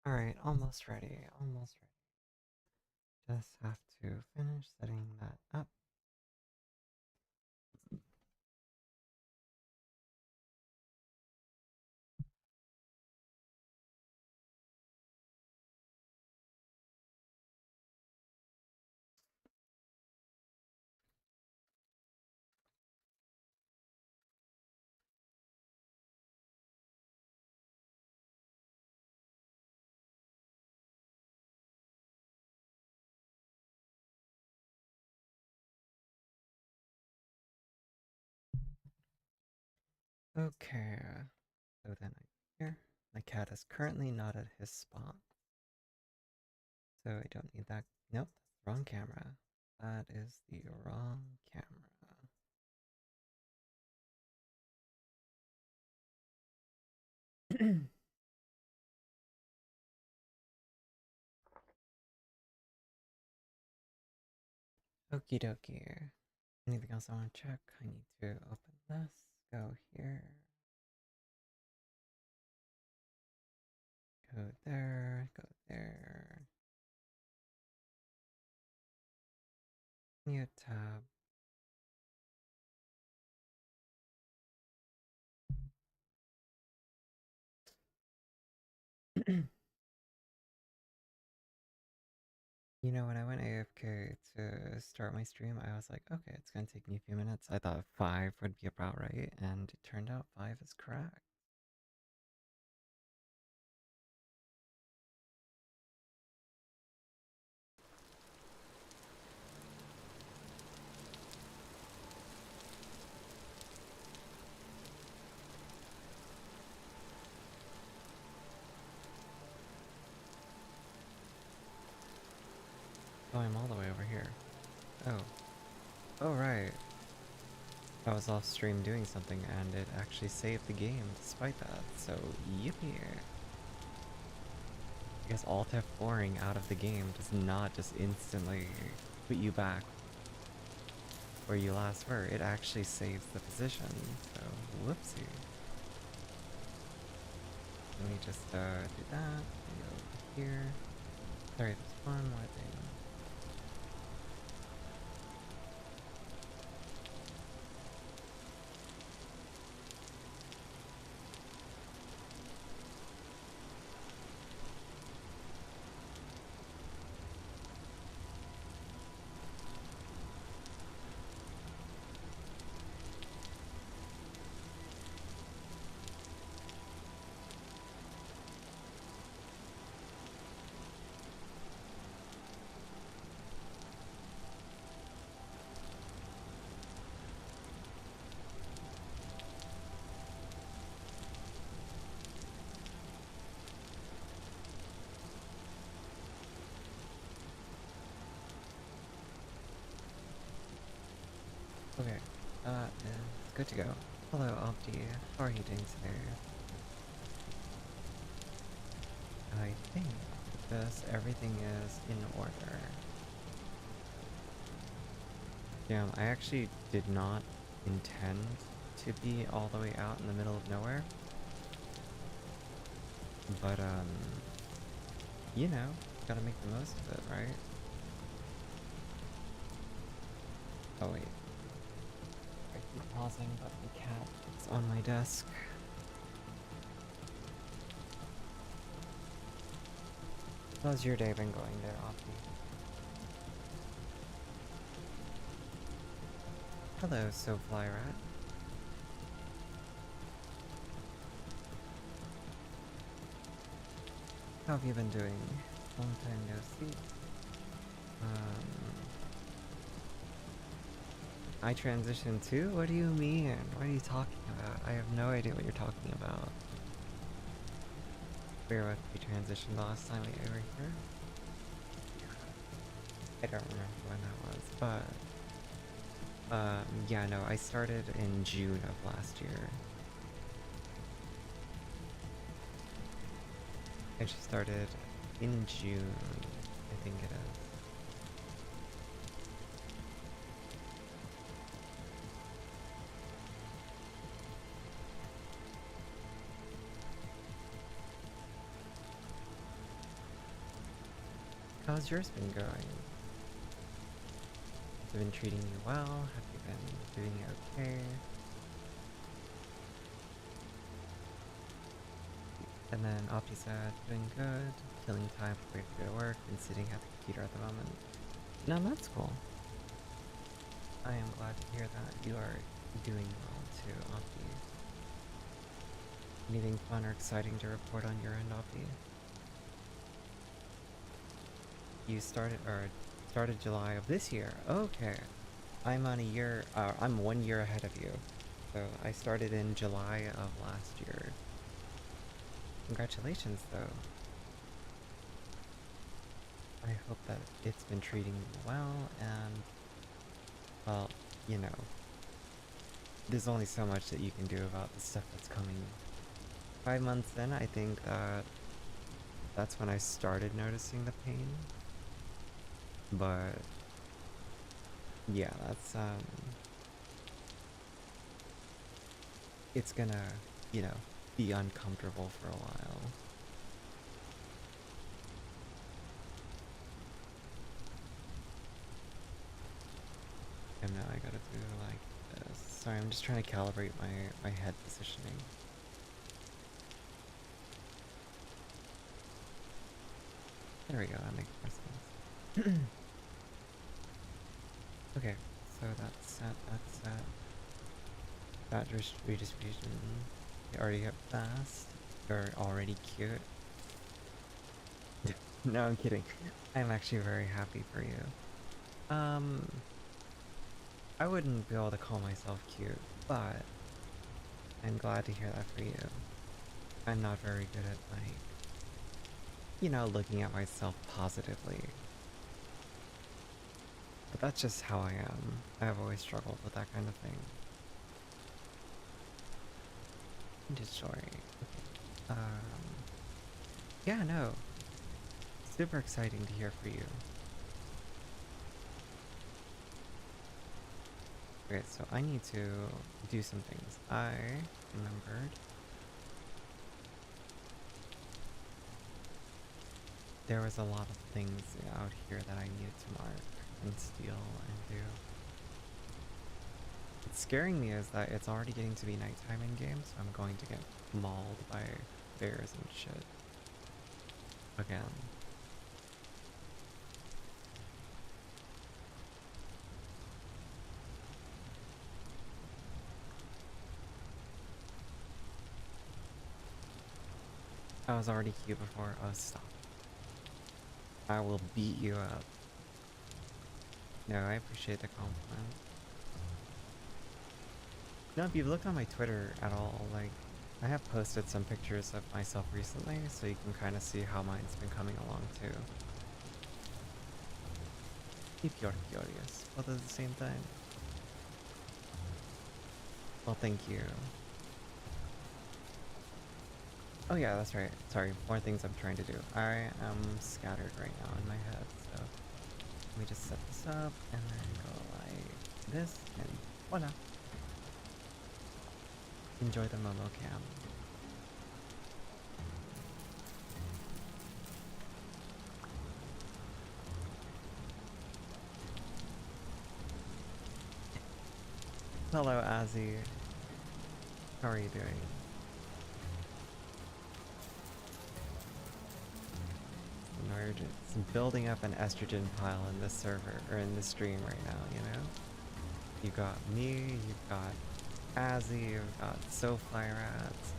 Alright, almost ready, almost ready. Just have to finish setting that up. Okay, so then here, my cat is currently not at his spot, so I don't need that. Nope, that's the wrong camera. That is the wrong camera. Okie dokie. Anything else I want to check? I need to open this, go here, go there, go there. New tab. You know, when I went AFK to start my stream, I was like, okay, it's gonna take me a few minutes. I thought 5 would be about right, and it turned out 5 is correct. Oh, I'm all the way over here. Oh. Oh, right. I was off stream doing something, and it actually saved the game despite that, so yippee. I guess Alt F4ing out of the game does not just instantly put you back where you last were. It actually saves the position, so whoopsie. Let me just do that. Go here. Sorry, there's one more thing. Okay, that is good to go. Hello, Opti. How are you doing today? I think this everything is in order. Yeah, I actually did not intend to be all the way out in the middle of nowhere. But, you know, gotta make the most of it, right? Oh, wait. I keep pausing, but the cat is on my desk. How's your day been going there, Opti? Hello, SoFlyRat. How have you been doing? Long time no see. I transitioned too? What do you mean? What are you talking about? I have no idea what you're talking about. Where was we transitioned the last time we were here? I don't remember when that was, but yeah, no, I started in June of last year. I just started in June, I think it is. How's yours been going? Has it been treating you well? Have you been doing okay? And then Opti said, doing good, killing time for way to go to work, and sitting at the computer at the moment. No, that's cool. I am glad to hear that you are doing well too, Opti. Anything fun or exciting to report on your end, Opti? You started July of this year. Okay. I'm 1 year ahead of you. So I started in July of last year. Congratulations, though. I hope that it's been treating you well, and, well, you know, there's only so much that you can do about the stuff that's coming. 5 months in, I think that's when I started noticing the pain. But, yeah, that's, it's gonna, you know, be uncomfortable for a while. And now I gotta do like this. Sorry, I'm just trying to calibrate my head positioning. There we go, that makes more sense. Okay, so that's set, that's set. That redistribution, you already get fast. You're already cute. No, I'm kidding. I'm actually very happy for you. I wouldn't be able to call myself cute, but I'm glad to hear that for you. I'm not very good at, like, you know, looking at myself positively. But that's just how I am. I've always struggled with that kind of thing. Just sorry. Okay. Yeah, no. Super exciting to hear for you. Okay, so I need to do some things. I remembered there was a lot of things out here that I needed to mark and steal and do. What's scaring me is that it's already getting to be nighttime in game, so I'm going to get mauled by bears and shit. Again. I was already cute before. Oh, stop. I will beat you up. No, I appreciate the compliment. No, if you've looked on my Twitter at all, like, I have posted some pictures of myself recently, so you can kind of see how mine's been coming along too. If you're curious, both at the same time. Well, thank you. Oh yeah, that's right. Sorry, more things I'm trying to do. I am scattered right now in my head, so let me just set this up and then go like this and voila. Enjoy the Momo cam. Hello, Azzy. How are you doing? We're just building up an estrogen pile in this server, or in this stream right now, you know? You got me, you've got Azzy, you've got SoFly Rats.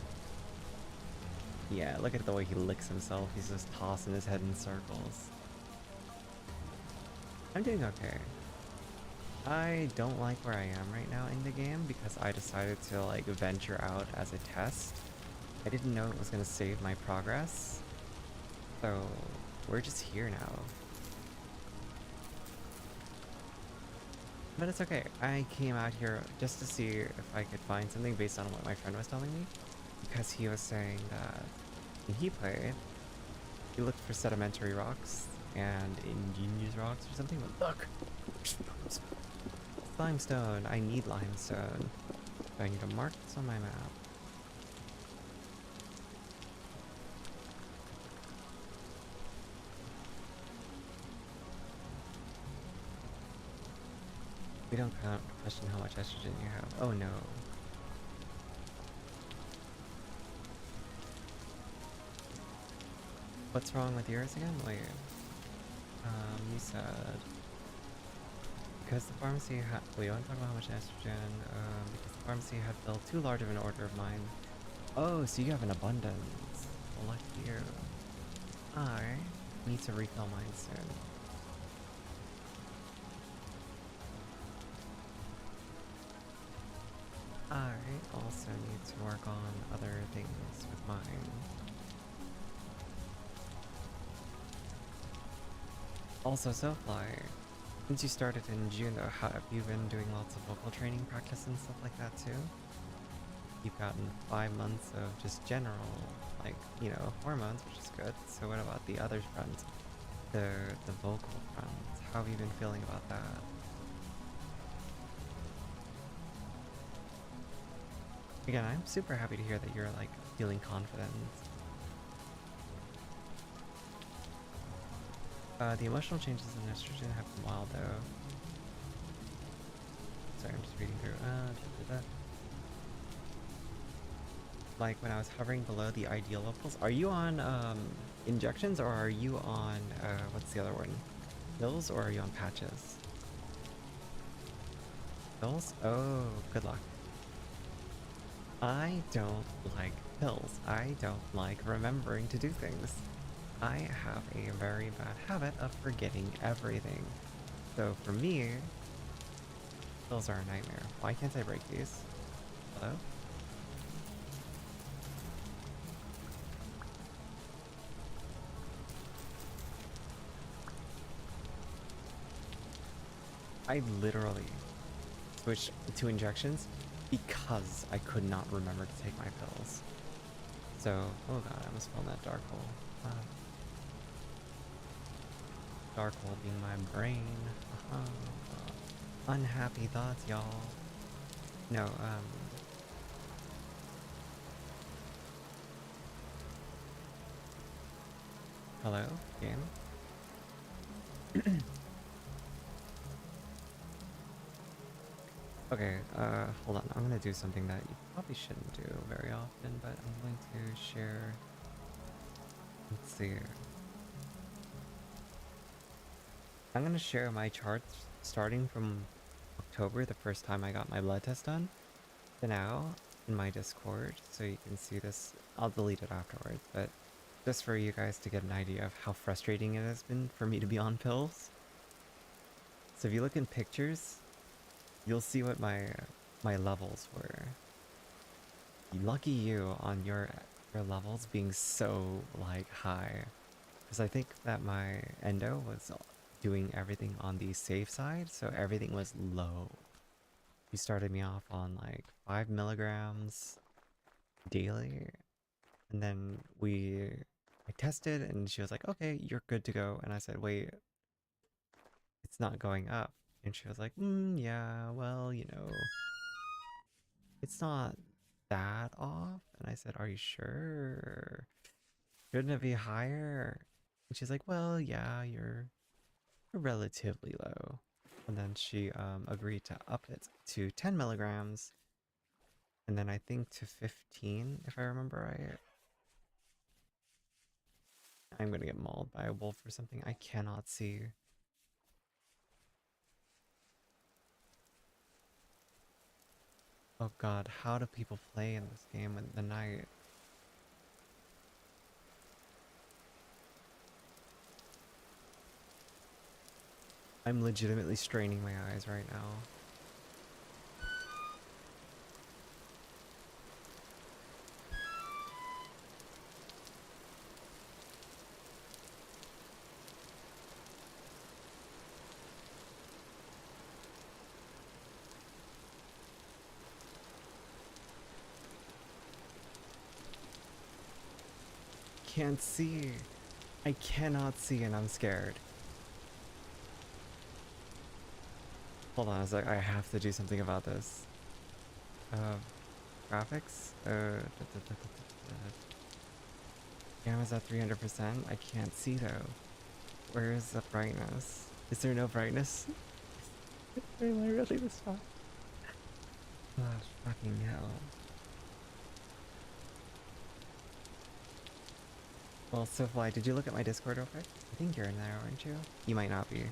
Yeah, look at the way he licks himself, he's just tossing his head in circles. I'm doing okay. I don't like where I am right now in the game because I decided to like venture out as a test. I didn't know it was gonna save my progress. So we're just here now. But it's okay. I came out here just to see if I could find something based on what my friend was telling me. Because he was saying that when he played, he looked for sedimentary rocks and ingenious rocks or something. But look! Limestone. I need limestone. So I need to mark this on my map. We don't question how much estrogen you have. Oh no. What's wrong with yours again? Wait. You said because the pharmacy had. Wait, you want to talk about how much estrogen? Because the pharmacy had filled too large of an order of mine. Oh, so you have an abundance. Well, lucky you. I need to refill mine soon. I also need to work on other things with mine. Also, Soulfly, since you started in June though, have you been doing lots of vocal training practice and stuff like that too? You've gotten 5 months of just general, like, you know, hormones, which is good. So what about the other front? The vocal front. How have you been feeling about that? Again, I'm super happy to hear that you're like feeling confident. The emotional changes in estrogen have been wild though. Sorry, I'm just reading through. Like when I was hovering below the ideal levels. Are you on injections or are you on what's the other one? Pills or are you on patches? Pills? Oh, good luck. I don't like pills. I don't like remembering to do things. I have a very bad habit of forgetting everything. So for me, pills are a nightmare. Why can't I break these? Hello? I literally switched to injections because I could not remember to take my pills. So, oh god, I almost fell in that dark hole. Dark hole being my brain. Unhappy thoughts, y'all. No, hello, game? Okay, hold on. I'm gonna do something that you probably shouldn't do very often, but I'm going to share. Let's see. I'm gonna share my charts starting from October, the first time I got my blood test done, to now in my Discord, so you can see this. I'll delete it afterwards, but just for you guys to get an idea of how frustrating it has been for me to be on pills. So if you look in pictures, you'll see what my levels were. Lucky you on your levels being so like high, because I think that my endo was doing everything on the safe side, so everything was low. She started me off on like 5 milligrams daily, and then I tested, and she was like, "Okay, you're good to go." And I said, "Wait, it's not going up." And she was like, yeah, well, you know, it's not that off." And I said, "Are you sure? Shouldn't it be higher?" And she's like, "Well, yeah, you're relatively low." And then she agreed to up it to 10 milligrams, and then I think to 15, if I remember right. I'm gonna get mauled by a wolf or something. I cannot see. Oh god, how do people play in this game in the night? I'm legitimately straining my eyes right now. Can't see. I cannot see and I'm scared. Hold on a sec, I have to do something about this. Graphics? Camera's at 300%. I can't see though. Where is the brightness? Is there no brightness? Am I really this far? Oh, fucking hell. Well, Sofly, did you look at my Discord real quick? I think you're in there, aren't you? You might not be.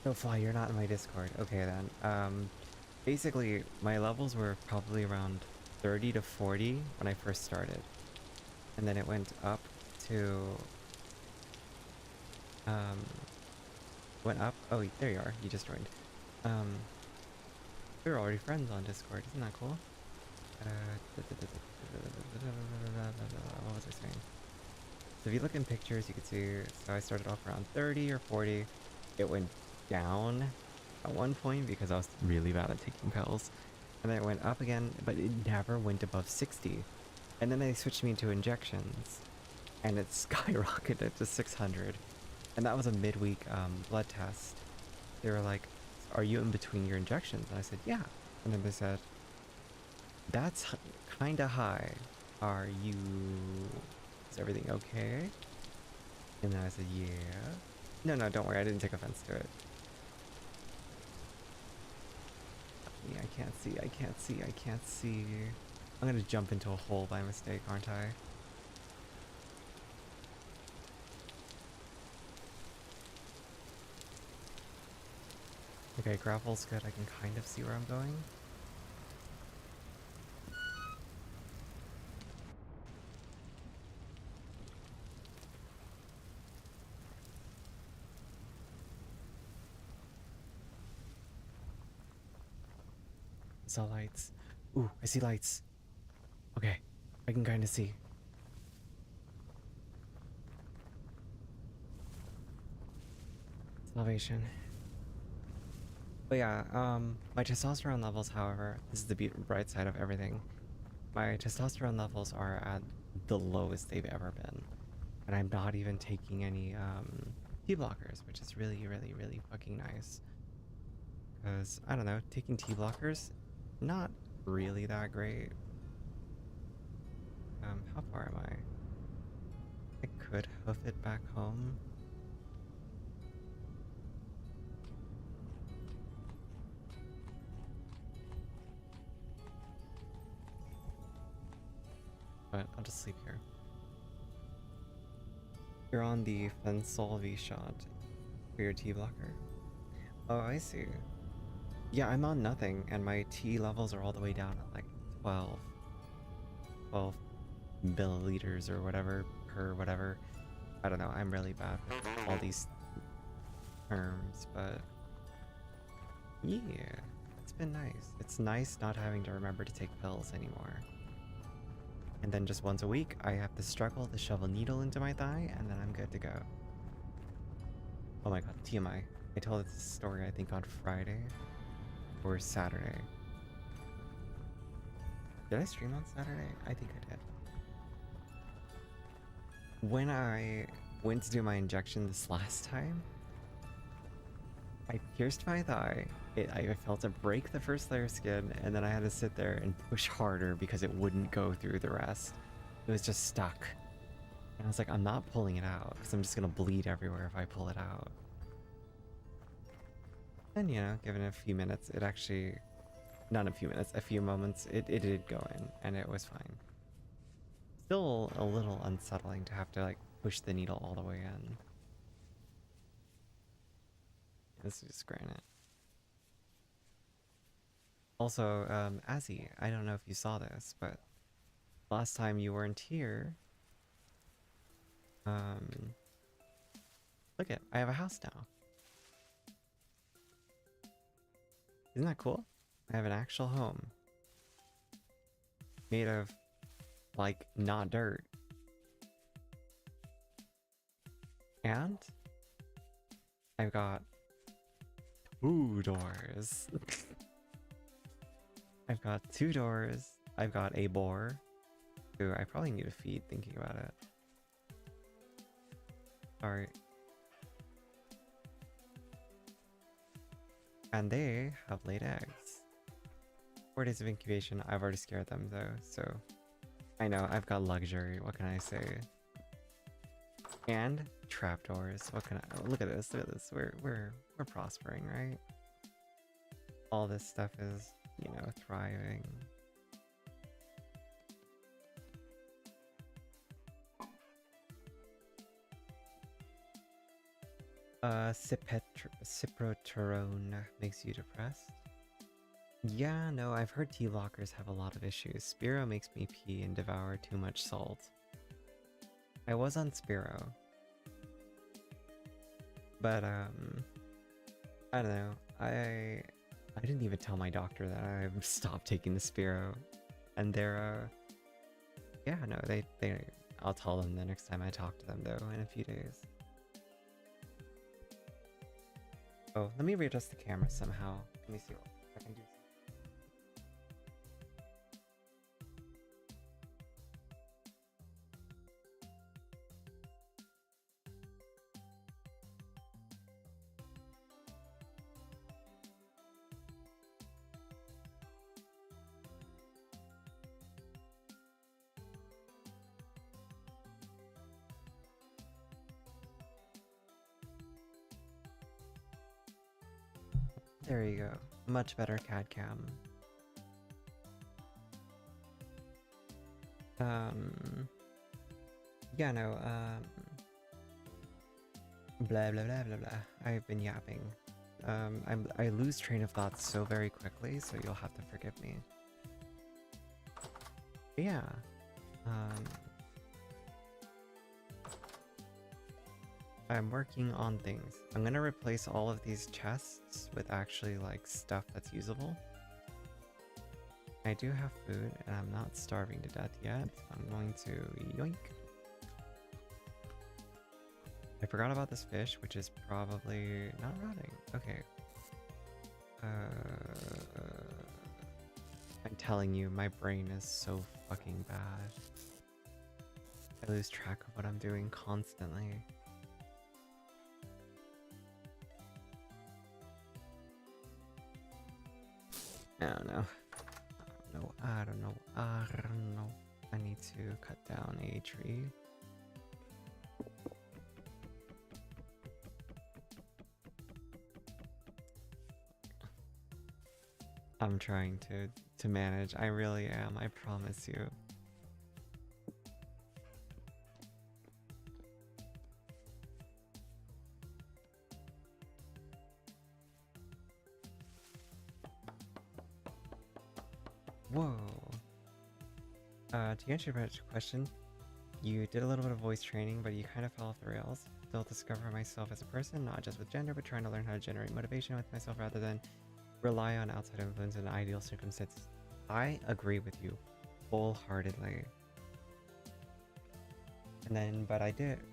Sofly, you're not in my Discord. Okay then. Basically, my levels were probably around 30 to 40 when I first started. And then it went up to... Went up... Oh, there you are. You just joined. We were already friends on Discord. Isn't that cool? What was I saying? So if you look in pictures, you can see, so I started off around 30 or 40. It went down at one point because I was really bad at taking pills. And then it went up again, but it never went above 60. And then they switched me to injections, and it skyrocketed to 600. And that was a midweek blood test. They were like, are you in between your injections? And I said, yeah. And then they said, that's kind of high. Are you... Is everything okay? And then I said, yeah. No, don't worry. I didn't take offense to it. Yeah, I can't see. I'm gonna jump into a hole by mistake, aren't I? Okay, gravel's good. I can kind of see where I'm going. I saw lights. Ooh, I see lights. Okay, I can kind of see. Salvation. But yeah, my testosterone levels, however, this is the bright side of everything. My testosterone levels are at the lowest they've ever been. And I'm not even taking any, T blockers, which is really, really, really fucking nice. Because, I don't know, taking T blockers, not really that great. How far am I? I could hoof it back home. But I'll just sleep here. You're on the Fensol V shot for your T blocker. Oh, I see. Yeah, I'm on nothing, and my T levels are all the way down at like 12 milliliters or whatever per whatever. I don't know, I'm really bad with all these terms, but yeah, it's been nice. It's nice not having to remember to take pills anymore. And then just once a week, I have to struggle to shove a needle into my thigh, and then I'm good to go. Oh my god, TMI. I told this story, I think, on Friday or Saturday. Did I stream on Saturday? I think I did. When I went to do my injection this last time, I pierced my thigh. I felt it break the first layer of skin, and then I had to sit there and push harder because it wouldn't go through the rest. It was just stuck. And I was like, I'm not pulling it out because I'm just gonna bleed everywhere if I pull it out. And you know, given a few minutes, it actually, not a few minutes, a few moments, it did go in, and it was fine. Still a little unsettling to have to like push the needle all the way in. This is just granite. Also, Azzy, I don't know if you saw this, but last time you weren't here, look it, I have a house now. Isn't that cool? I have an actual home. Made of, like, not dirt. And I've got 2 doors. I've got 2 doors. I've got a boar, who I probably need to feed thinking about it. Sorry. And they have laid eggs. 4 days of incubation. I've already scared them though, so I know I've got luxury. What can I say? And trapdoors. What can I look at this, look at this. We're prospering, right? All this stuff is, you know, thriving. Ciproterone makes you depressed. Yeah, no, I've heard tea blockers have a lot of issues. Spiro makes me pee and devour too much salt. I was on Spiro. But, I don't know. I didn't even tell my doctor that I stopped taking the Spiro. And they're, yeah, no, I'll tell them the next time I talk to them, though, in a few days. Oh, let me readjust the camera somehow. Let me see what I can do. There you go. Much better CAD cam. Yeah, no, blah blah blah blah blah. I've been yapping. I lose train of thought so very quickly, so you'll have to forgive me. But yeah. I'm working on things. I'm gonna replace all of these chests with actually like stuff that's usable. I do have food and I'm not starving to death yet. So I'm going to yoink. I forgot about this fish, which is probably not rotting. Okay. I'm telling you, my brain is so fucking bad. I lose track of what I'm doing constantly. I don't know. I don't know. I need to cut down a tree. I'm trying to manage. I really am. I promise you. Whoa. To answer your question, you did a little bit of voice training, but you kind of fell off the rails. Still discover myself as a person, not just with gender, but trying to learn how to generate motivation with myself rather than rely on outside influence in ideal circumstances. I agree with you wholeheartedly. And then, but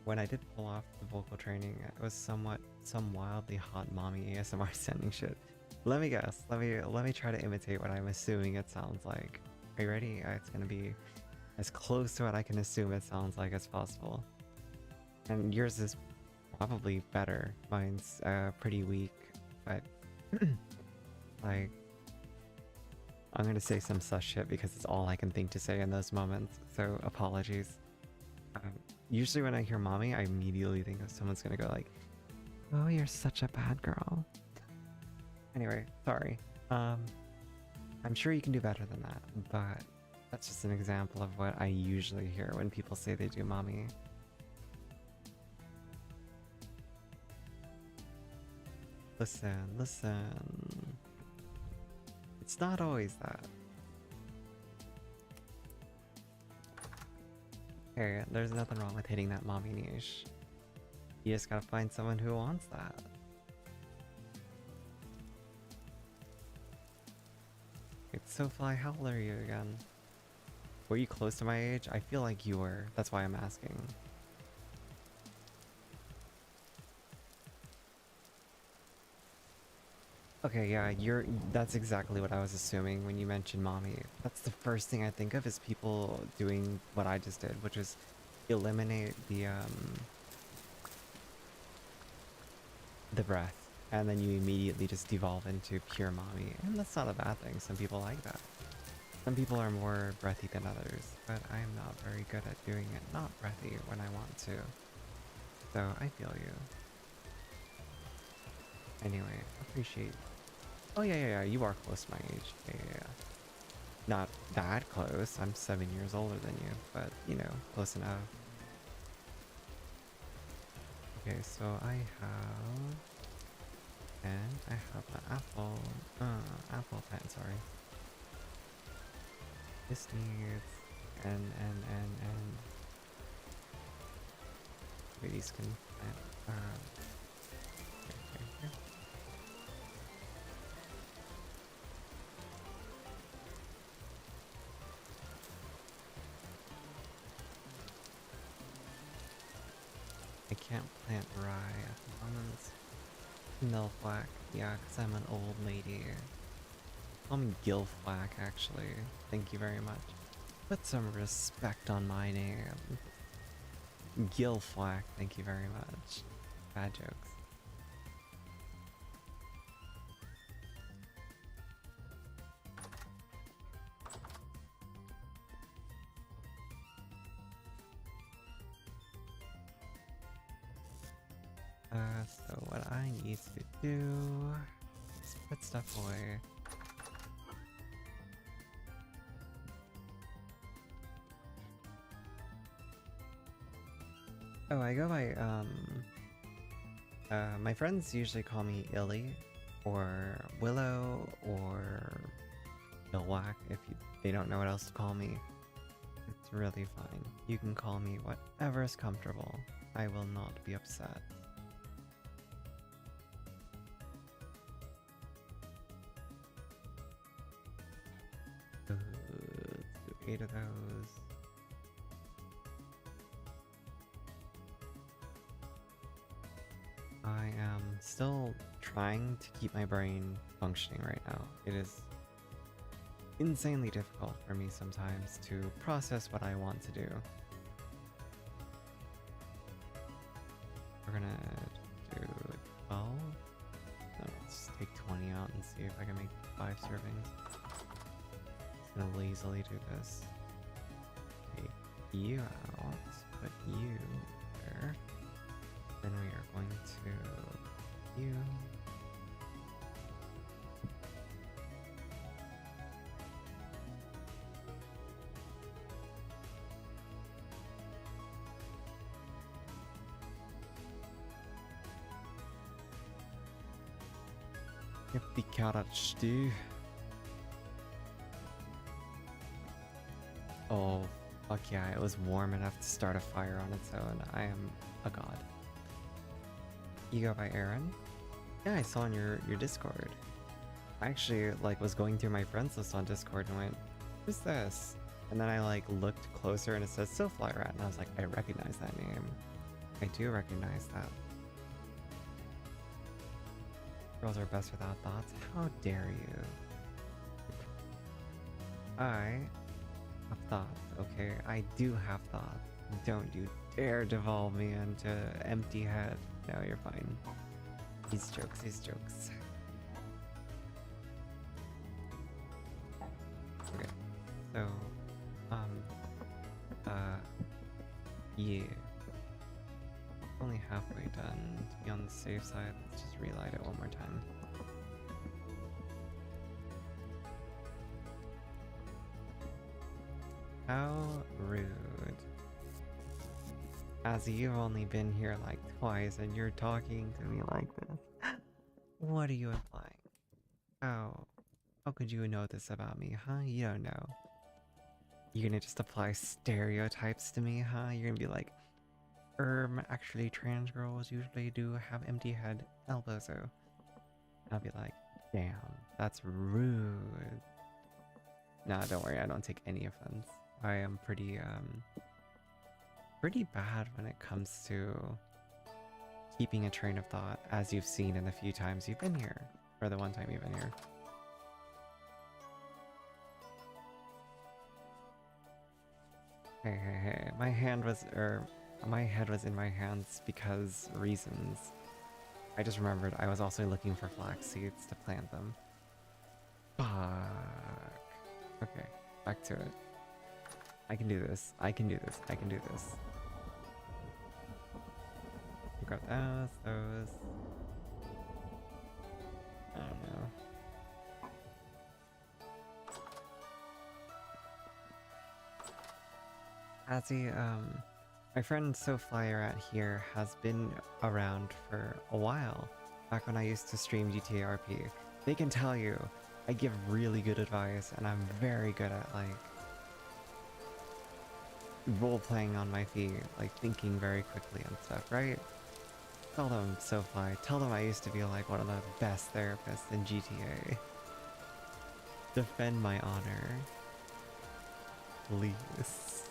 when I did pull off the vocal training, it was some wildly hot mommy ASMR sending shit. Let me guess. Let me try to imitate what I'm assuming it sounds like. Are you ready? It's gonna be as close to what I can assume it sounds like as possible. And yours is probably better. Mine's pretty weak, but like I'm gonna say some sus shit because it's all I can think to say in those moments. So apologies. Usually when I hear mommy, I immediately think of someone's gonna go like, "Oh, you're such a bad girl." Anyway, sorry. I'm sure you can do better than that, but that's just an example of what I usually hear when people say they do mommy. Listen. It's not always that. Hey, there's nothing wrong with hitting that mommy niche. You just gotta find someone who wants that. It's so fly, how old are you again? Were you close to my age? I feel like you were. That's why I'm asking. Okay, yeah, that's exactly what I was assuming when you mentioned mommy. That's the first thing I think of is people doing what I just did, which is eliminate the breath, and then you immediately just devolve into pure mommy. And that's not a bad thing. Some people like that. Some people are more breathy than others, but I'm not very good at doing it not breathy when I want to. So I feel you. Anyway, appreciate. Oh yeah, you are close to my age. Yeah. Not that close. I'm 7 years older than you, but you know, close enough. Okay, so I have, and I have an apple plant. Sorry. This needs and. Maybe these can plant. Here. I can't plant rye at the moment. Milflack, yeah, because I'm an old lady. Call me Gilflack, actually. Thank you very much. Put some respect on my name. Gilflack, thank you very much. Bad jokes. So what I need to do is put stuff away. Oh, I go by, my friends usually call me Illy, or Willow, or Milwack if they don't know what else to call me. It's really fine. You can call me whatever is comfortable. I will not be upset. Let's do 8 of those. I am still trying to keep my brain functioning right now. It is insanely difficult for me sometimes to process what I want to do. We're gonna do 12. No, let's take 20 out and see if I can make 5 servings. Just gonna lazily do this. Take you out, put you there. Then we are going to you. Yep, the carrot stew. Oh, fuck yeah, it was warm enough to start a fire on its own. I am a god. You go by Aaron? Yeah, I saw on your Discord. I actually was going through my friends list on Discord and went, who's this? And then I looked closer and it says Soulfly Rat, and I was like, I recognize that name. I do recognize that. Girls are best without thoughts. How dare you? I have thoughts, okay? I do have thoughts. Don't you dare devolve me into empty head. No, you're fine. These jokes. Okay, so, yeah. Only halfway done. To be on the safe side, let's just relight it one more time. How rude. As you've only been here twice and you're talking to me like this. What are you implying? How could you know this about me, huh? You don't know. You're gonna just apply stereotypes to me, huh? You're gonna be like, actually trans girls usually do have empty head elbows, so I'll be like, damn, that's rude. Nah, don't worry, I don't take any offense. I am pretty bad when it comes to keeping a train of thought, as you've seen in the few times you've been here, or the one time you've been here. Hey, my head was in my hands because reasons. I just remembered I was also looking for flax seeds to plant them. Fuck. Okay, back to it. I can do this. grab those. I don't know. Azzy, my friend SoFlyer here has been around for a while. Back when I used to stream GTA RP. They can tell you, I give really good advice and I'm very good at like role-playing on my feet, like thinking very quickly and stuff, right? Tell them, SoFly, tell them I used to be like one of the best therapists in GTA. Defend my honor. Please.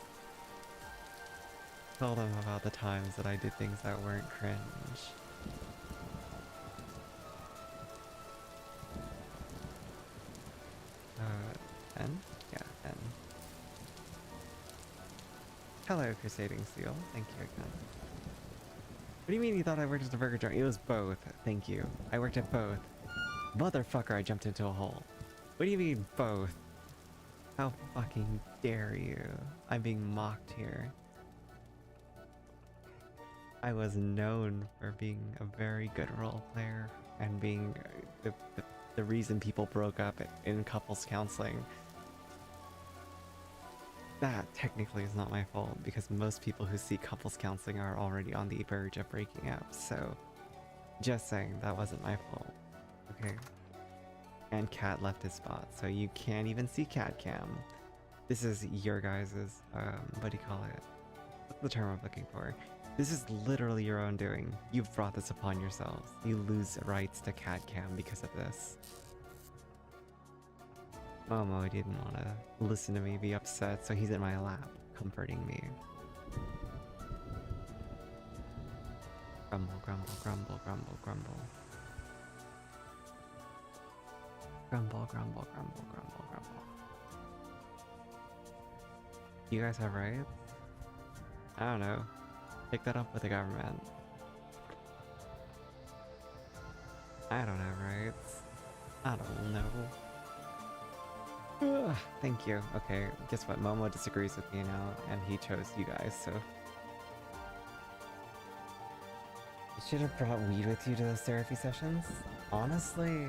Tell them about the times that I did things that weren't cringe. N? Yeah, N. Hello, Crusading Seal. Thank you again. What do you mean you thought I worked at the burger joint? It was both. Thank you. I worked at both. Motherfucker, I jumped into a hole. What do you mean both? How fucking dare you? I'm being mocked here. I was known for being a very good role player and being the reason people broke up in couples counseling. That technically is not my fault because most people who seek couples counseling are already on the verge of breaking up, so just saying that wasn't my fault. Okay. And Cat left his spot, so you can't even see Cat Cam. This is your guys's, what do you call it? What's the term I'm looking for? This is literally your own doing. You've brought this upon yourselves. You lose rights to Cat Cam because of this. Momo didn't want to listen to me be upset, so he's in my lap, comforting me. Grumble, grumble, grumble, grumble, grumble. Grumble, grumble, grumble, grumble, grumble. You guys have rights? I don't know. Pick that up with the government. I don't have rights. I don't know. Ugh, thank you. Okay, guess what? Momo disagrees with me now, and he chose you guys, so... You should have brought weed with you to those therapy sessions? Honestly...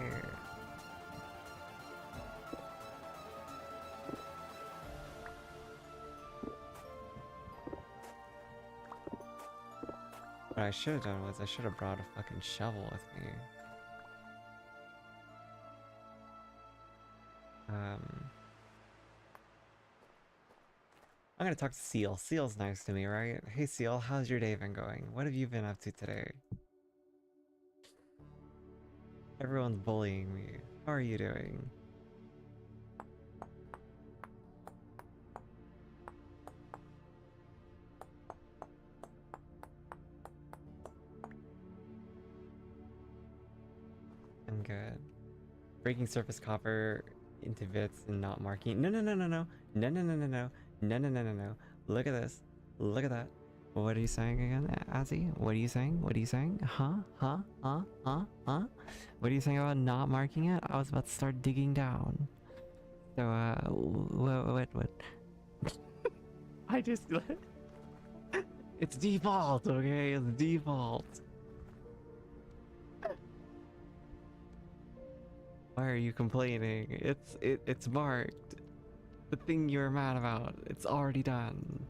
What I should have done was I should have brought a fucking shovel with me. I'm gonna talk to Seal. Seal's nice to me, right? Hey Seal, how's your day been going? What have you been up to today? Everyone's bullying me. How are you doing? I'm good. Breaking surface copper into bits and not marking. No, no, no, no, no. No, no, no, no, no. No, no, no, no, no. Look at this. Look at that. What are you saying again, Azzy? What are you saying? What are you saying? Huh? Huh? Huh? Huh? Huh? What are you saying about not marking it? I was about to start digging down. So, what? I just... It's default, okay? It's default. Why are you complaining? It's marked. The thing you're mad about, it's already done.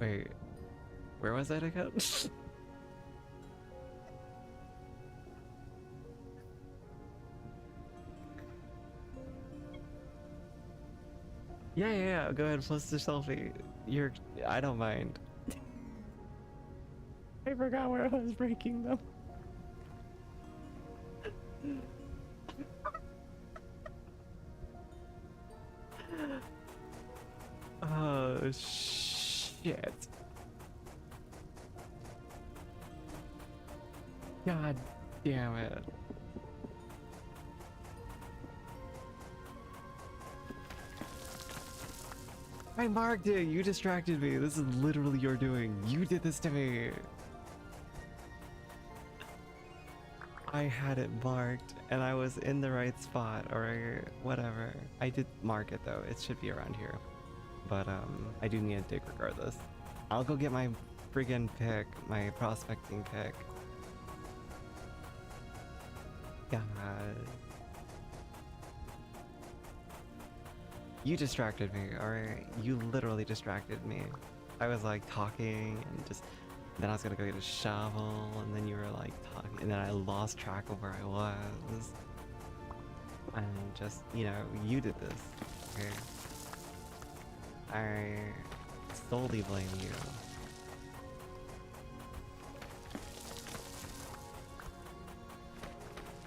Wait, where was that again? Yeah, go ahead, post the selfie. I don't mind. I forgot where I was breaking them. Oh, shit. God damn it. I marked it! You distracted me! This is literally your doing. You did this to me! I had it marked and I was in the right spot or whatever. I did mark it though. It should be around here. But I do need a dig regardless. I'll go get my friggin' pick, my prospecting pick. God. You distracted me, alright? You literally distracted me. I was like talking and just then I was gonna go get a shovel and then you were like talking and then I lost track of where I was. And just, you know, you did this. Okay. I solely blame you.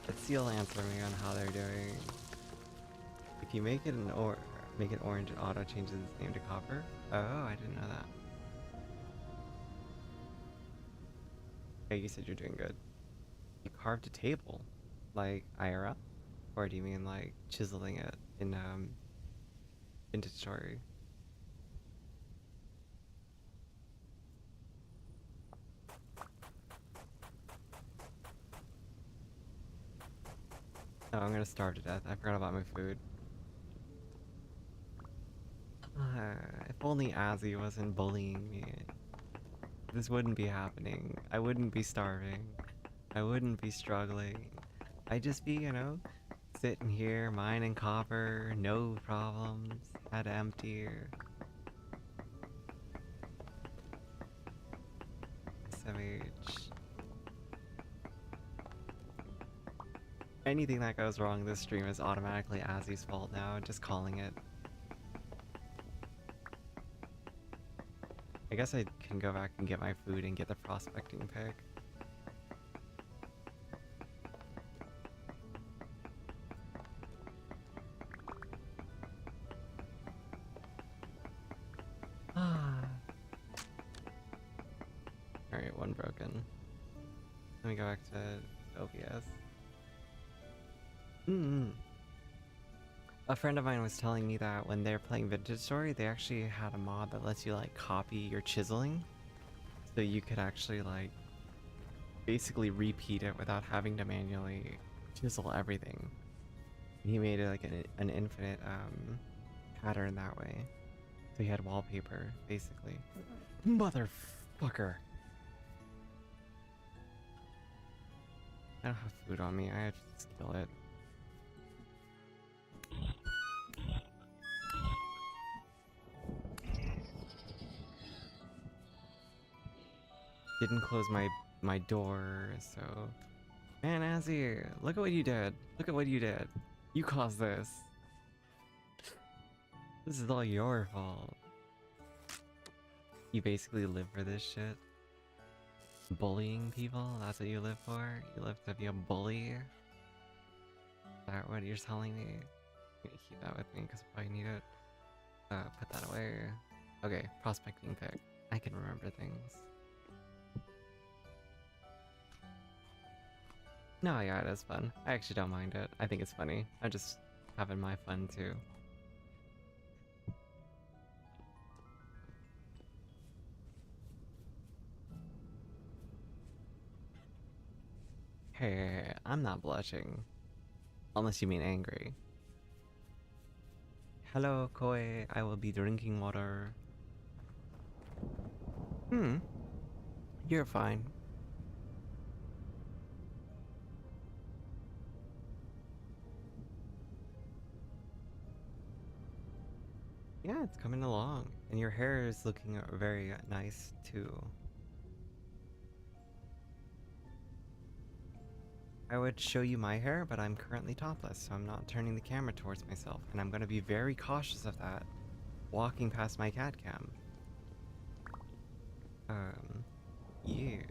But you'll answer me on how they're doing. If you make it make it orange, it auto changes its name to copper. Oh, I didn't know that. Okay, you said you're doing good. You carved a table, like IRL, or do you mean like chiseling it in Vintage Story? Oh, I'm gonna starve to death. I forgot about my food. If only Azzy wasn't bullying me, this wouldn't be happening. I wouldn't be starving. I wouldn't be struggling. I'd just be, you know, sitting here mining copper, no problems. Had empty. SMH. Anything that goes wrong this stream is automatically Azzy's fault now, just calling it. I guess I can go back and get my food and get the prospecting pick. Alright, one broken. Let me go back to OBS. A friend of mine was telling me that when they're playing Vintage Story, they actually had a mod that lets you like copy your chiseling. So you could actually like basically repeat it without having to manually chisel everything. He made it like an infinite pattern that way. So he had wallpaper, basically. Motherfucker! I don't have food on me, I have to skill it. Didn't close my door, so... Man, Azzy, look at what you did. Look at what you did. You caused this. This is all your fault. You basically live for this shit. Bullying people, that's what you live for? You live to be a bully? Is that what you're telling me? I'm gonna keep that with me because I need it. Put that away. Okay, prospecting pick. I can remember things. No, yeah, it is fun. I actually don't mind it. I think it's funny. I'm just having my fun too. Hey, I'm not blushing. Unless you mean angry. Hello, Koi. I will be drinking water. You're fine. Yeah, it's coming along. And your hair is looking very nice too. I would show you my hair, but I'm currently topless, so I'm not turning the camera towards myself. And I'm gonna be very cautious of that, walking past my cat cam. Yeah.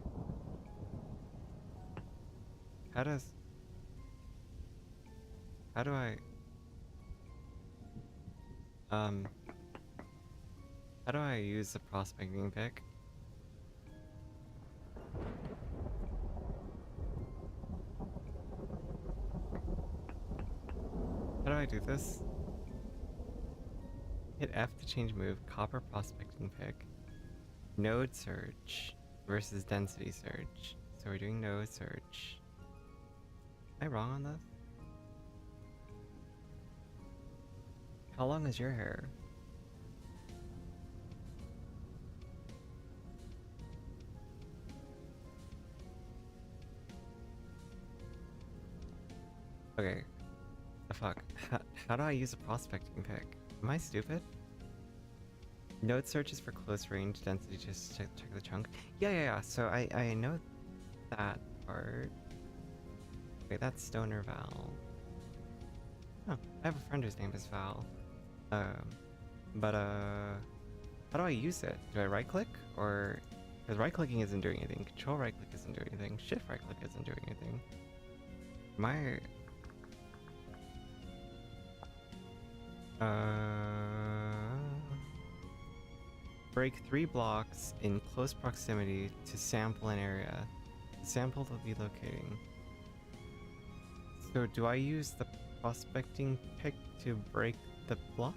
How do I... How do I use the prospecting pick? How do I do this? Hit F to change move, copper prospecting pick. Node search versus density search. So we're doing node search. I wrong on this? How long is your hair? Okay. The fuck? How do I use a prospecting pick? Am I stupid? Node searches for close range density, just check the chunk. Yeah. So I know that part. Okay, that's Stoner Val. Oh, I have a friend whose name is Val. But how do I use it? Do I right click? Or, because right clicking isn't doing anything, control right click isn't doing anything, shift right click isn't doing anything. My break 3 blocks in close proximity to sample an area. Sample will be locating. So do I use the prospecting pick to break the block?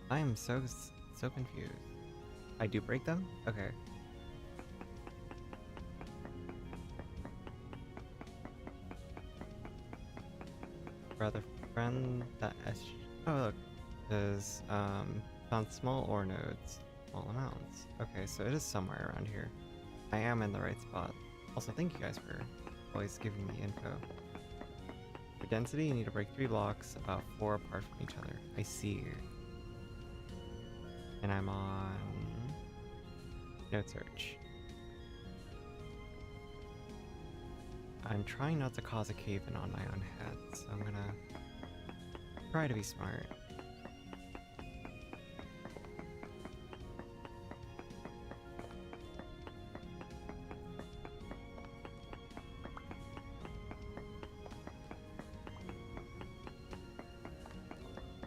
I am so confused. I do break them? Okay. Rather friend that oh look, is found small ore nodes, small amounts. Okay, so it is somewhere around here. I am in the right spot. Also, thank you guys for always giving me info. For density, you need to break 3 blocks about 4 apart from each other. I see. And I'm on node search. I'm trying not to cause a cave-in on my own head, so I'm gonna try to be smart.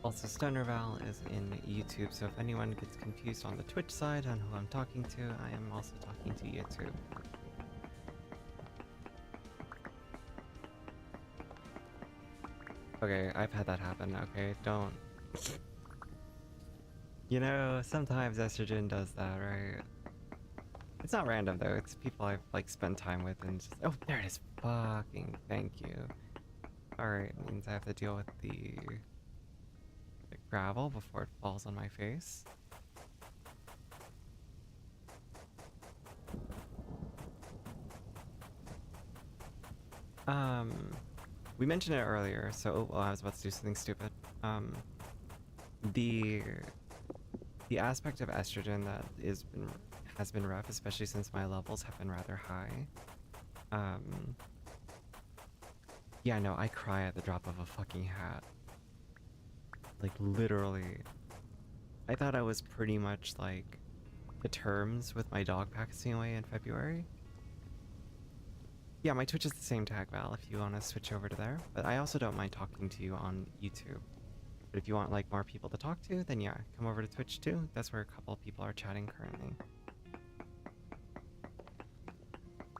Also, Stonerval is in YouTube, so if anyone gets confused on the Twitch side on who I'm talking to, I am also talking to YouTube. Okay, I've had that happen, okay? Don't... You know, sometimes estrogen does that, right? It's not random though, it's people I've like spent time with and just... Oh, there it is! Fucking thank you. Alright, means I have to deal with the gravel before it falls on my face. We mentioned it earlier, so I was about to do something stupid. The aspect of estrogen that has been rough, especially since my levels have been rather high. Yeah, no, I cry at the drop of a fucking hat. Like, literally. I thought I was pretty much, like, to terms with my dog passing away in February. Yeah, my Twitch is the same tag, Val, if you want to switch over to there. But I also don't mind talking to you on YouTube. But if you want, like, more people to talk to, then yeah, come over to Twitch too. That's where a couple of people are chatting currently.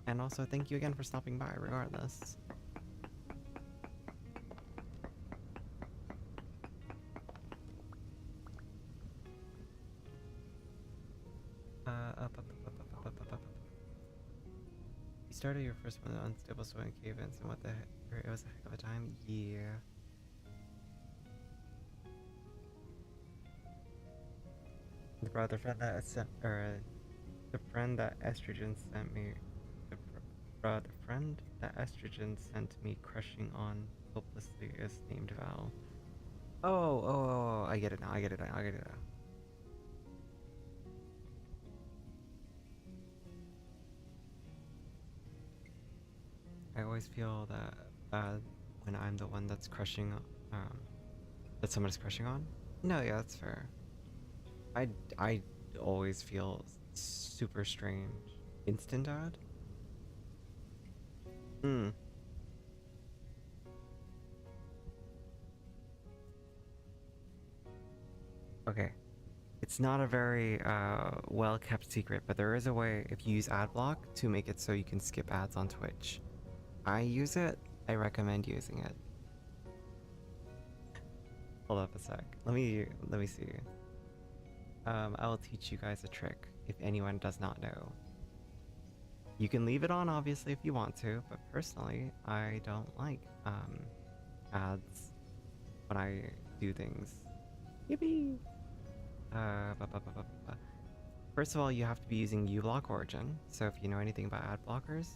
And also, thank you again for stopping by, regardless. You started your first one on unstable swimming cave-ins, and what the heck? It was a heck of a time. Yeah. The friend that sent, or the friend that estrogen sent me, the friend that estrogen sent me crushing on hopelessly is named Val. Oh, I get it now. I get it now. I always feel that bad when I'm the one that's crushing, that someone is crushing on. No, yeah, that's fair. I always feel super strange. Instant dad? Okay. It's not a very well kept secret, but there is a way if you use adblock to make it so you can skip ads on Twitch. I use it. I recommend using it. Hold up a sec. Let me see. I will teach you guys a trick if anyone does not know. You can leave it on, obviously, if you want to, but personally, I don't like ads when I do things. Yippee! First of all, you have to be using uBlock Origin, so if you know anything about ad blockers.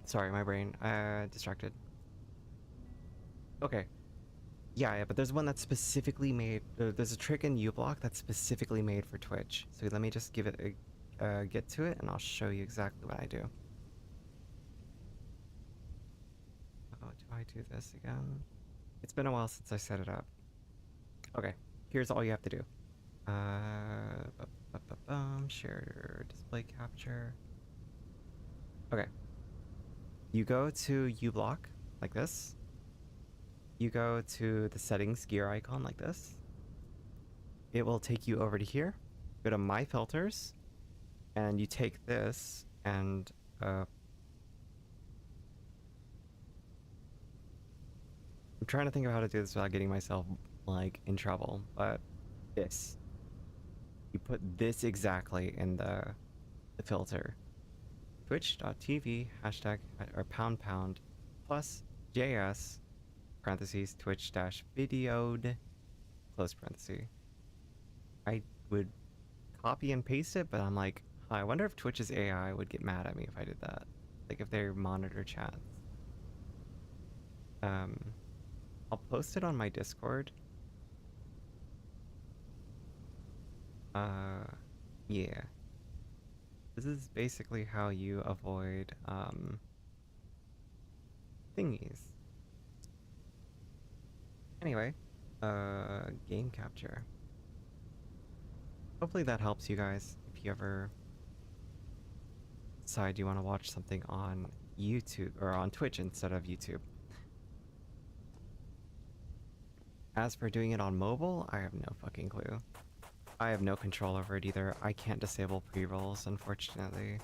Sorry, my brain, distracted. Okay. Yeah, but there's one that's specifically made, there's a trick in uBlock that's specifically made for Twitch. So let me just give it a, get to it, and I'll show you exactly what I do. Oh, do I do this again? It's been a while since I set it up. Okay, here's all you have to do. Share display capture. Okay. You go to uBlock, like this. You go to the settings gear icon like this. It will take you over to here. Go to My Filters, and you take this and I'm trying to think of how to do this without getting myself like in trouble, but this. You put this exactly in the filter. Twitch.tv hashtag or pound plus JS parentheses Twitch dash videoed close parenthesis. I would copy and paste it, but I'm like, I wonder if Twitch's AI would get mad at me if I did that. Like if they monitor chats. I'll post it on my Discord. Yeah. This is basically how you avoid thingies. Anyway, game capture. Hopefully that helps you guys if you ever decide you want to watch something on YouTube or on Twitch instead of YouTube. As for doing it on mobile, I have no fucking clue. I have no control over it either. I can't disable pre-rolls, unfortunately.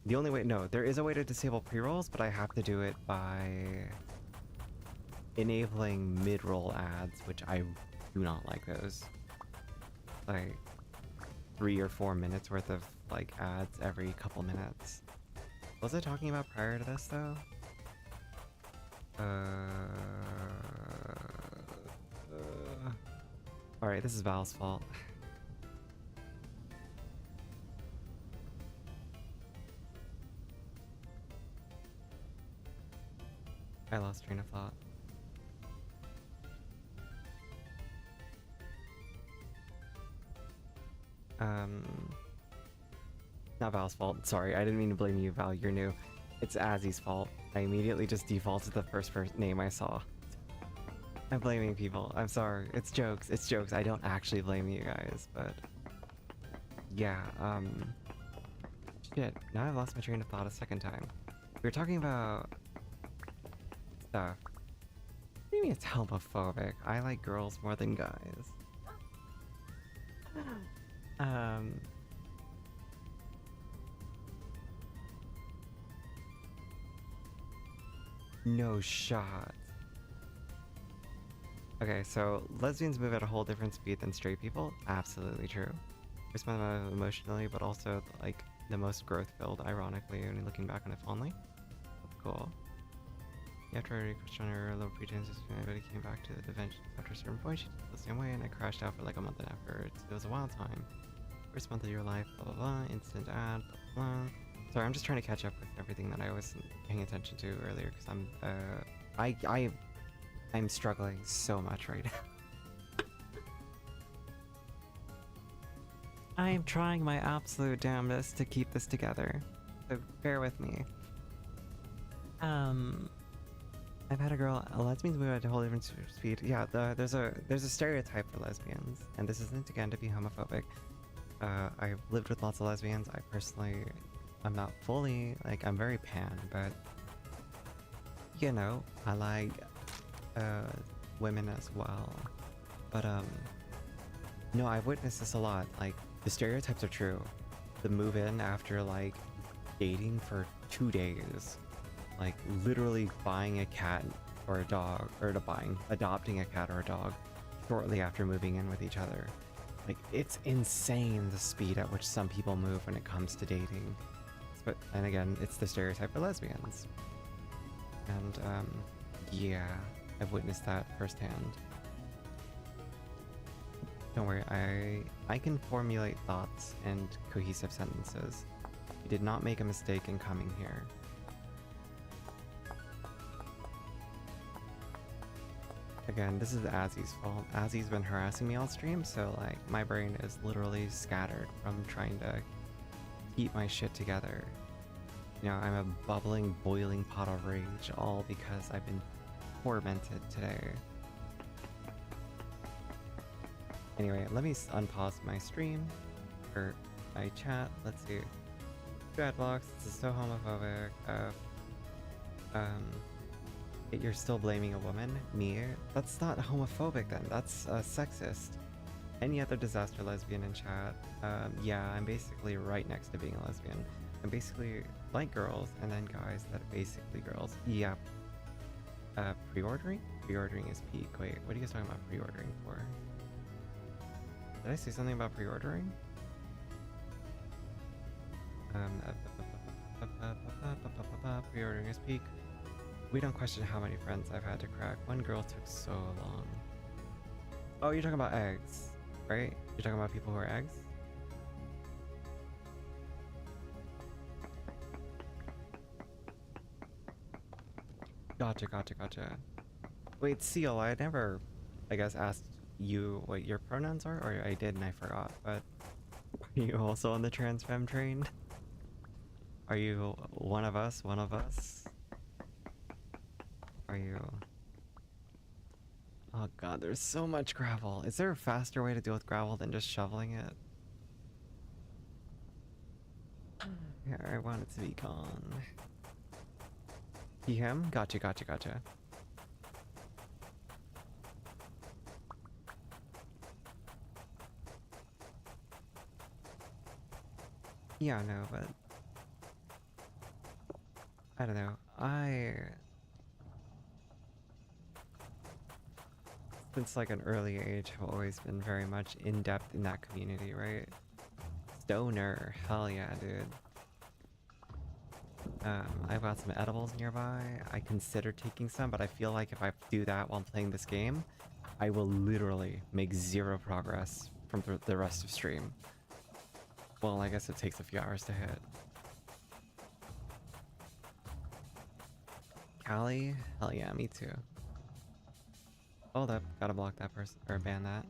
The only way, no, there is a way to disable pre-rolls, but I have to do it by enabling mid-roll ads, which I do not like those. Like 3 or 4 minutes worth of like ads every couple minutes. Was I talking about prior to this though? Alright, this is Val's fault. I lost train of thought. Not Val's fault. Sorry, I didn't mean to blame you, Val. You're new. It's Azzy's fault. I immediately just defaulted to the first name I saw. I'm blaming people. I'm sorry. It's jokes. It's jokes. I don't actually blame you guys, but yeah. Shit. Now I've lost my train of thought a second time. We were talking about stuff. What do you mean it's homophobic? I like girls more than guys. No shot. Okay, so lesbians move at a whole different speed than straight people. Absolutely true. Respond emotionally, but also like the most growth-filled, ironically, when looking back on it fondly. Cool. After I question her little pretenses, everybody came back to the dimension. After a certain point, she did the same way, and I crashed out for like a month and afterwards. It was a wild time. First month of your life, blah blah blah, instant ad, blah blah. Sorry, I'm just trying to catch up with everything that I wasn't paying attention to earlier, because I'm struggling so much right now. I am trying my absolute damnedest to keep this together, so bear with me. I've had a lesbians move at a whole different speed. Yeah, there's a stereotype for lesbians, and this isn't again to be homophobic. I've lived with lots of lesbians. I personally, I'm not fully, like, I'm very pan, but you know, I like women as well. But no, I've witnessed this a lot. Like, the stereotypes are true. The move in after like dating for 2 days, like literally buying a cat or a dog, or to adopting a cat or a dog shortly after moving in with each other. Like, it's insane the speed at which some people move when it comes to dating. But, and again, it's the stereotype for lesbians. And, yeah, I've witnessed that firsthand. Don't worry, I can formulate thoughts and cohesive sentences. You did not make a mistake in coming here. Again, this is Azzy's fault. Azzy's been harassing me all stream, so like my brain is literally scattered from trying to keep my shit together. You know, I'm a bubbling, boiling pot of rage, all because I've been tormented today. Anyway, let me unpause my stream, or my chat. Let's see. Dreadlocks, this is so homophobic. You're still blaming a woman? Me? That's not homophobic then, that's sexist. Any other disaster lesbian in chat? Yeah, I'm basically right next to being a lesbian. I'm basically like girls, and then guys that are basically girls. Yeah. Pre-ordering? Pre-ordering is peak. Wait, what are you guys talking about pre-ordering for? Did I say something about pre-ordering? Pre-ordering is peak. We don't question how many friends I've had to crack. One girl took so long. Oh, you're talking about eggs, right? You're talking about people who are eggs? Gotcha. Wait, Seal, I never, I guess, asked you what your pronouns are, or I did and I forgot, but are you also on the trans femme train? Are you one of us? Are you... Oh god, there's so much gravel. Is there a faster way to deal with gravel than just shoveling it? Yeah, I want it to be gone. PM? Gotcha. Yeah, no, but... I don't know. Since like an early age, have always been very much in-depth in that community, right? Stoner, hell yeah, dude. I've got some edibles nearby. I consider taking some, but I feel like if I do that while playing this game, I will literally make zero progress from the rest of stream. Well, I guess it takes a few hours to hit. Callie? Hell yeah, me too. Hold up, gotta block that person, or ban that.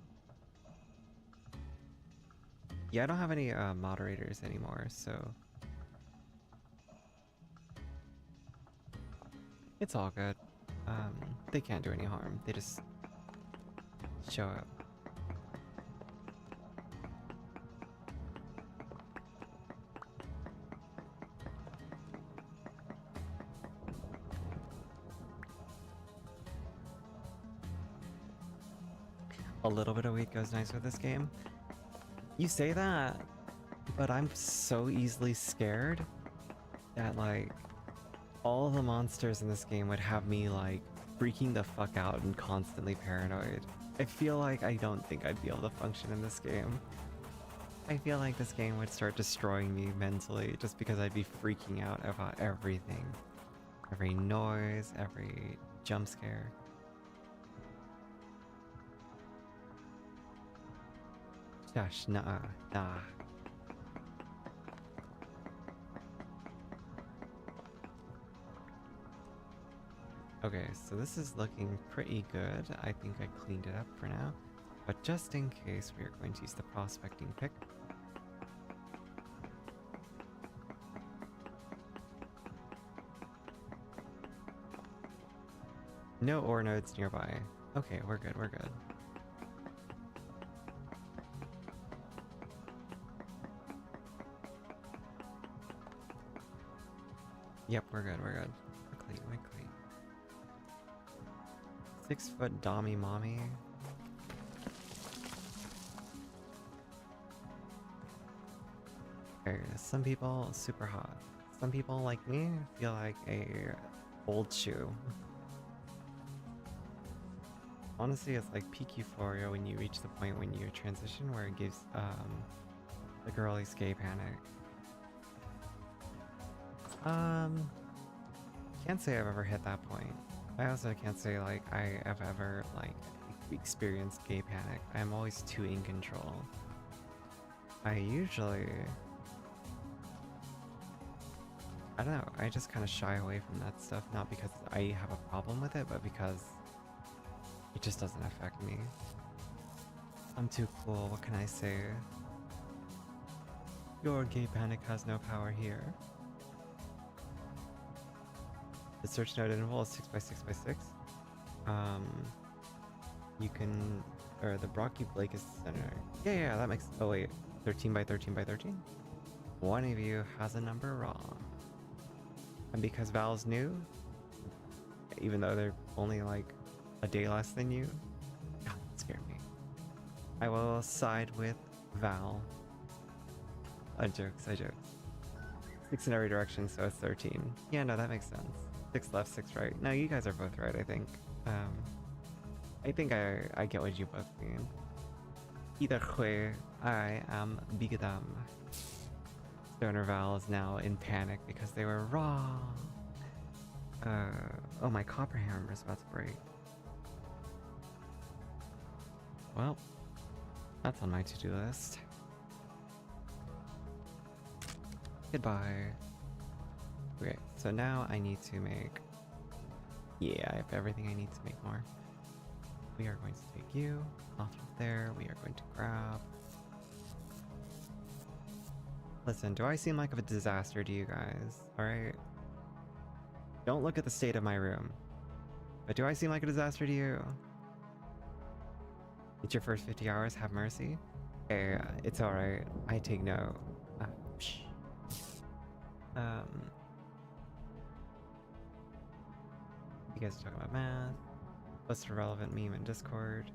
Yeah, I don't have any moderators anymore, so... It's all good. They can't do any harm, they just show up. A little bit of weed goes nice with this game. You say that, but I'm so easily scared that like all the monsters in this game would have me like freaking the fuck out and constantly paranoid. I feel like I don't think I'd be able to function in this game. I feel like this game would start destroying me mentally just because I'd be freaking out about everything. Every noise, every jump scare. Gosh, nah. Okay, so this is looking pretty good. I think I cleaned it up for now. But just in case, we are going to use the prospecting pick. No ore nodes nearby. Okay, we're good. Yep, we're good. We're clean. 6-foot Dommy Mommy. Some people super hot. Some people like me feel like a old shoe. Honestly, it's like peak euphoria when you reach the point when you transition where it gives the girly gay panic. Um, can't say I've ever hit that point. I also can't say like I have ever like experienced gay panic. I'm always too in control. I usually, I don't know, I just kind of shy away from that stuff, not because I have a problem with it, but because it just doesn't affect me. I'm too cool, what can I say? Your gay panic has no power here. The search node interval is 6 by 6 by 6. You can, or the Brocky Blake is the center. Yeah, that makes, oh wait, 13 by 13 by 13? One of you has a number wrong. And because Val's new, even though they're only like a day less than you, God, that scared me. I will side with Val. I jokes. 6 in every direction, so it's 13. Yeah, no, that makes sense. 6 left, 6 right. No, you guys are both right, I think. I think I get what you both mean. Either way, I am Bigadam. Stoner Val is now in panic because they were wrong. Oh, my copper hammer is about to break. Well, that's on my to-do list. Goodbye. Okay, so now I need to make... Yeah, I have everything I need to make more. We are going to take you off of there. We are going to grab... Listen, do I seem like a disaster to you guys? Alright? Don't look at the state of my room. But do I seem like a disaster to you? It's your first 50 hours, have mercy? Okay, it's alright. I take note. Psh. You guys are talking about math. What's a relevant meme in Discord?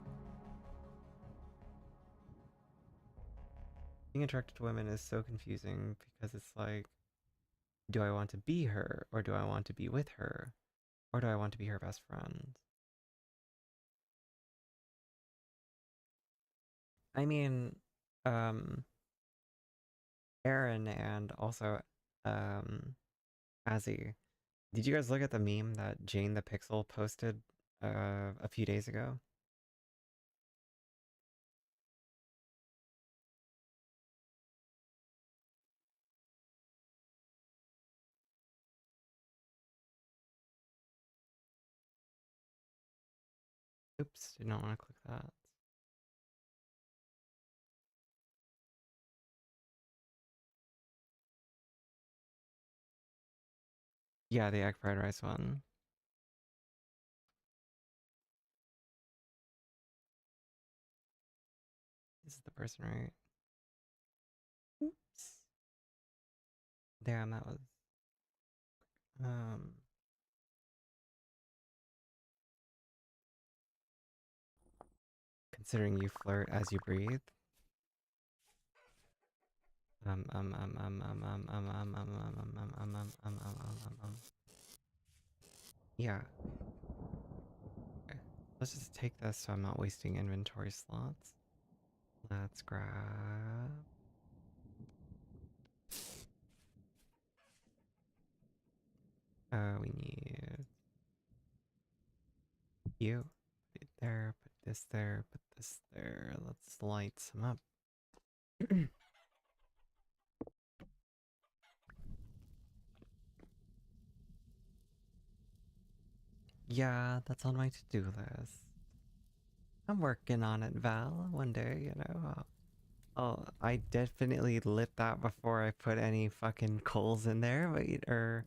Being attracted to women is so confusing because it's like, do I want to be her, or do I want to be with her, or do I want to be her best friend? I mean, Aaron and also, Azzy, did you guys look at the meme that Jane the Pixel posted a few days ago? Oops, did not want to click that. Yeah, the egg fried rice one. This is the person, right? Oops. Damn, that was... Considering you flirt as you breathe. Yeah. Okay. Let's just take this so I'm not wasting inventory slots. Let's grab... we need... You. Put it there, put this there, put this there. Let's light some up. Yeah, that's on my to-do list. I'm working on it, Val. One day, you know. I definitely lit that before I put any fucking coals in there. Wait, or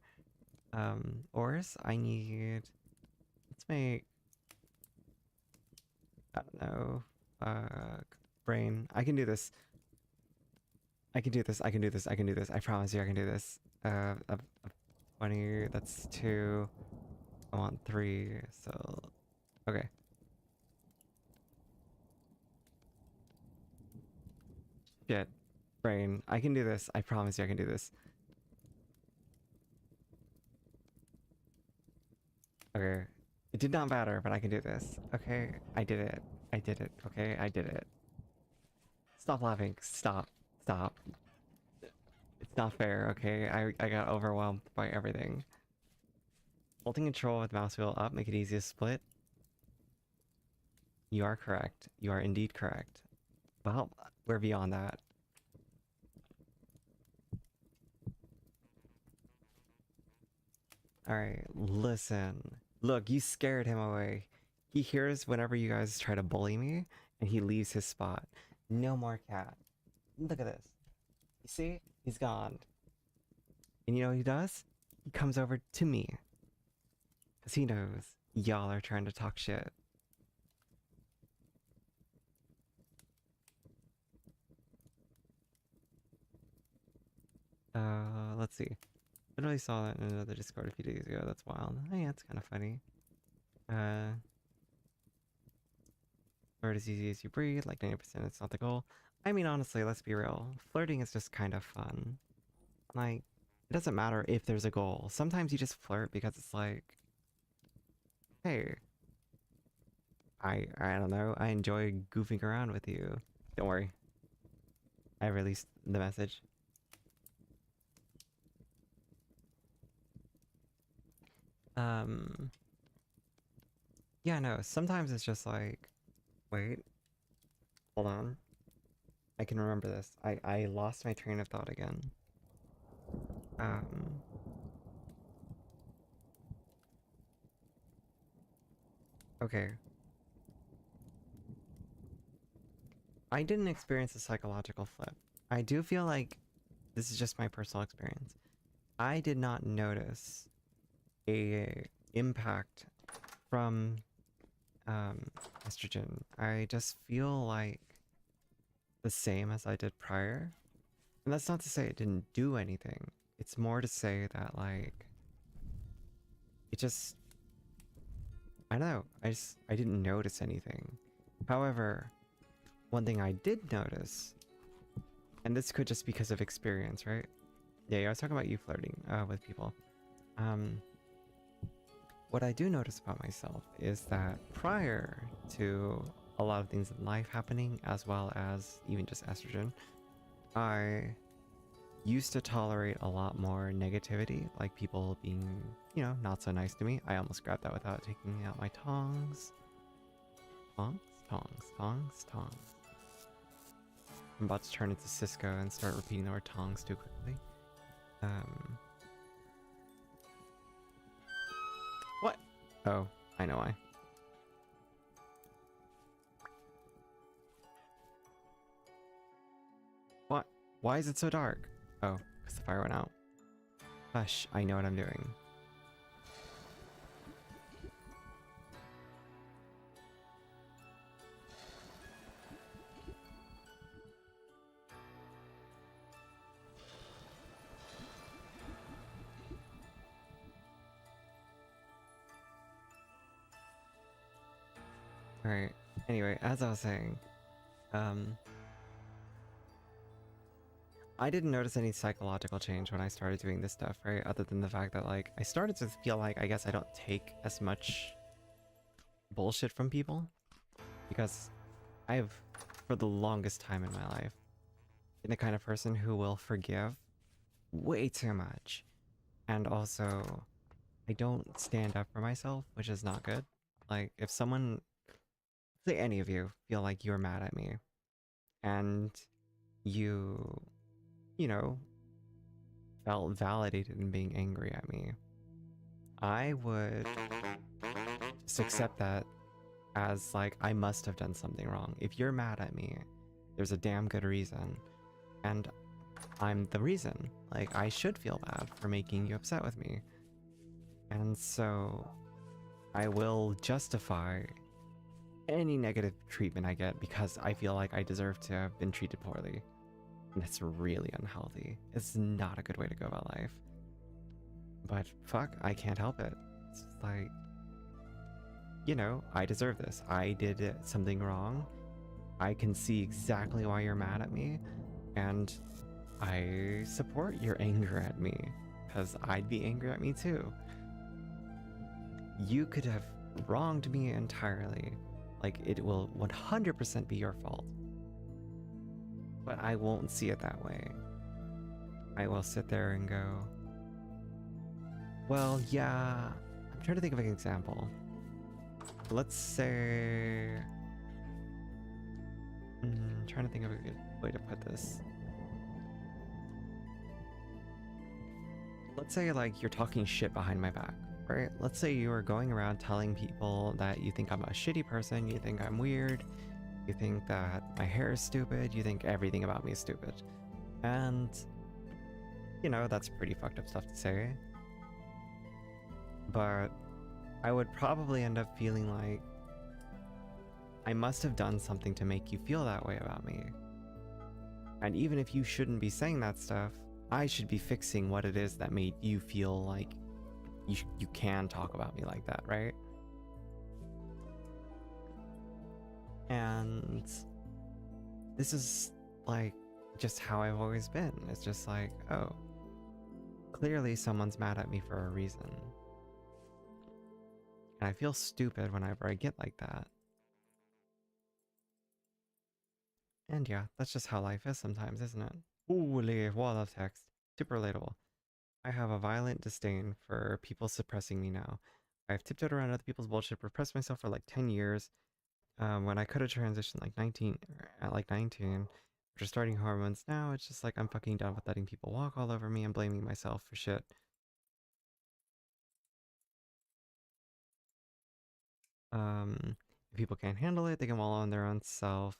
ores. I need. Let's make. I don't know. Brain. I can do this. I can do this. I can do this. I can do this. I promise you, I can do this. 20. That's 2. I want 3. So, okay. Shit. Brain. I can do this. I promise you, I can do this. Okay. It did not matter, but I can do this. Okay, I did it. I did it. Okay, I did it. Stop laughing. Stop. Stop. It's not fair, okay? I got overwhelmed by everything. Holding control with mouse wheel up, make it easy to split. You are correct. You are indeed correct. Well, we're beyond that. Alright, listen. Look, you scared him away. He hears whenever you guys try to bully me, and he leaves his spot. No more cat. Look at this. You see? He's gone. And you know what he does? He comes over to me. Because he knows y'all are trying to talk shit. Let's see. I literally saw that in another Discord a few days ago. That's wild. Oh, yeah, it's kind of funny. Flirt as easy as you breathe, like 90% it's not the goal. I mean, honestly, let's be real. Flirting is just kind of fun. Like, it doesn't matter if there's a goal. Sometimes you just flirt because it's like, hey, I don't know, I enjoy goofing around with you. Don't worry. I released the message. Yeah, no, sometimes it's just like, wait, hold on. I can remember this. I lost my train of thought again. Um, okay. I didn't experience a psychological flip. I do feel like this is just my personal experience. I did not notice a impact from estrogen. I just feel like the same as I did prior. And that's not to say it didn't do anything. It's more to say that like it just I don't know. I didn't notice anything. However, one thing I did notice, and this could just because of experience, right? Yeah, I was talking about you flirting with people. What I do notice about myself is that prior to a lot of things in life happening, as well as even just estrogen, I used to tolerate a lot more negativity, like people being, you know, not so nice to me. I almost grabbed that without taking out my tongs. Tongs? Tongs, tongs, tongs. I'm about to turn into Cisco and start repeating the word tongs too quickly. What? Oh, I know why. What? Why is it so dark? Oh, because the fire went out. Hush, I know what I'm doing. Alright, anyway, as I was saying, I didn't notice any psychological change when I started doing this stuff, right? Other than the fact that, like, I started to feel like I guess I don't take as much bullshit from people. Because I've, for the longest time in my life, been the kind of person who will forgive way too much. And also, I don't stand up for myself, which is not good. Like, if someone, say any of you, feel like you're mad at me, and you know, felt validated in being angry at me, I would just accept that as like I must have done something wrong. If you're mad at me, there's a damn good reason, and I'm the reason. Like, I should feel bad for making you upset with me. And so I will justify any negative treatment I get because I feel like I deserve to have been treated poorly. And it's really unhealthy. It's not a good way to go about life. But fuck, I can't help it. It's like, you know, I deserve this. I did something wrong. I can see exactly why you're mad at me. And I support your anger at me. Because I'd be angry at me too. You could have wronged me entirely, like it will 100% be your fault. But I won't see it that way. I will sit there and go, well, yeah, I'm trying to think of an example. Let's say, trying to think of a good way to put this. Let's say like you're talking shit behind my back, right? Let's say you are going around telling people that you think I'm a shitty person, you think I'm weird, you think that my hair is stupid, you think everything about me is stupid. And, you know, that's pretty fucked up stuff to say. But I would probably end up feeling like I must have done something to make you feel that way about me. And even if you shouldn't be saying that stuff, I should be fixing what it is that made you feel like you can talk about me like that, right? And this is like just how I've always been. It's just like, oh, clearly someone's mad at me for a reason. And I feel stupid whenever I get like that. And yeah, that's just how life is sometimes, isn't it? Ooh, wall of text. Super relatable. I have a violent disdain for people suppressing me now. I've tiptoed around other people's bullshit, repressed myself for like 10 years. When I could have transitioned like 19, at like 19, after starting hormones, now it's just like I'm fucking done with letting people walk all over me and blaming myself for shit. If people can't handle it, they can wallow in their own self.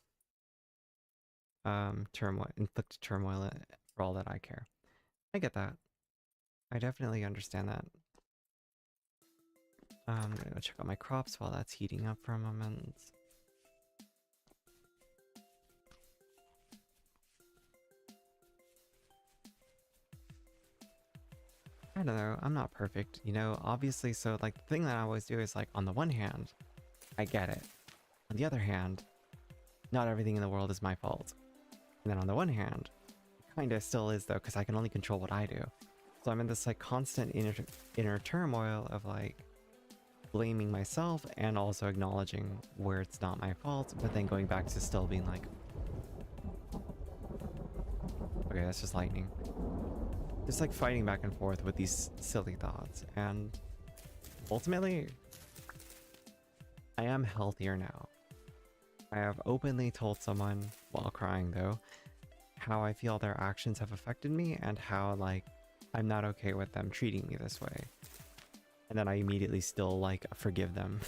Turmoil, inflict turmoil for all that I care. I get that. I definitely understand that. I'm gonna go check out my crops while that's heating up for a moment. I don't know, I'm not perfect, you know, obviously, so like the thing that I always do is like, on the one hand, I get it. On the other hand, not everything in the world is my fault. And then on the one hand, it kinda still is though, because I can only control what I do. So I'm in this like constant inner turmoil of like blaming myself and also acknowledging where it's not my fault, but then going back to still being like, okay, that's just lightning. Just like fighting back and forth with these silly thoughts. And ultimately, I am healthier now. I have openly told someone, while crying though, how I feel their actions have affected me and how like I'm not okay with them treating me this way. And then I immediately still like forgive them.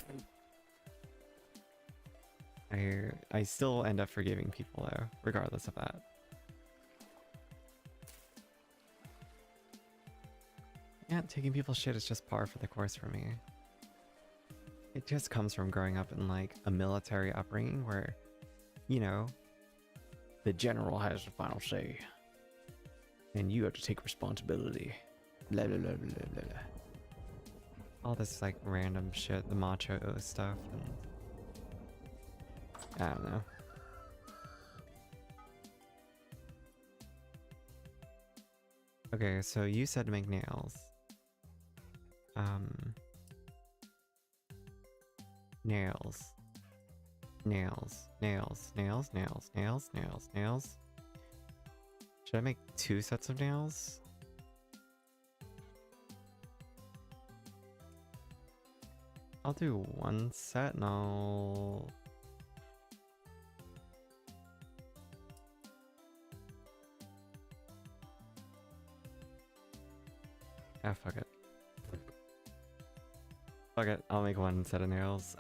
I still end up forgiving people though, regardless of that. Yeah, taking people's shit is just par for the course for me. It just comes from growing up in like a military upbringing where, you know, the general has the final say. And you have to take responsibility. Blah, blah, blah, blah, blah, blah. All this like random shit, the macho stuff, and I don't know. Okay, so you said to make nails. Nails. Nails. Nails. Nails. Nails. Nails. Nails. Nails. Should I make 2 sets of nails? I'll do 1 set and I'll... Ah, fuck it. Fuck it, I'll make 1 set of nails.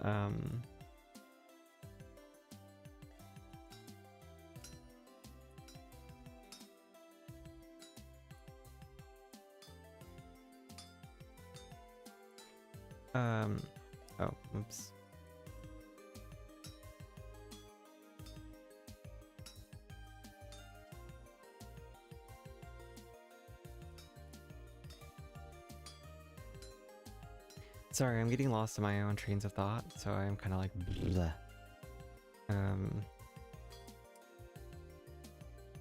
Oh, oops. Sorry, I'm getting lost in my own trains of thought, so I'm kind of like bleh.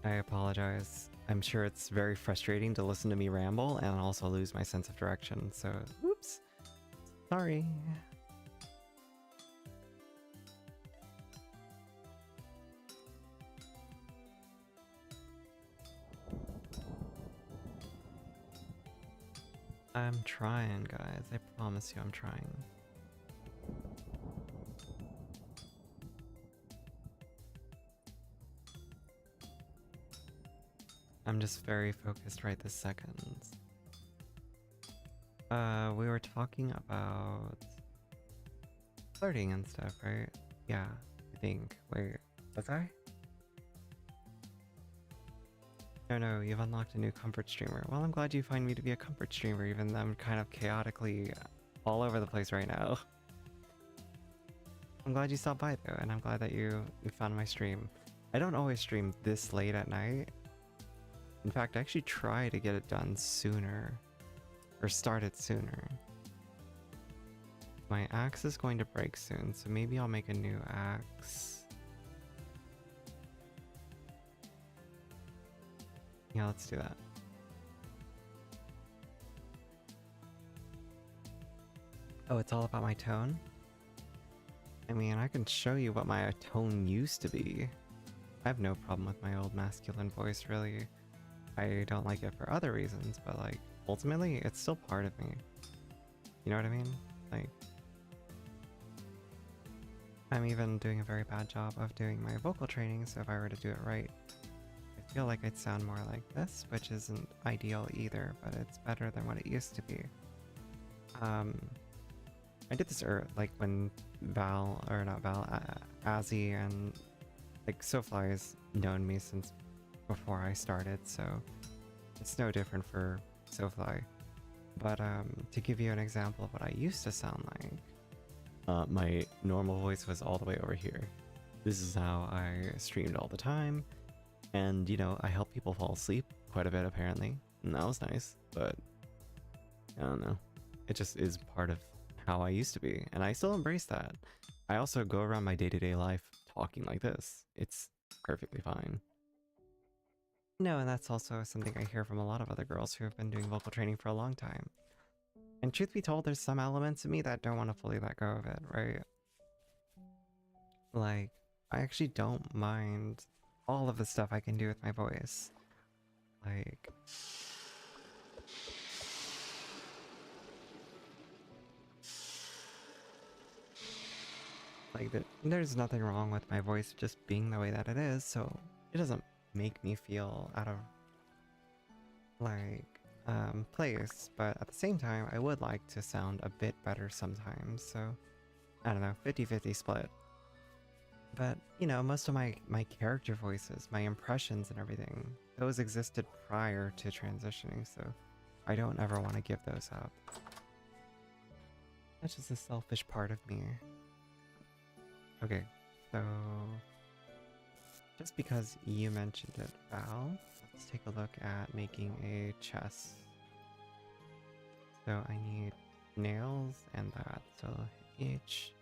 I apologize. I'm sure it's very frustrating to listen to me ramble and also lose my sense of direction, so whoops. Sorry. I'm trying, guys. I promise you I'm trying. I'm just very focused right this second. We were talking about flirting and stuff, right? Yeah, I think. Wait, was I? No, you've unlocked a new comfort streamer. Well, I'm glad you find me to be a comfort streamer, even though I'm kind of chaotically all over the place right now. I'm glad you stopped by though, and I'm glad that you found my stream. I don't always stream this late at night. In fact, I actually try to get it done sooner. Or start it sooner. My axe is going to break soon, so maybe I'll make a new axe. Yeah, let's do that. Oh, it's all about my tone? I mean, I can show you what my tone used to be. I have no problem with my old masculine voice, really. I don't like it for other reasons, but like, ultimately, it's still part of me. You know what I mean? Like, I'm even doing a very bad job of doing my vocal training, so if I were to do it right, I feel like I'd sound more like this, which isn't ideal either, but it's better than what it used to be. I did this like when Azzy and like SoFly has known me since before I started, so it's no different for SoFly. But to give you an example of what I used to sound like, my normal voice was all the way over here. This is how I streamed all the time, and you know, I help people fall asleep quite a bit apparently, and that was nice, but I don't know. It just is part of how I used to be, and I still embrace that. I also go around my day-to-day life talking like this. It's perfectly fine. No, and that's also something I hear from a lot of other girls who have been doing vocal training for a long time. And truth be told, there's some elements of me that don't want to fully let go of it, right? Like, I actually don't mind all of the stuff I can do with my voice. Like there's nothing wrong with my voice just being the way that it is, so it doesn't make me feel out of like place, but at the same time I would like to sound a bit better sometimes, so I don't know, 50-50 split. But you know, most of my character voices, my impressions and everything, those existed prior to transitioning, so I don't ever want to give those up. That's just a selfish part of me. Okay, so just because you mentioned it, Val, let's take a look at making a chest. So I need nails and that, so each.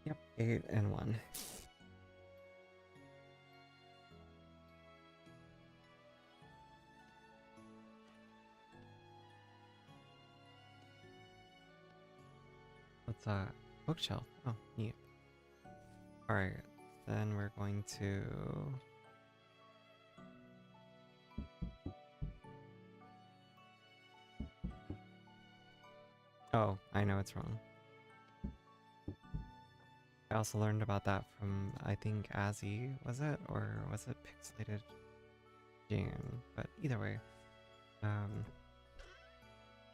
Yep, 8 and 1. Let's bookshelf. Oh, neat. Alright, then we're going to oh, I know it's wrong. I also learned about that from, I think, Azzy, was it? Or was it Pixelated Jane? But either way,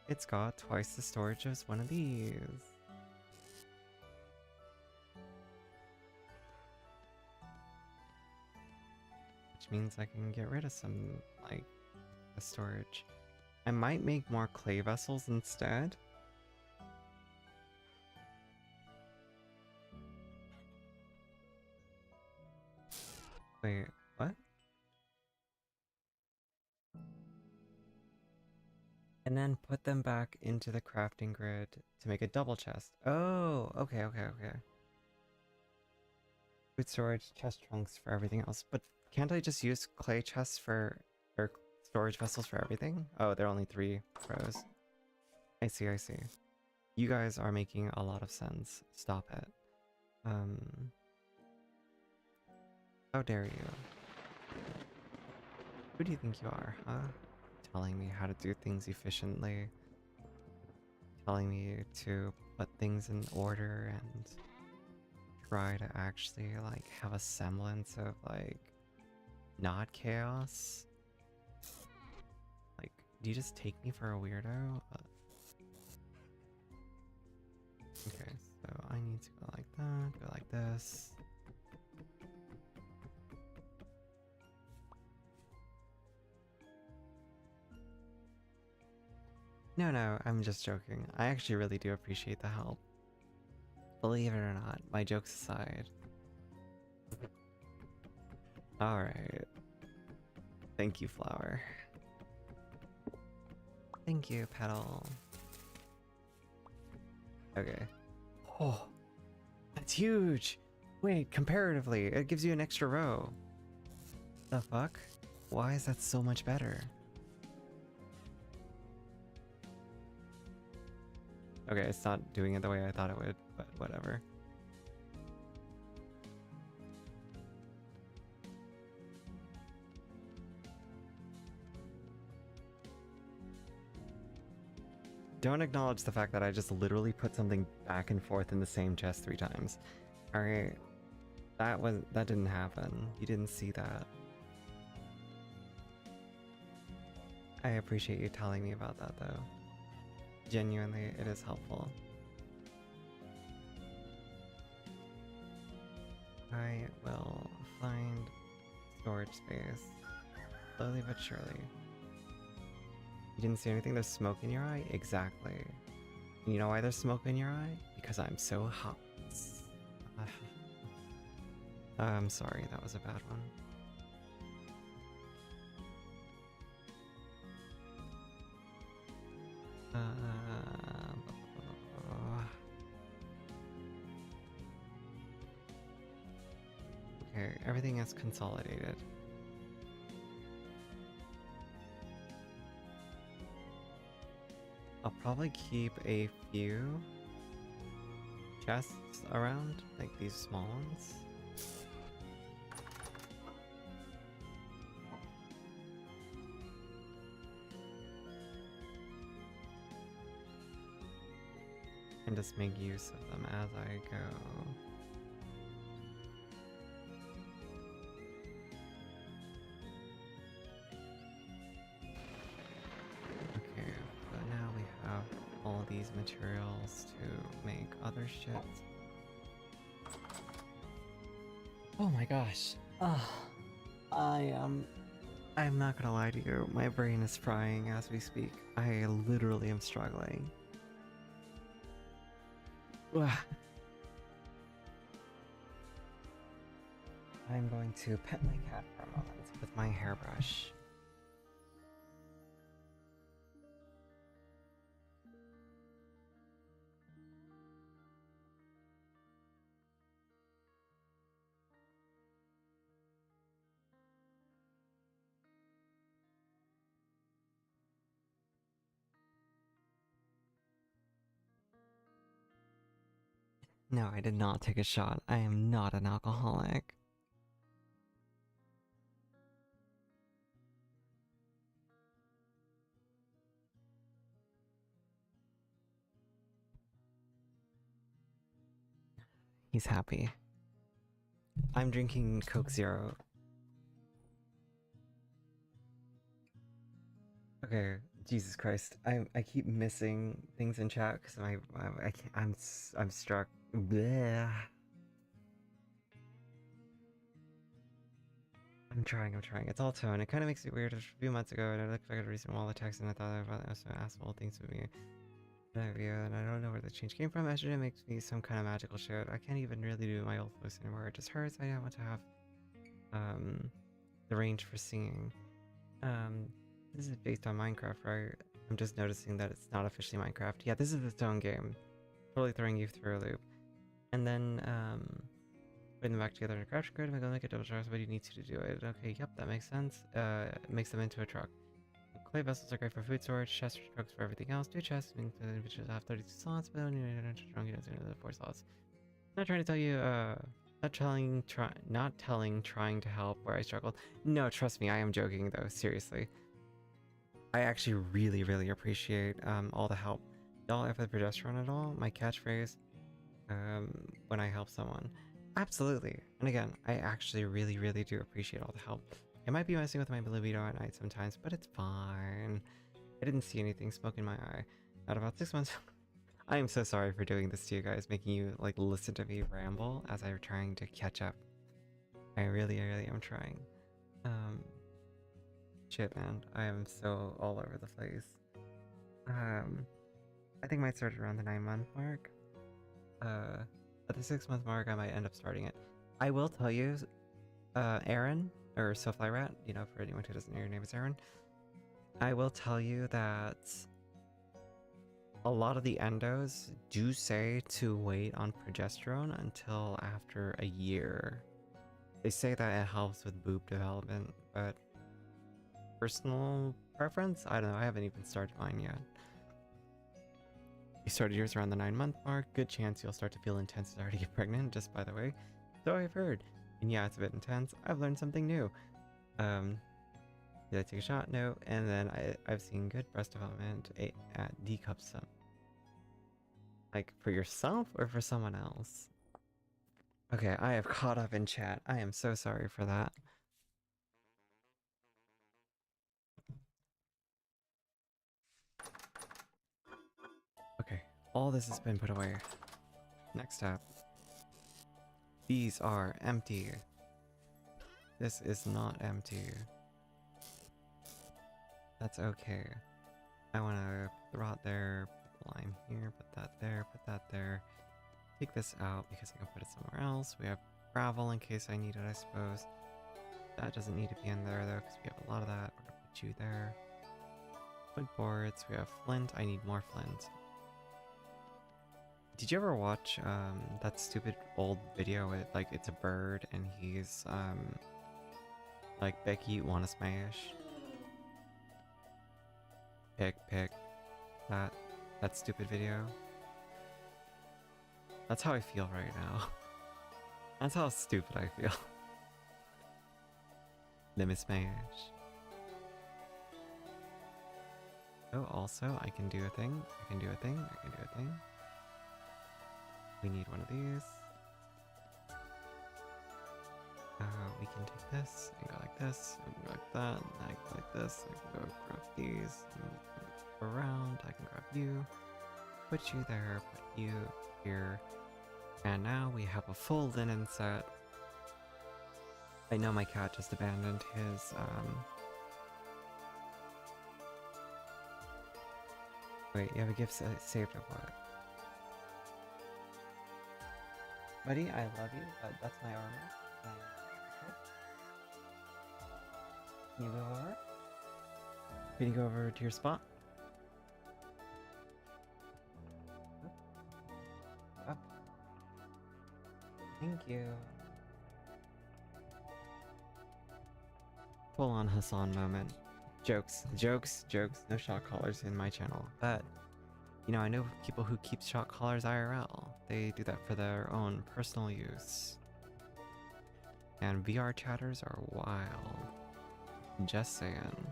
it's got twice the storage as one of these. Which means I can get rid of some, like, the storage. I might make more clay vessels instead. Wait, what? And then put them back into the crafting grid to make a double chest. Oh, okay. Food storage, chest trunks for everything else. But can't I just use clay chests for, or storage vessels for everything? Oh, there are only 3 rows. I see. You guys are making a lot of sense. Stop it. How dare you? Who do you think you are, huh? Telling me how to do things efficiently, telling me to put things in order and try to actually, like, have a semblance of, like, not chaos? Like, do you just take me for a weirdo? Okay, so I need to go like that, go like this. No, I'm just joking. I actually really do appreciate the help. Believe it or not, my jokes aside. Alright. Thank you, Flower. Thank you, Petal. Okay. Oh, that's huge! Wait, comparatively, it gives you an extra row. The fuck? Why is that so much better? Okay, it's not doing it the way I thought it would, but whatever. Don't acknowledge the fact that I just literally put something back and forth in the same chest 3 times. Alright. That didn't happen. You didn't see that. I appreciate you telling me about that though. Genuinely, it is helpful. I will find storage space. Slowly but surely. You didn't see anything? There's smoke in your eye? Exactly. And you know why there's smoke in your eye? Because I'm so hot. I'm sorry, that was a bad one. Okay, everything is consolidated. I'll probably keep a few chests around, like these small ones. And just make use of them as I go. Okay, but now we have all these materials to make other shit. Oh my gosh. I'm not gonna lie to you, my brain is frying as we speak. I literally am struggling. I'm going to pet my cat for a moment with my hairbrush. No, I did not take a shot. I am not an alcoholic. He's happy. I'm drinking Coke Zero. Okay, Jesus Christ. I keep missing things in chat because I'm struck. Bleh. I'm trying. It's all tone. It kind of makes it weird. A few months ago, and I looked back at a recent wall of text, and I thought about it. So asshole things with me. And I don't know where the change came from. Estrogen makes me some kind of magical shit. I can't even really do my old voice anymore. It just hurts. I want to have the range for singing. This is based on Minecraft, right? I'm just noticing that it's not officially Minecraft. Yeah, this is its own game. Totally throwing you through a loop. And then, putting them back together in a craft grid. I'm gonna make a double truck, but you need to do it. Okay, yep, that makes sense. It makes them into a truck. Clay vessels are great for food storage, chests or trucks for everything else. 2 chests, which have 32 slots, but only need to trunk it into 4 slots. I'm not trying to tell you, Not telling, trying to help where I struggled. No, trust me, I am joking though, seriously. I actually really, really appreciate all the help. Y'all ever progesterone at all? My catchphrase when I help someone. Absolutely. And again, I actually really, really do appreciate all the help. It might be messing with my libido at night sometimes, but it's fine. I didn't see anything, smoke in my eye. At about 6 months. I am so sorry for doing this to you guys, making you like listen to me ramble as I'm trying to catch up. I really, really am trying. Um, Shit, man, I am so all over the place. I think I might start around the 9-month mark. At the 6-month mark, I might end up starting it. I will tell you, Aaron, or Sofly Rat, you know, for anyone who doesn't know, your name is Aaron. I will tell you that a lot of the endos do say to wait on progesterone until after a year. They say that it helps with boob development, but personal preference? I don't know, I haven't even started mine yet. You started yours around the 9-month mark. Good chance you'll start to feel intense desire to get pregnant, just by the way. So I've heard. And yeah, it's a bit intense. I've learned something new. Did I take a shot? No. And then I've seen good breast development at D cup some. Like for yourself or for someone else? Okay, I have caught up in chat. I am so sorry for that. Okay, all this has been put away. Next up. These are empty. This is not empty. That's okay. I want to throw it there, put the lime here, put that there, put that there. Take this out because I can put it somewhere else. We have gravel in case I need it, I suppose. That doesn't need to be in there though because we have a lot of that. We're gonna put you there. Wood boards, we have flint. I need more flint. Did you ever watch that stupid old video with like it's a bird and he's like Becky wanna smash? Pick that stupid video. That's how I feel right now. That's how stupid I feel. Let me smash. Oh, also, I can do a thing. I can do a thing. I can do a thing. We need one of these. We can take this and go like this, and go like that, and I go like this. I can go grab these, and go around. I can grab you, put you there, put you here. And now we have a full linen set. I know my cat just abandoned his, Wait, you have a gift saved of what? Buddy, I love you, but that's my armor. Can you go over? Can you go over to your spot? Up. Thank you. Full on Hassan moment. Jokes. No shot callers in my channel. But, you know, I know people who keep shot callers IRL. They do that for their own personal use. And VR chatters are wild. Just saying.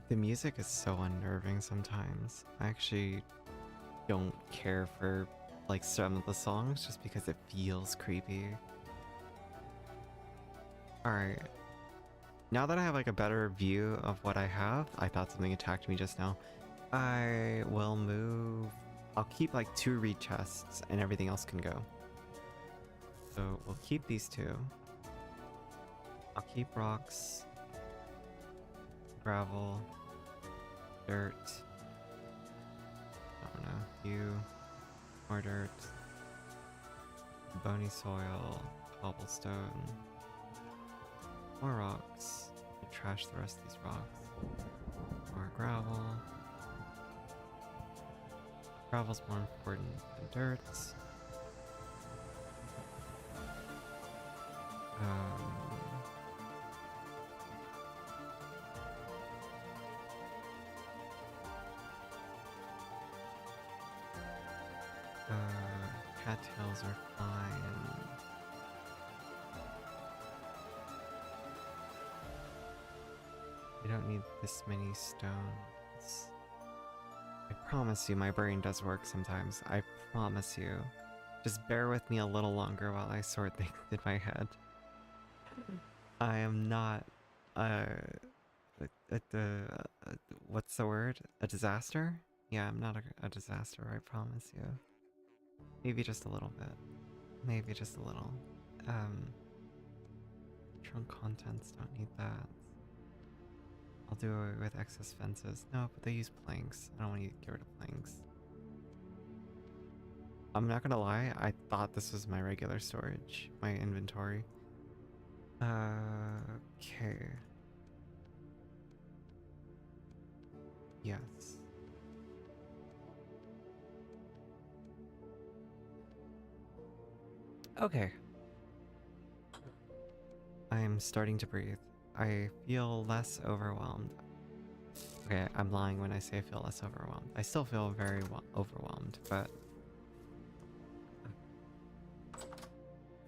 The music is so unnerving sometimes. I actually don't care for like some of the songs just because it feels creepy. Alright. Now that I have like a better view of what I have, I thought something attacked me just now. I will move. I'll keep like 2 reed chests and everything else can go. So we'll keep these 2. I'll keep rocks, gravel, dirt. I don't know, you, more dirt, bony soil, cobblestone, more rocks. We'll trash the rest of these rocks. More gravel. Gravel's more important than dirt. cattails are fine. I don't need this many stones. I promise you my brain does work sometimes. I promise you. Just bear with me a little longer while I sort things in my head. I am not what's the word? A disaster? Yeah, I'm not a disaster, I promise you. Maybe just a little bit. Maybe just a little. Trunk contents, don't need that. I'll do away with excess fences. No, but they use planks. I don't want to get rid of planks. I'm not gonna lie, I thought this was my regular storage, my inventory. Okay. Yes. Okay. I am starting to breathe. I feel less overwhelmed. Okay, I'm lying when I say I feel less overwhelmed. I still feel very overwhelmed, but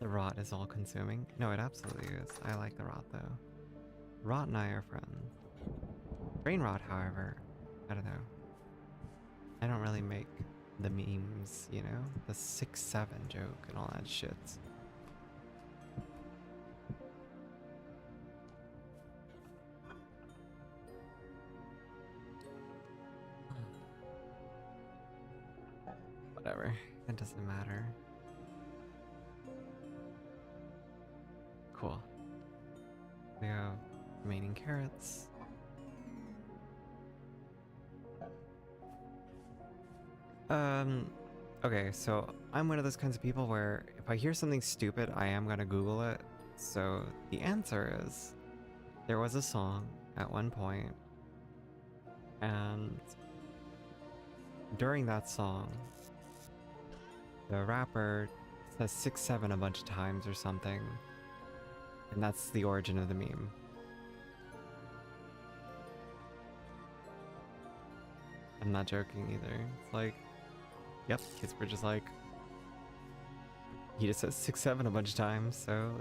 the rot is all consuming. No, it absolutely is. I like the rot though. Rot and I are friends. Brain rot, however, I don't know. I don't really make the memes, you know? The 6-7 joke and all that shit. Whatever. It doesn't matter. Cool. We have remaining carrots. Okay, so I'm one of those kinds of people where if I hear something stupid, I am gonna Google it. So the answer is, there was a song at one point, and during that song, the rapper says 6-7 a bunch of times or something, and that's the origin of the meme. I'm not joking either. It's like, yep, kids were just like, he just says 6-7 a bunch of times, so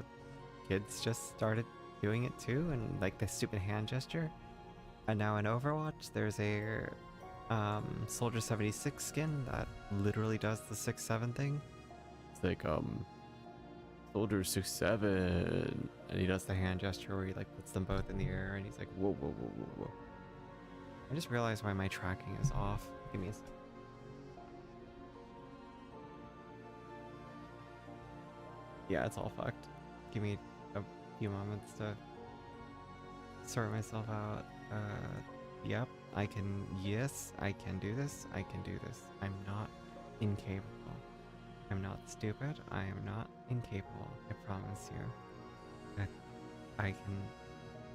kids just started doing it too, and like the stupid hand gesture. And now in Overwatch, there's a Soldier 76 skin that literally does the 6-7 thing. It's like, Soldier 6-7, and he does the hand gesture where he like puts them both in the air, and he's like, whoa, whoa, whoa, whoa, whoa. I just realized why my tracking is off. Give me a second. Yeah, it's all fucked. Give me a few moments to sort myself out. Yep, I can, yes, I can do this. I can do this. I'm not incapable. I'm not stupid. I am not incapable. I promise you. I can,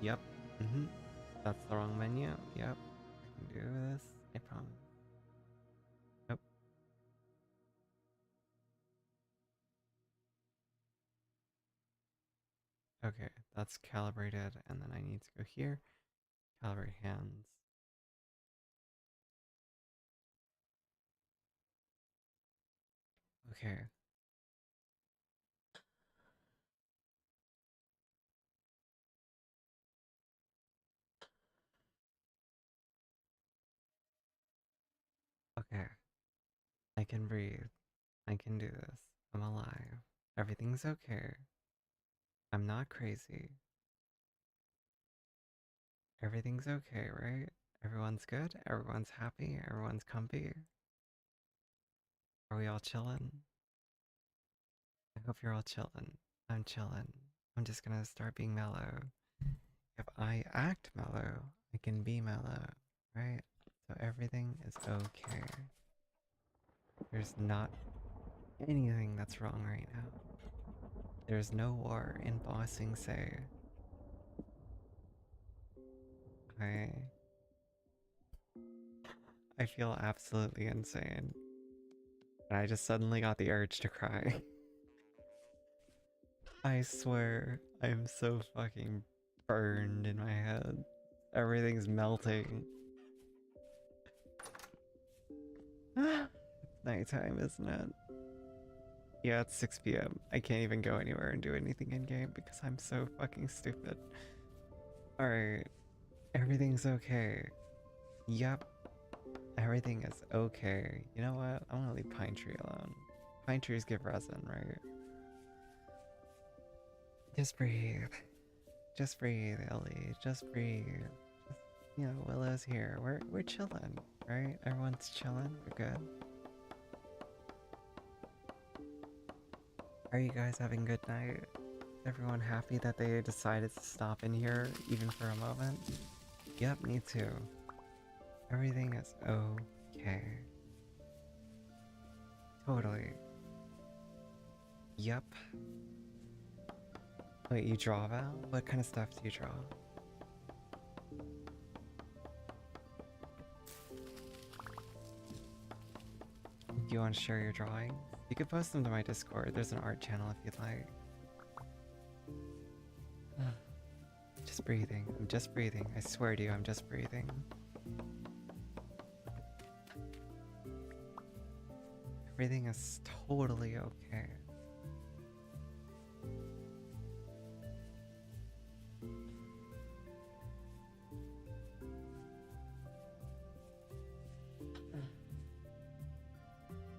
yep, that's the wrong menu. Yep, I can do this. I promise. Nope. Okay, that's calibrated, and then I need to go here. Calibrate hands. Okay. Okay. I can breathe. I can do this. I'm alive. Everything's okay. I'm not crazy. Everything's okay, right? Everyone's good? Everyone's happy? Everyone's comfy? Are we all chillin'? I hope you're all chillin'. I'm chillin'. I'm just gonna start being mellow. If I act mellow, I can be mellow, right? So everything is okay. There's not anything that's wrong right now. There's no war in Bossing Say. I I feel absolutely insane. And I just suddenly got the urge to cry. I swear, I'm so fucking burned in my head. Everything's melting. It's nighttime, isn't it? Yeah, it's 6 p.m. I can't even go anywhere and do anything in game because I'm so fucking stupid. Alright, everything's okay. Yep, everything is okay. You know what? I'm gonna leave Pine Tree alone. Pine trees give resin, right? Just breathe. Just breathe, Ellie. Just breathe. Just, you know, Willow's here. We're chilling, right? Everyone's chilling. We're good. Are you guys having a good night? Everyone happy that they decided to stop in here even for a moment? Yep, me too. Everything is okay. Totally. Yep. Wait, you draw, Val? What kind of stuff do you draw? Do you want to share your drawings? You could post them to my Discord. There's an art channel if you'd like. Just breathing. I'm just breathing. I swear to you, I'm just breathing. Everything is totally okay.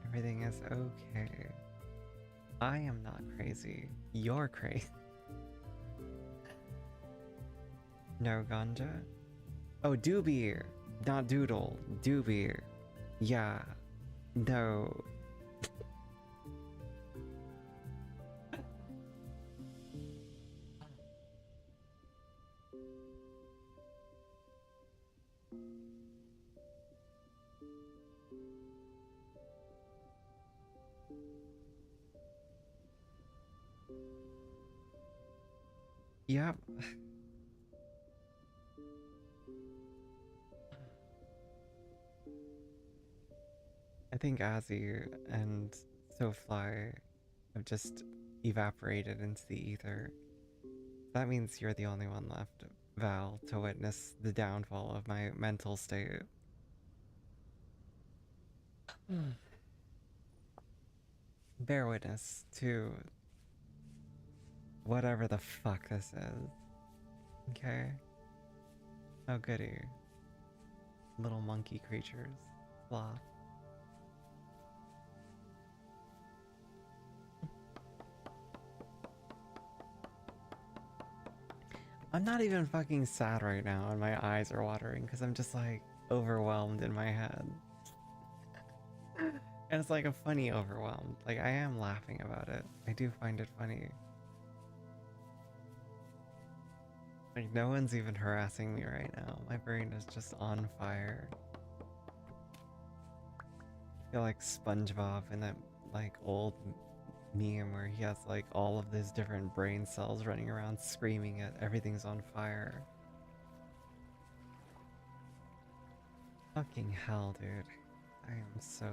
Everything is okay. I am not crazy. You're crazy. No ganja? Oh, doobie! Not doodle. Doobie. Yeah. No. Yep. I think Azzy and Sofly have just evaporated into the ether. That means you're the only one left, Val, to witness the downfall of my mental state. Bear witness to whatever the fuck this is. Okay? Oh goody. Little monkey creatures. Blah. I'm not even fucking sad right now and my eyes are watering because I'm just like overwhelmed in my head. And it's like a funny overwhelmed. Like I am laughing about it. I do find it funny. Like no one's even harassing me right now. My brain is just on fire. I feel like SpongeBob in that like old meme where he has like all of these different brain cells running around screaming at everything's on fire. Fucking hell, dude. I am so...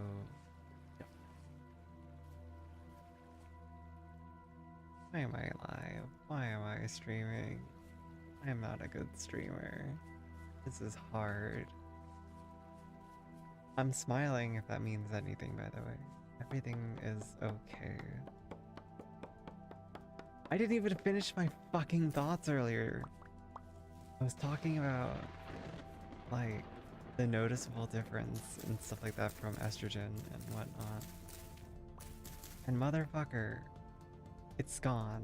Why am I live? Why am I streaming? I am not a good streamer. This is hard. I'm smiling if that means anything, by the way. Everything is okay. I didn't even finish my fucking thoughts earlier. I was talking about, like, the noticeable difference and stuff like that from estrogen and whatnot. And motherfucker, it's gone.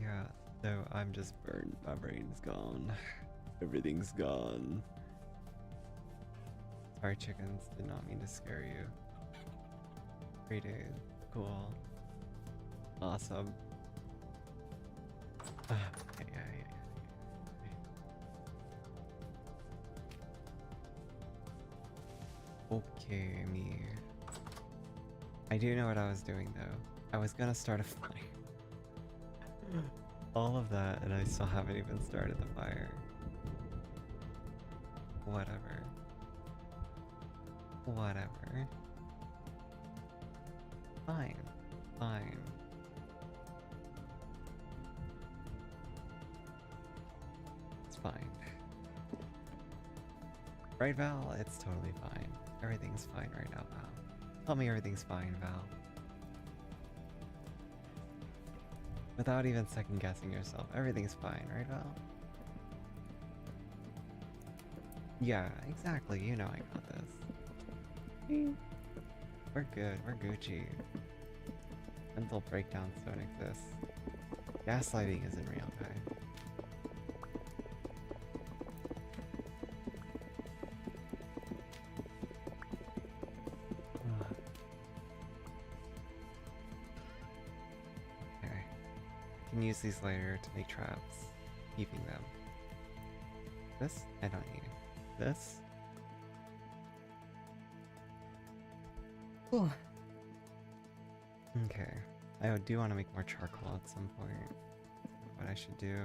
Yeah, no, I'm just burned. My brain's gone. Everything's gone. Sorry, chickens. Did not mean to scare you. 3 days. Cool. Awesome. Yeah. Okay, me. I do know what I was doing though. I was gonna start a fire. All of that, and I still haven't even started the fire. Whatever. Whatever. Fine. Fine. It's fine. Right, Val? It's totally fine. Everything's fine right now, Val. Tell me everything's fine, Val. Without even second guessing yourself, everything's fine, right, Val? Yeah, exactly. You know I got this. We're good. We're Gucci. Mental breakdowns don't exist. Gaslighting isn't real, okay? Okay. I can use these later to make traps. Keeping them. This? I don't need. This? Okay. I do want to make more charcoal at some point. What I should do...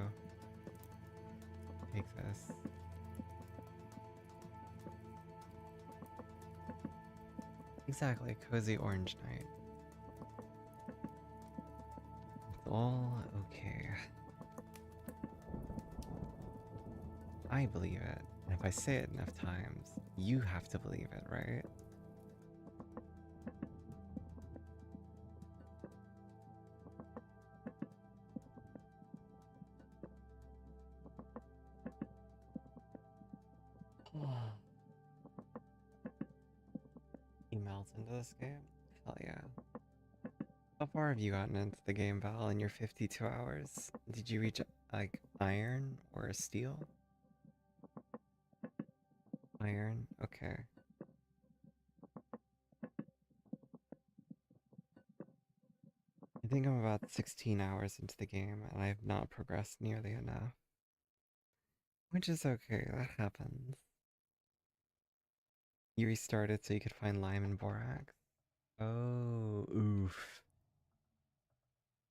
Take this. Exactly, cozy orange night. It's all okay. I believe it. And if I say it enough times, you have to believe it, right? Emails into this game? Hell yeah. How far have you gotten into the game, Val, in your 52 hours? Did you reach, like, iron or steel? Iron? Okay. I think I'm about 16 hours into the game, and I have not progressed nearly enough. Which is okay, that happens. You restarted so you could find lime and borax? Oh, oof.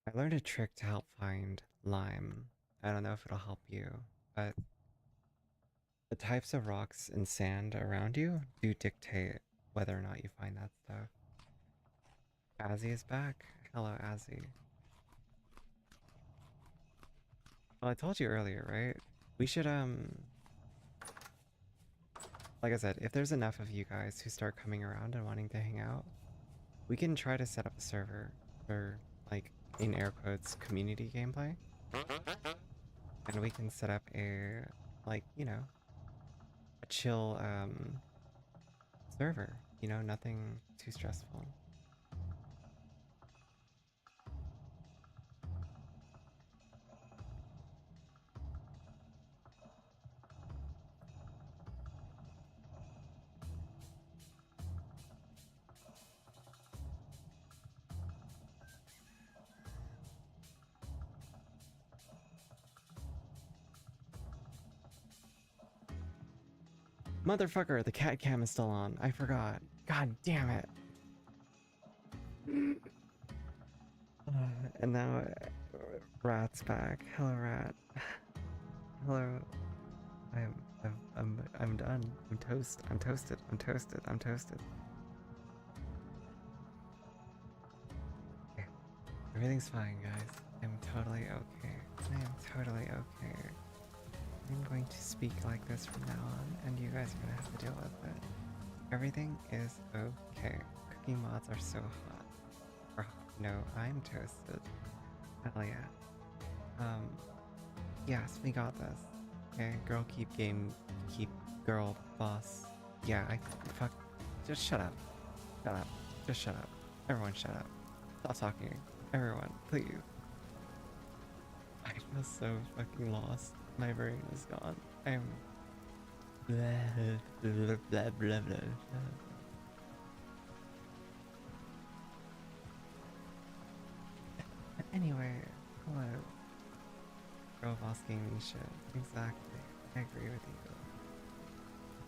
I learned a trick to help find lime. I don't know if it'll help you, but the types of rocks and sand around you do dictate whether or not you find that stuff. Azzy is back. Hello, Azzy. Well, I told you earlier, right? We should, like I said, if there's enough of you guys who start coming around and wanting to hang out, we can try to set up a server for, like, in air quotes, community gameplay. And we can set up a, like, you know, a chill, server. You know, nothing too stressful. Motherfucker, the cat cam is still on. I forgot. God damn it. And now Rat's back. Hello, Rat. Hello. I'm done. I'm toast. I'm toasted. I'm toasted. I'm toasted. Okay. Everything's fine, guys. I'm totally okay. I am totally okay. I'm going to speak like this from now on, and you guys are gonna have to deal with it. Everything is okay. Cooking mods are so hot. Or hot. No, I'm toasted. Hell yeah. Yes, we got this. Okay, girl keep girl boss. Yeah, fuck. Just shut up. Shut up. Just shut up. Everyone shut up. Stop talking. Everyone, please. I feel so fucking lost. My brain is gone. I'm blah blah blah blah blah. Anyway, hello. Girl boss gaming shit. Exactly. I agree with you.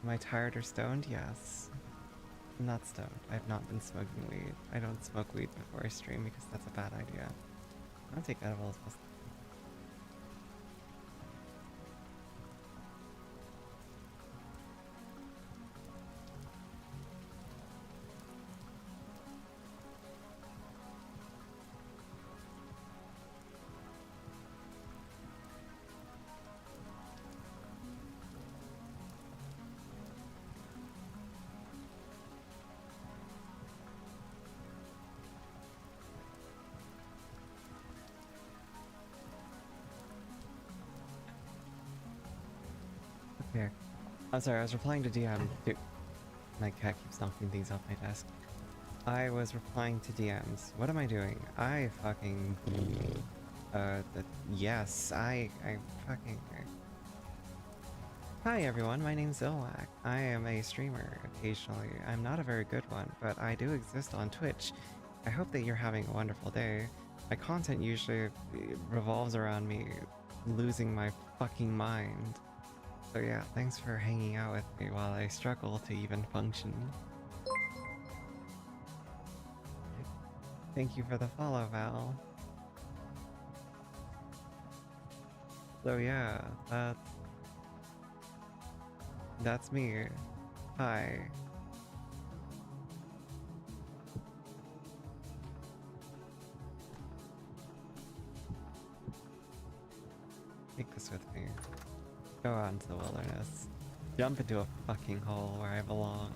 Am I tired or stoned? Yes. I'm not stoned. I've not been smoking weed. I don't smoke weed before I stream because that's a bad idea. I don't take edibles. Here. I'm sorry, I was replying to DM. Dude, my cat keeps knocking things off my desk. I was replying to DMs. What am I doing? I fucking... yes, I fucking... Hi everyone, my name's Zilwak. I am a streamer, occasionally. I'm not a very good one, but I do exist on Twitch. I hope that you're having a wonderful day. My content usually revolves around me losing my fucking mind. So yeah, thanks for hanging out with me while I struggle to even function. Thank you for the follow, Val. So yeah, that's me. Hi. Take this with me. Go out into the wilderness. Jump into a fucking hole where I belong.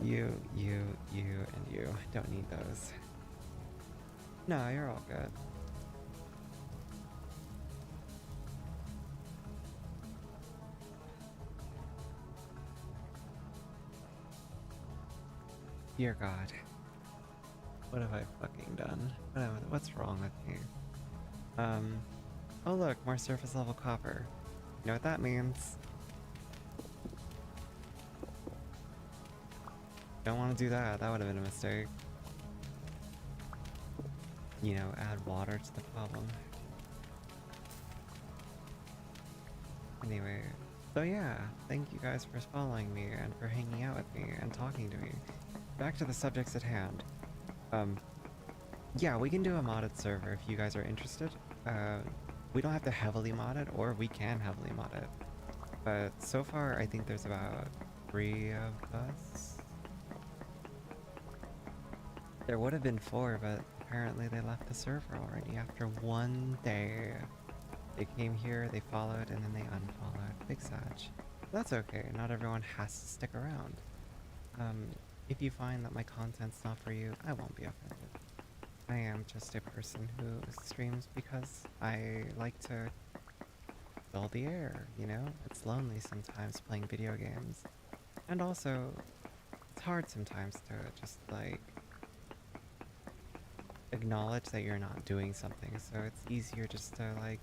You, and you. Don't need those. No, you're all good. Dear God. What have I fucking done? What's wrong with me? Oh look, more surface level copper. You know what that means? Don't want to do that, that would have been a mistake. You know, add water to the problem. Anyway, so yeah, thank you guys for following me and for hanging out with me and talking to me. Back to the subjects at hand. Yeah, we can do a modded server if you guys are interested. We don't have to heavily mod it, or we can heavily mod it. But so far, I think there's about 3 of us. There would have been 4, but apparently they left the server already after 1 day. They came here, they followed, and then they unfollowed. Big Satch. That's okay, not everyone has to stick around. If you find that my content's not for you, I won't be offended. I am just a person who streams because I like to fill the air, you know? It's lonely sometimes playing video games. And also, it's hard sometimes to just, like, acknowledge that you're not doing something, so it's easier just to, like,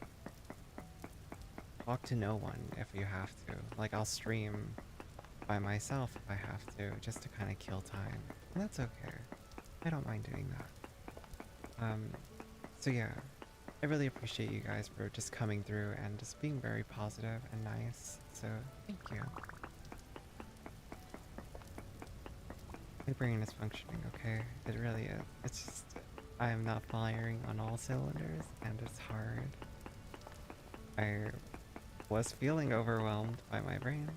talk to no one if you have to. Like, I'll stream by myself if I have to, just to kind of kill time. And that's okay. I don't mind doing that. So yeah, I really appreciate you guys for just coming through and just being very positive and nice, so thank you. My brain is functioning, okay? It really is. It's just, I am not firing on all cylinders, and it's hard. I was feeling overwhelmed by my brains.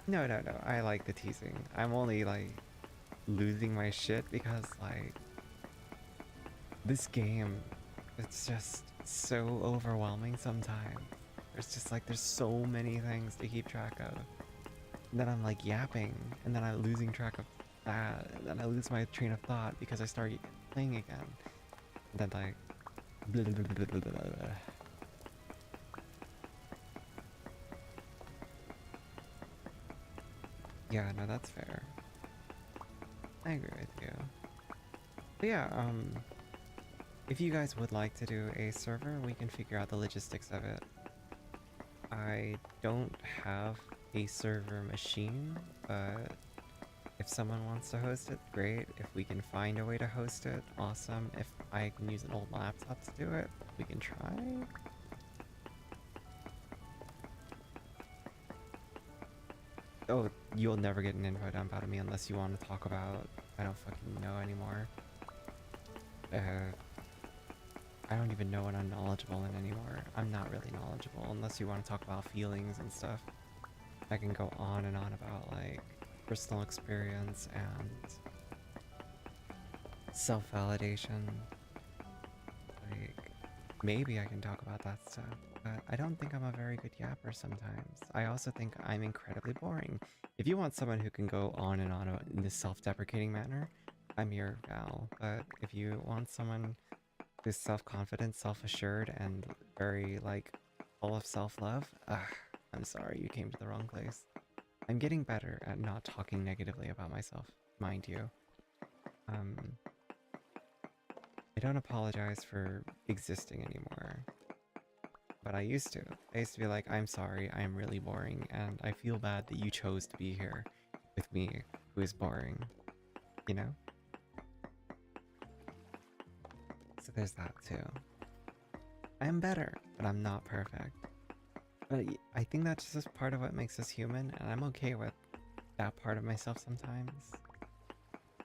No, I like the teasing. I'm only, like, losing my shit because, like, this game, it's just so overwhelming sometimes. There's just, like, there's so many things to keep track of. And then I'm, like, yapping, and then I'm losing track of that, and then I lose my train of thought because I start playing again. And then, like, blah, blah, blah, blah, blah, blah. Yeah, no, that's fair. I agree with you. But yeah, if you guys would like to do a server, we can figure out the logistics of it. I don't have a server machine, but if someone wants to host it, great. If we can find a way to host it, awesome. If I can use an old laptop to do it, we can try. Oh, you'll never get an invite dump out of me unless you want to talk about... I don't fucking know anymore. I don't even know what I'm knowledgeable in anymore. I'm not really knowledgeable unless you want to talk about feelings and stuff. I can go on and on about, like, personal experience and self-validation. Like, maybe I can talk about that stuff, but I don't think I'm a very good yapper sometimes. I also think I'm incredibly boring. If you want someone who can go on and in this self-deprecating manner, I'm your gal. But if you want someone who's self-confident, self-assured, and very, like, full of self-love. I'm sorry, you came to the wrong place. I'm getting better at not talking negatively about myself, mind you. Um, I don't apologize for existing anymore, but I used to. I used to be like, I'm sorry, I am really boring, and I feel bad that you chose to be here with me, who is boring, you know? So there's that too. I am better, but I'm not perfect. But I think that's just part of what makes us human, and I'm okay with that part of myself sometimes.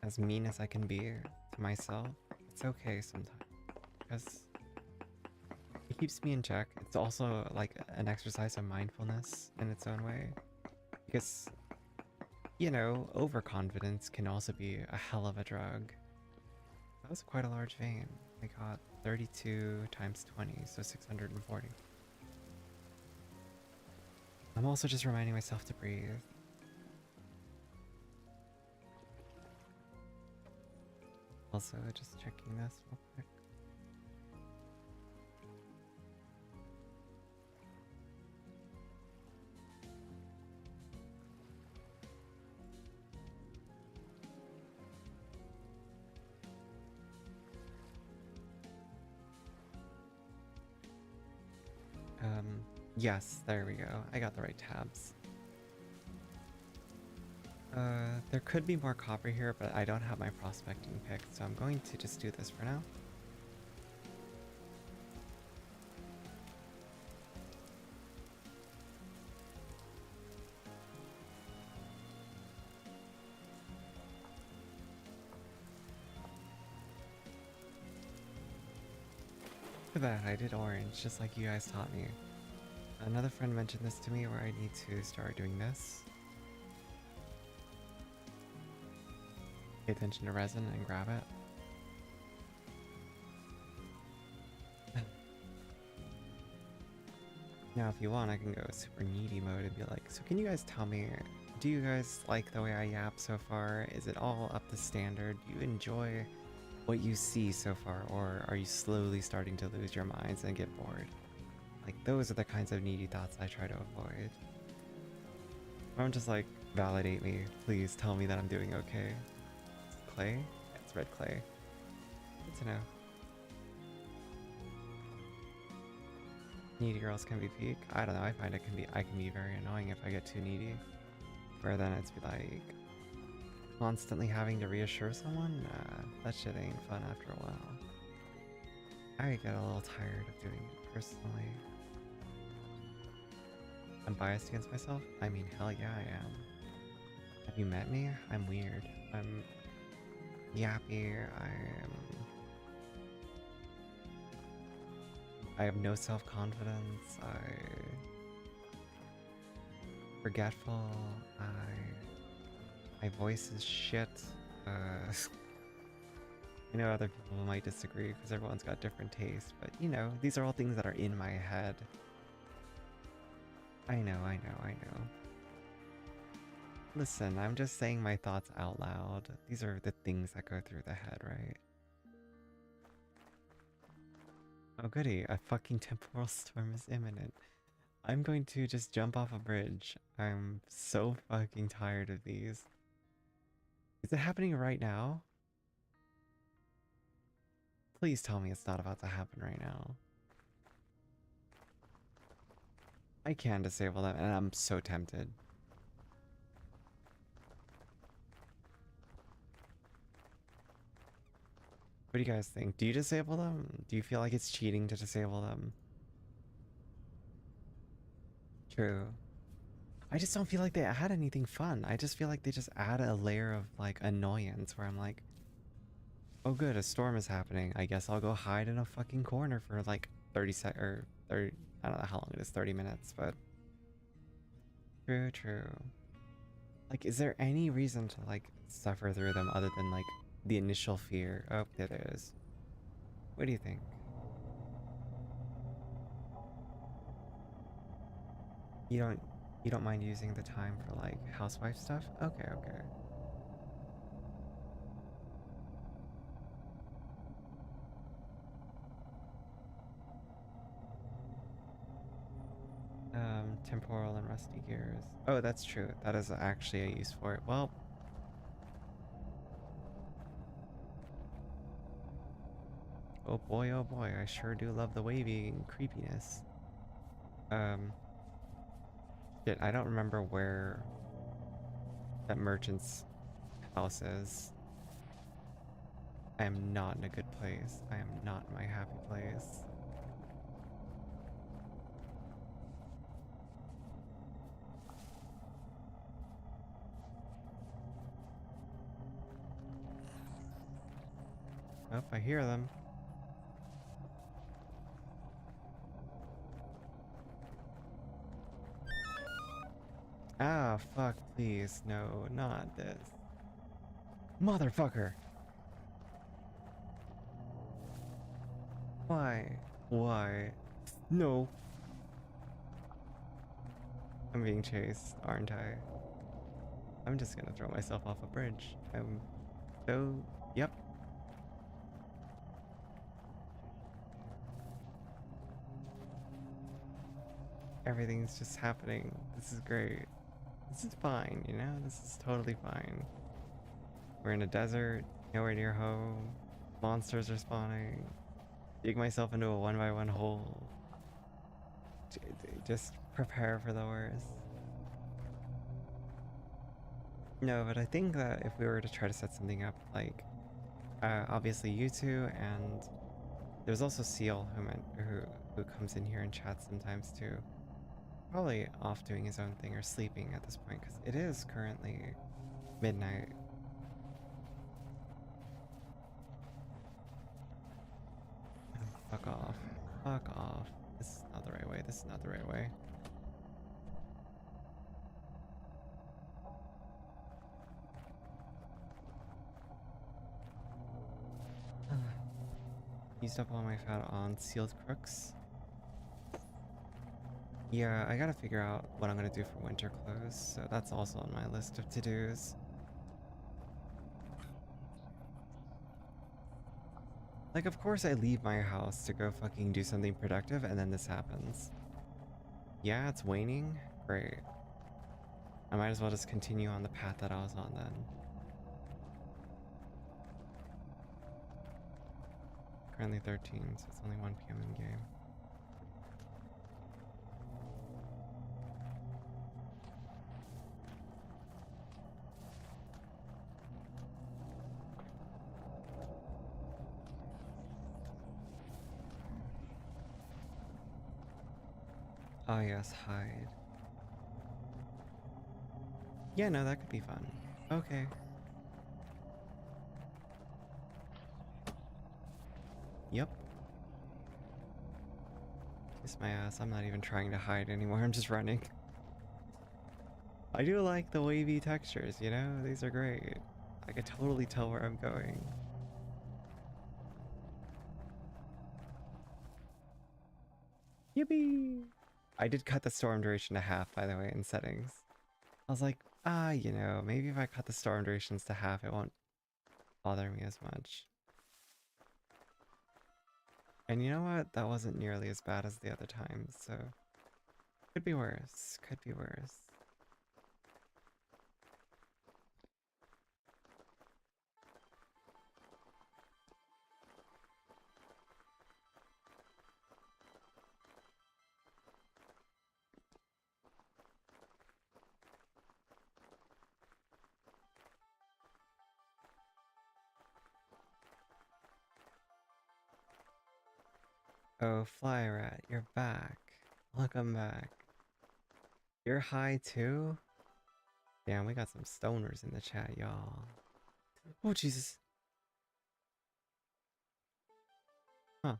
As mean as I can be to myself, it's okay sometimes. Because it keeps me in check. It's also like an exercise of mindfulness in its own way. Because, you know, overconfidence can also be a hell of a drug. That was quite a large vein. I got 32 times 20, so 640. I'm also just reminding myself to breathe. Also, just checking this real quick. Yes, there we go. I got the right tabs. There could be more copper here, but I don't have my prospecting picked, so I'm going to just do this for now. Look at that, I did orange, just like you guys taught me. Another friend mentioned this to me where I need to start doing this. Pay attention to resin and grab it. Now, if you want, I can go super needy mode and be like, so can you guys tell me, do you guys like the way I yap so far? Is it all up to standard? Do you enjoy what you see so far? Or are you slowly starting to lose your minds and get bored? Like, those are the kinds of needy thoughts I try to avoid. I'm just like, validate me. Please tell me that I'm doing okay. Clay? Yeah, it's red clay. Good to know. Needy girls can be peak. I don't know, I find I can be very annoying if I get too needy. Where then it's be like constantly having to reassure someone? Nah, that shit ain't fun after a while. I get a little tired of doing it personally. I'm biased against myself? I mean, hell yeah I am. Have you met me? I'm weird. I'm yappy. I have no self-confidence. Forgetful. My voice is shit. I know other people might disagree because everyone's got different tastes, but you know, these are all things that are in my head. I know. Listen, I'm just saying my thoughts out loud. These are the things that go through the head, right? Oh goody, a fucking temporal storm is imminent. I'm going to just jump off a bridge. I'm so fucking tired of these. Is it happening right now? Please tell me it's not about to happen right now. I can disable them, and I'm so tempted. What do you guys think? Do you disable them? Do you feel like it's cheating to disable them? True. I just don't feel like they add anything fun. I just feel like they just add a layer of like annoyance where I'm like, oh good, a storm is happening. I guess I'll go hide in a fucking corner for like 30 sec or 30, I don't know how long it is, 30 minutes, but true. Like, is there any reason to like suffer through them other than like the initial fear? Oh, there it is. What do you think? You don't you don't mind using the time for like housewife stuff? Okay. temporal and rusty gears. Oh, that's true. That is actually a use for it. Well, oh boy, I sure do love the wavy creepiness. Um, Shit, I don't remember where that merchant's house is. I am not in a good place. I am not in my happy place. Oh, I hear them. Ah, fuck, please. No, not this. Motherfucker! Why? Why? No. I'm being chased, aren't I? I'm just gonna throw myself off a bridge. I'm so... Yep. Everything's just happening. This is great. This is fine, you know? This is totally fine. We're in a desert, nowhere near home. Monsters are spawning. Dig myself into a 1x1 hole. Just prepare for the worst. No, but I think that if we were to try to set something up, like, obviously you two, and there's also Seal who comes in here and chats sometimes too. Probably off doing his own thing or sleeping at this point, because it is currently midnight. Oh, fuck off. Fuck off. This is not the right way. This is not the right way. Used up all my fat on sealed crooks. Yeah, I gotta figure out what I'm gonna do for winter clothes, so that's also on my list of to-dos. Like, of course I leave my house to go fucking do something productive, and then this happens. Yeah, it's waning? Great. I might as well just continue on the path that I was on then. Currently 13, so it's only 1 p.m. in game. Oh yes, hide. Yeah, no, that could be fun. Okay. Yep. Kiss my ass. I'm not even trying to hide anymore. I'm just running. I do like the wavy textures, you know? These are great. I could totally tell where I'm going. Yippee! I did cut the storm duration to half, by the way, in settings. I was like, you know, maybe if I cut the storm durations to half, it won't bother me as much. And you know what? That wasn't nearly as bad as the other times, so... Could be worse. Could be worse. Oh, Fly Rat, you're back. Welcome back. You're high too? Damn, we got some stoners in the chat, y'all. Oh, Jesus. Huh.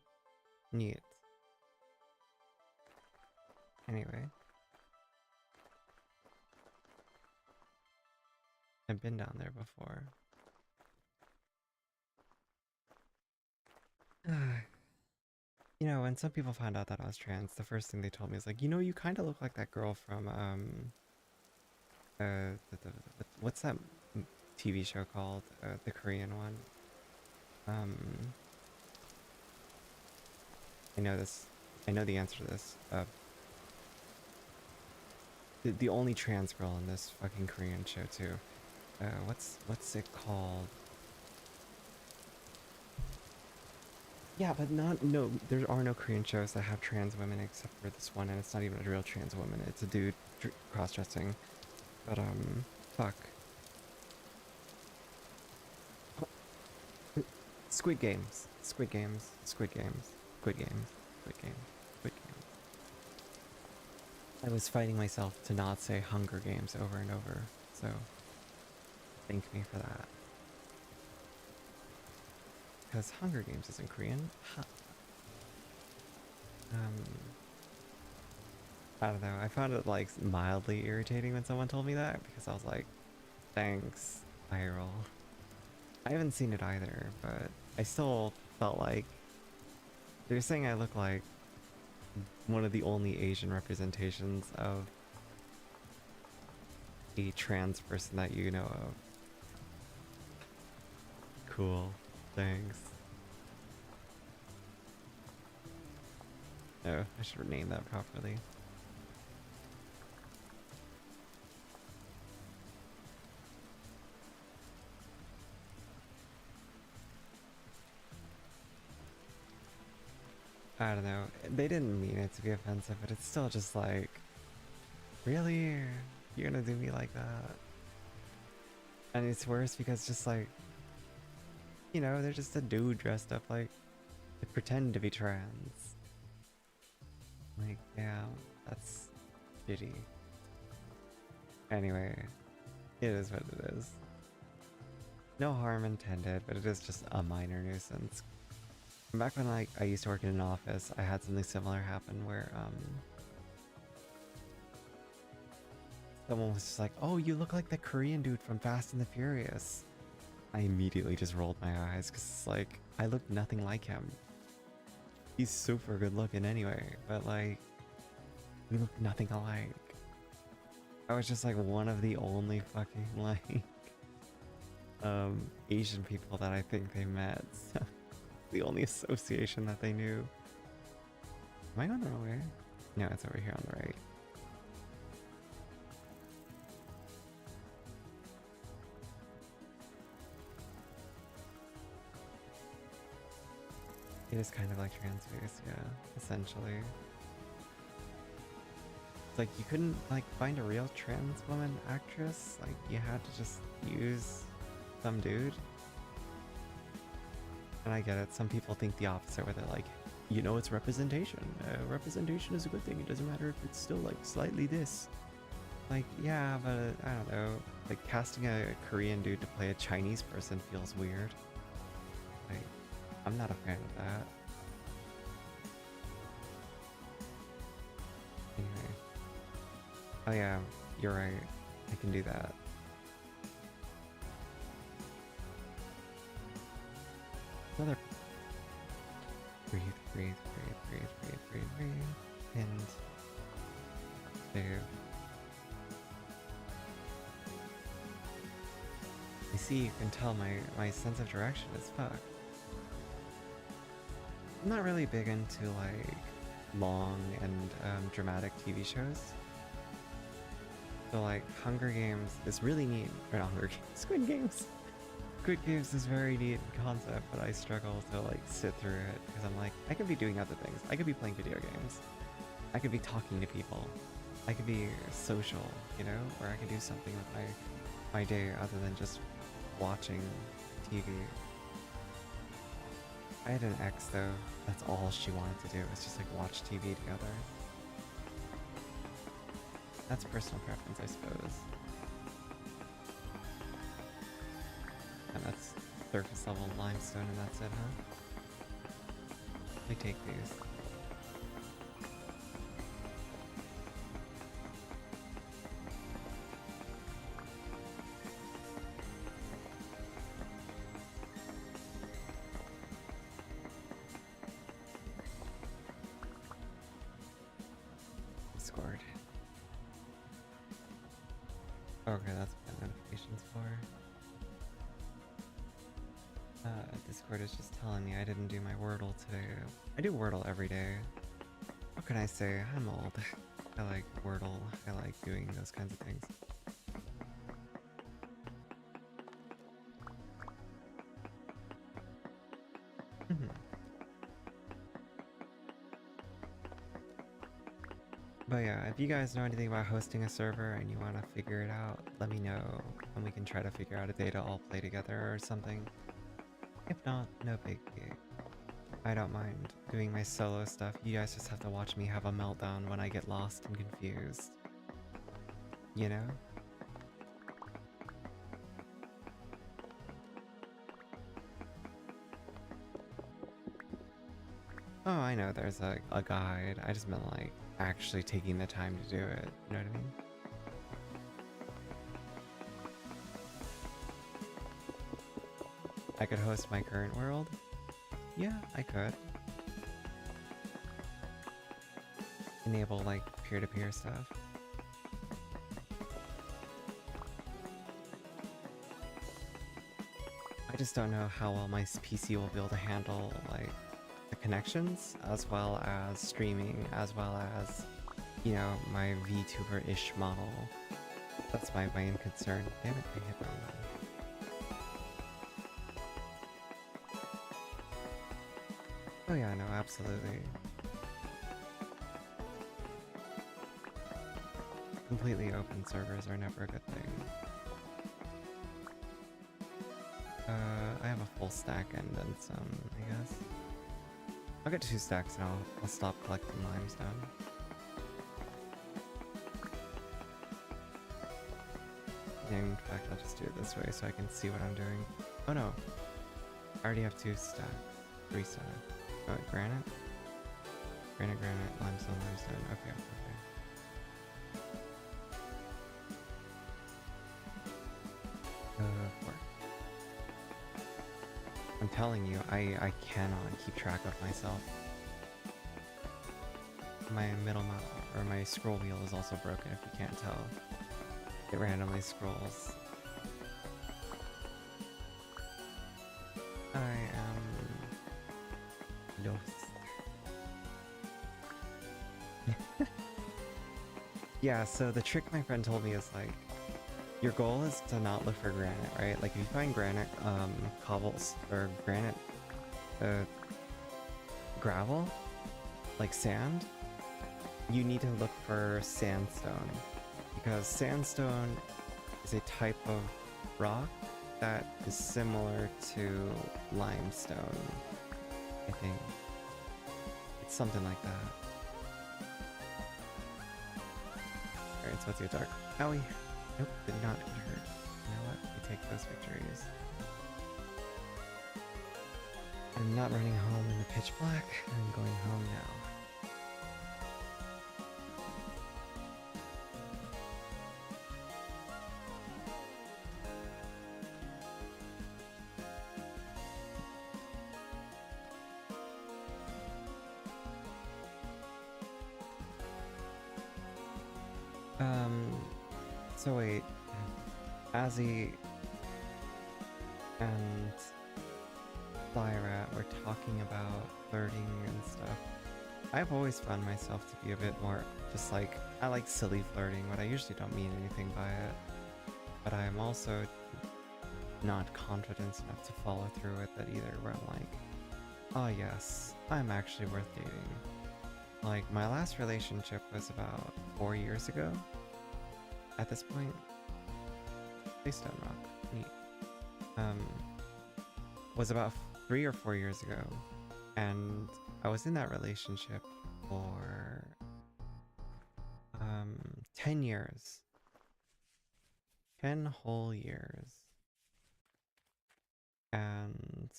Neat. Anyway. I've been down there before. You know, when some people found out that I was trans, the first thing they told me is like, you know, you kind of look like that girl from, what's that TV show called? The Korean one. I know this. I know the answer to this. the only trans girl in this fucking Korean show too. What's it called? Yeah, but no, there are no Korean shows that have trans women except for this one, and it's not even a real trans woman. It's a dude cross-dressing. But fuck. Squid Games, Squid Games, Squid Games, Squid Games, Squid Games, Squid Games. I was fighting myself to not say Hunger Games over and over, so thank me for that. Because Hunger Games isn't Korean. Um, I don't know. I found it like mildly irritating when someone told me that because I was like, thanks, eye roll. I haven't seen it either, but I still felt like they're saying I look like one of the only Asian representations of a trans person that you know of. Cool. Thanks. Oh, I should rename that properly. I don't know. They didn't mean it to be offensive, but it's still just like, really? You're gonna do me like that? And it's worse because just like, you know, they're just a dude dressed up like they pretend to be trans. Like, yeah, that's shitty. Anyway, it is what it is. No harm intended, but it is just a minor nuisance. Back when like I used to work in an office, I had something similar happen where someone was just like, "Oh, you look like the Korean dude from Fast and the Furious." I immediately just rolled my eyes because it's like I look nothing like him. He's super good looking anyway, but like we look nothing alike. I was just like one of the only fucking like Asian people that I think they met. So the only association that they knew. Am I going the wrong way? No, it's over here on the right. It is kind of like trans face, yeah, essentially. It's like you couldn't like find a real trans woman actress, like you had to just use some dude. And I get it, some people think the opposite where they're like, you know, it's representation. Representation is a good thing, it doesn't matter if it's still like slightly this. Like, yeah, but I don't know, like casting a Korean dude to play a Chinese person feels weird. Like, I'm not a fan of that. Anyway. Oh yeah, you're right. I can do that. Another. Breathe, breathe, breathe, breathe, breathe, breathe, breathe. And save. You see, you can tell my sense of direction is fucked. I'm not really big into like long and dramatic TV shows. So like Hunger Games is really neat. Or not Hunger Games, Squid Games. Squid Games is very neat concept, but I struggle to like sit through it because I'm like, I could be doing other things. I could be playing video games. I could be talking to people. I could be social, you know, or I could do something with my day other than just watching TV. I had an ex though, that's all she wanted to do, was just like watch TV together. That's personal preference, I suppose. And that's surface level limestone and that's it, huh? Let me take these. Discord. Okay, that's what my notifications for. Discord is just telling me I didn't do my Wordle today. I do Wordle every day. What can I say? I'm old. I like Wordle. I like doing those kinds of things. Mhm. But yeah, if you guys know anything about hosting a server and you want to figure it out, let me know, and we can try to figure out a day to all play together or something. If not, no big deal. I don't mind doing my solo stuff. You guys just have to watch me have a meltdown when I get lost and confused. You know? Oh, I know there's a guide. I just meant like actually taking the time to do it. You know what I mean? I could host my current world? Yeah, I could. Enable like peer-to-peer stuff. I just don't know how well my PC will be able to handle like the connections as well as streaming as well as, you know, my VTuber-ish model. That's my main concern. Damn it, I hit the wrong button. Oh yeah, no, absolutely. Completely open servers are never a good thing. I have a full stack and then some, I guess. I'll get 2 stacks and I'll stop collecting limestone. In fact, I'll just do it this way so I can see what I'm doing. Oh no, I already have 2 stacks, 3 stacks. Oh, granite? Granite, limestone, limestone. Okay, okay. Work. I'm telling you, I cannot keep track of myself. My middle mouse, or my scroll wheel is also broken if you can't tell. It randomly scrolls. I am lost. Yeah, so the trick my friend told me is like, your goal is to not look for granite, right? Like if you find granite, cobbles, or granite, gravel, like sand, you need to look for sandstone. Because sandstone is a type of rock that is similar to limestone, I think. It's something like that. Alright, so let's get dark. Owie! Nope, did not get hurt. You know what? We take those victories. I'm not running home in the pitch black. I'm going home now. So wait, Azzy and Lyra were talking about flirting and stuff. I've always found myself to be a bit more just like, I like silly flirting, but I usually don't mean anything by it. But I'm also not confident enough to follow through with it either, where I'm like, oh yes, I'm actually worth dating. Like, my last relationship was about 4 years ago. At this point, Stone Rock, neat. Was about 3 or 4 years ago, and I was in that relationship for 10 years. 10 whole years. And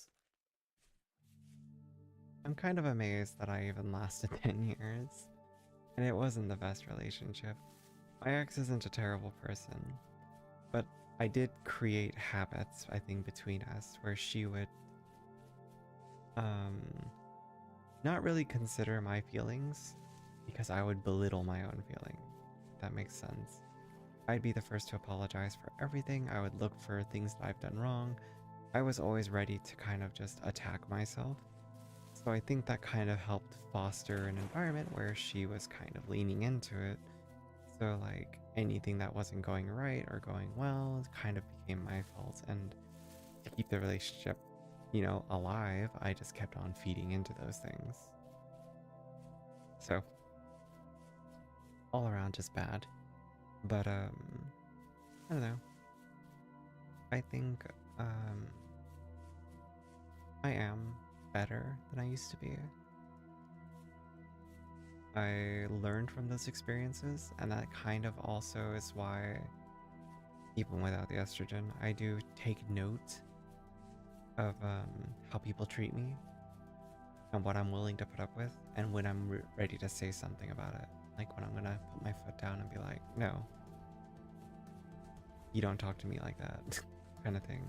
I'm kind of amazed that I even lasted 10 years. And it wasn't the best relationship. My ex isn't a terrible person, but I did create habits, I think, between us where she would not really consider my feelings because I would belittle my own feelings. If that makes sense. I'd be the first to apologize for everything. I would look for things that I've done wrong. I was always ready to kind of just attack myself. So I think that kind of helped foster an environment where she was kind of leaning into it. So, like, anything that wasn't going right or going well kind of became my fault. And to keep the relationship, alive, I just kept on feeding into those things. So, all around just bad. But, I don't know. I think, I am better than I used to be. I learned from those experiences, and that kind of also is why, even without the estrogen, I do take note of how people treat me and what I'm willing to put up with, and when I'm ready to say something about it. Like when I'm gonna put my foot down and be like, no, you don't talk to me like that, kind of thing.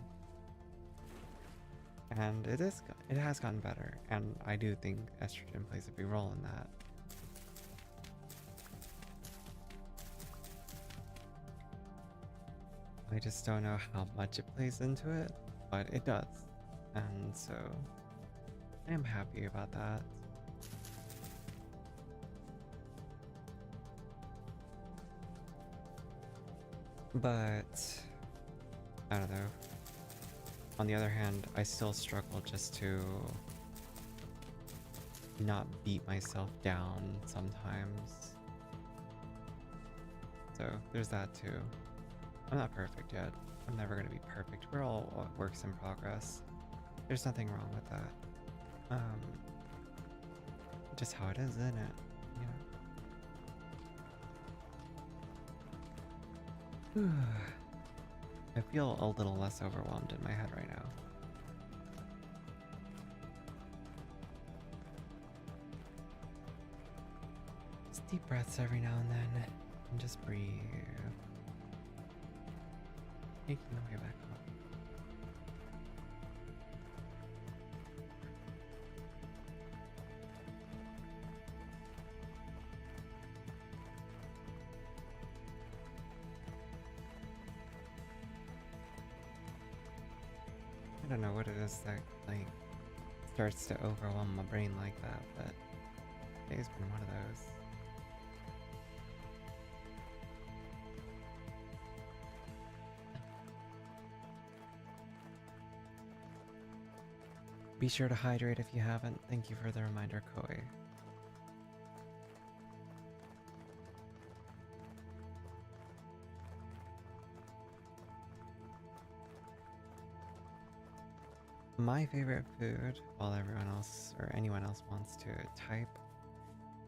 And it has gotten better, and I do think estrogen plays a big role in that. I just don't know how much it plays into it, but it does. And so I am happy about that. But I don't know. On the other hand, I still struggle just to not beat myself down sometimes. So there's that too. I'm not perfect yet. I'm never gonna be perfect. We're all works in progress. There's nothing wrong with that. Just how it is, isn't it? You know? I feel a little less overwhelmed in my head right now. Just deep breaths every now and then, and just breathe. Making my way back up. I don't know what it is that, like, starts to overwhelm my brain like that, but today's been one of those. Be sure to hydrate if you haven't. Thank you for the reminder, Koi. My favorite food, while everyone else or anyone else wants to type,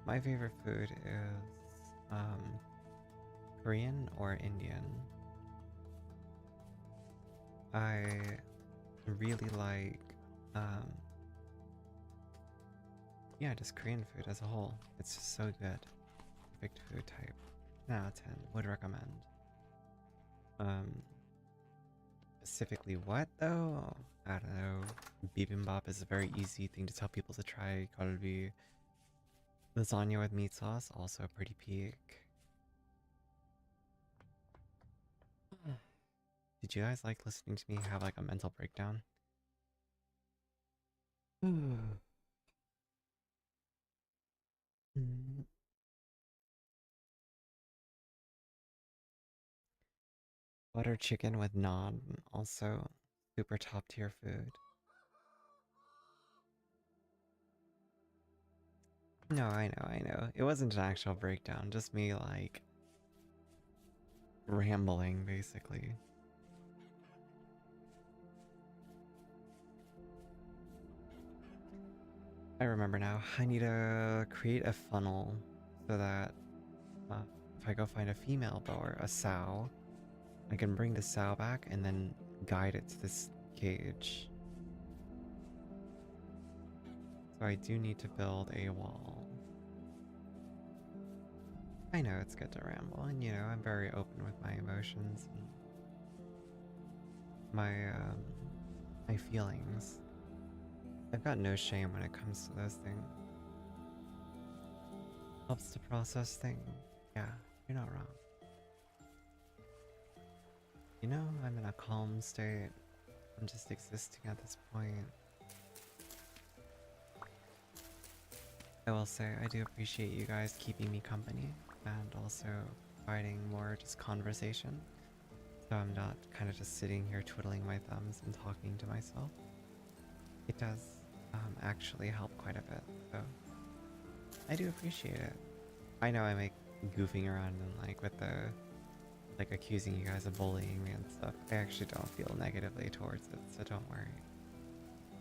my favorite food is Korean or Indian. I really like yeah, just Korean food as a whole. It's just so good. Perfect food type. 10 out of 10. Would recommend. Specifically what though? I don't know. Bibimbap is a very easy thing to tell people to try. Galbi. Lasagna with meat sauce, also pretty peak. Did you guys like listening to me have like a mental breakdown? Butter chicken with naan, also super top tier food. No, I know. It wasn't an actual breakdown, just me like rambling basically. I remember now. I need to create a funnel so that if I go find a female boar, a sow, I can bring the sow back and then guide it to this cage. So I do need to build a wall. I know it's good to ramble, and I'm very open with my emotions and my feelings. I've got no shame when it comes to those things. Helps to process things. Yeah, you're not wrong. I'm in a calm state. I'm just existing at this point. I will say I do appreciate you guys keeping me company and also providing more just conversation. So I'm not kind of just sitting here twiddling my thumbs and talking to myself. It does actually help quite a bit, so I do appreciate it. I know I make goofing around and like with the like accusing you guys of bullying me and stuff. I actually don't feel negatively towards it, so don't worry.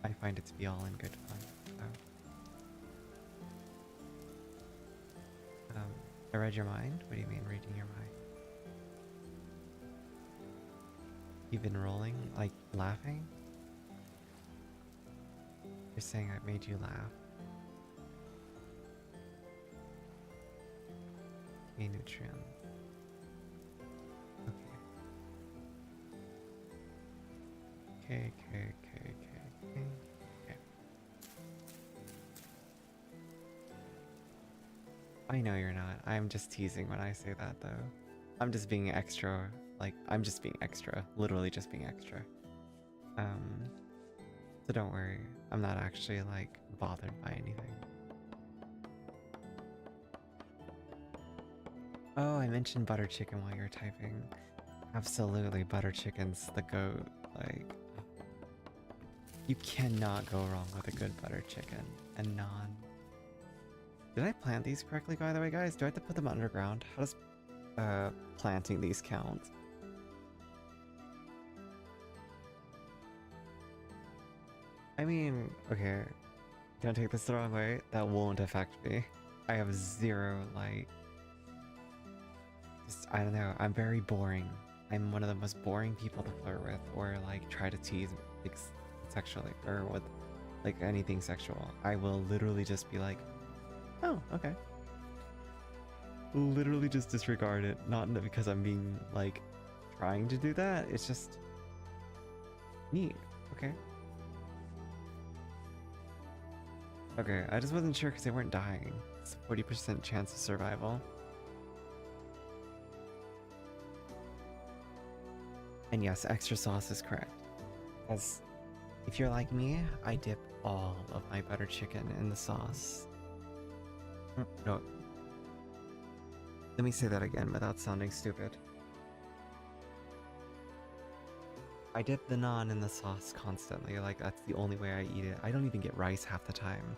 I find it to be all in good fun. So I read your mind? What do you mean reading your mind? You've been rolling? Like laughing? You're saying I made you laugh. A nutrient. Okay. Okay. I know you're not. I'm just teasing when I say that though. I'm just being extra. Like, I'm just being extra. Literally just being extra. So don't worry. I'm not actually like bothered by anything. Oh, I mentioned butter chicken while you're typing. Absolutely, butter chicken's the goat. Like, you cannot go wrong with a good butter chicken and naan. Did I plant these correctly, by the way, guys? Do I have to put them underground? How does planting these count? I mean, okay, don't take this the wrong way. That won't affect me. I have zero, like, just, I don't know. I'm very boring. I'm one of the most boring people to flirt with or, like, try to tease like, sexually or with, like, anything sexual. I will literally just be like, oh, okay. Literally just disregard it. Not because I'm being, like, trying to do that. It's just neat, okay? Okay, I just wasn't sure because they weren't dying. It's a 40% chance of survival. And yes, extra sauce is correct. As if you're like me, I dip all of my butter chicken in the sauce. No. Let me say that again without sounding stupid. I dip the naan in the sauce constantly, like that's the only way I eat it. I don't even get rice half the time.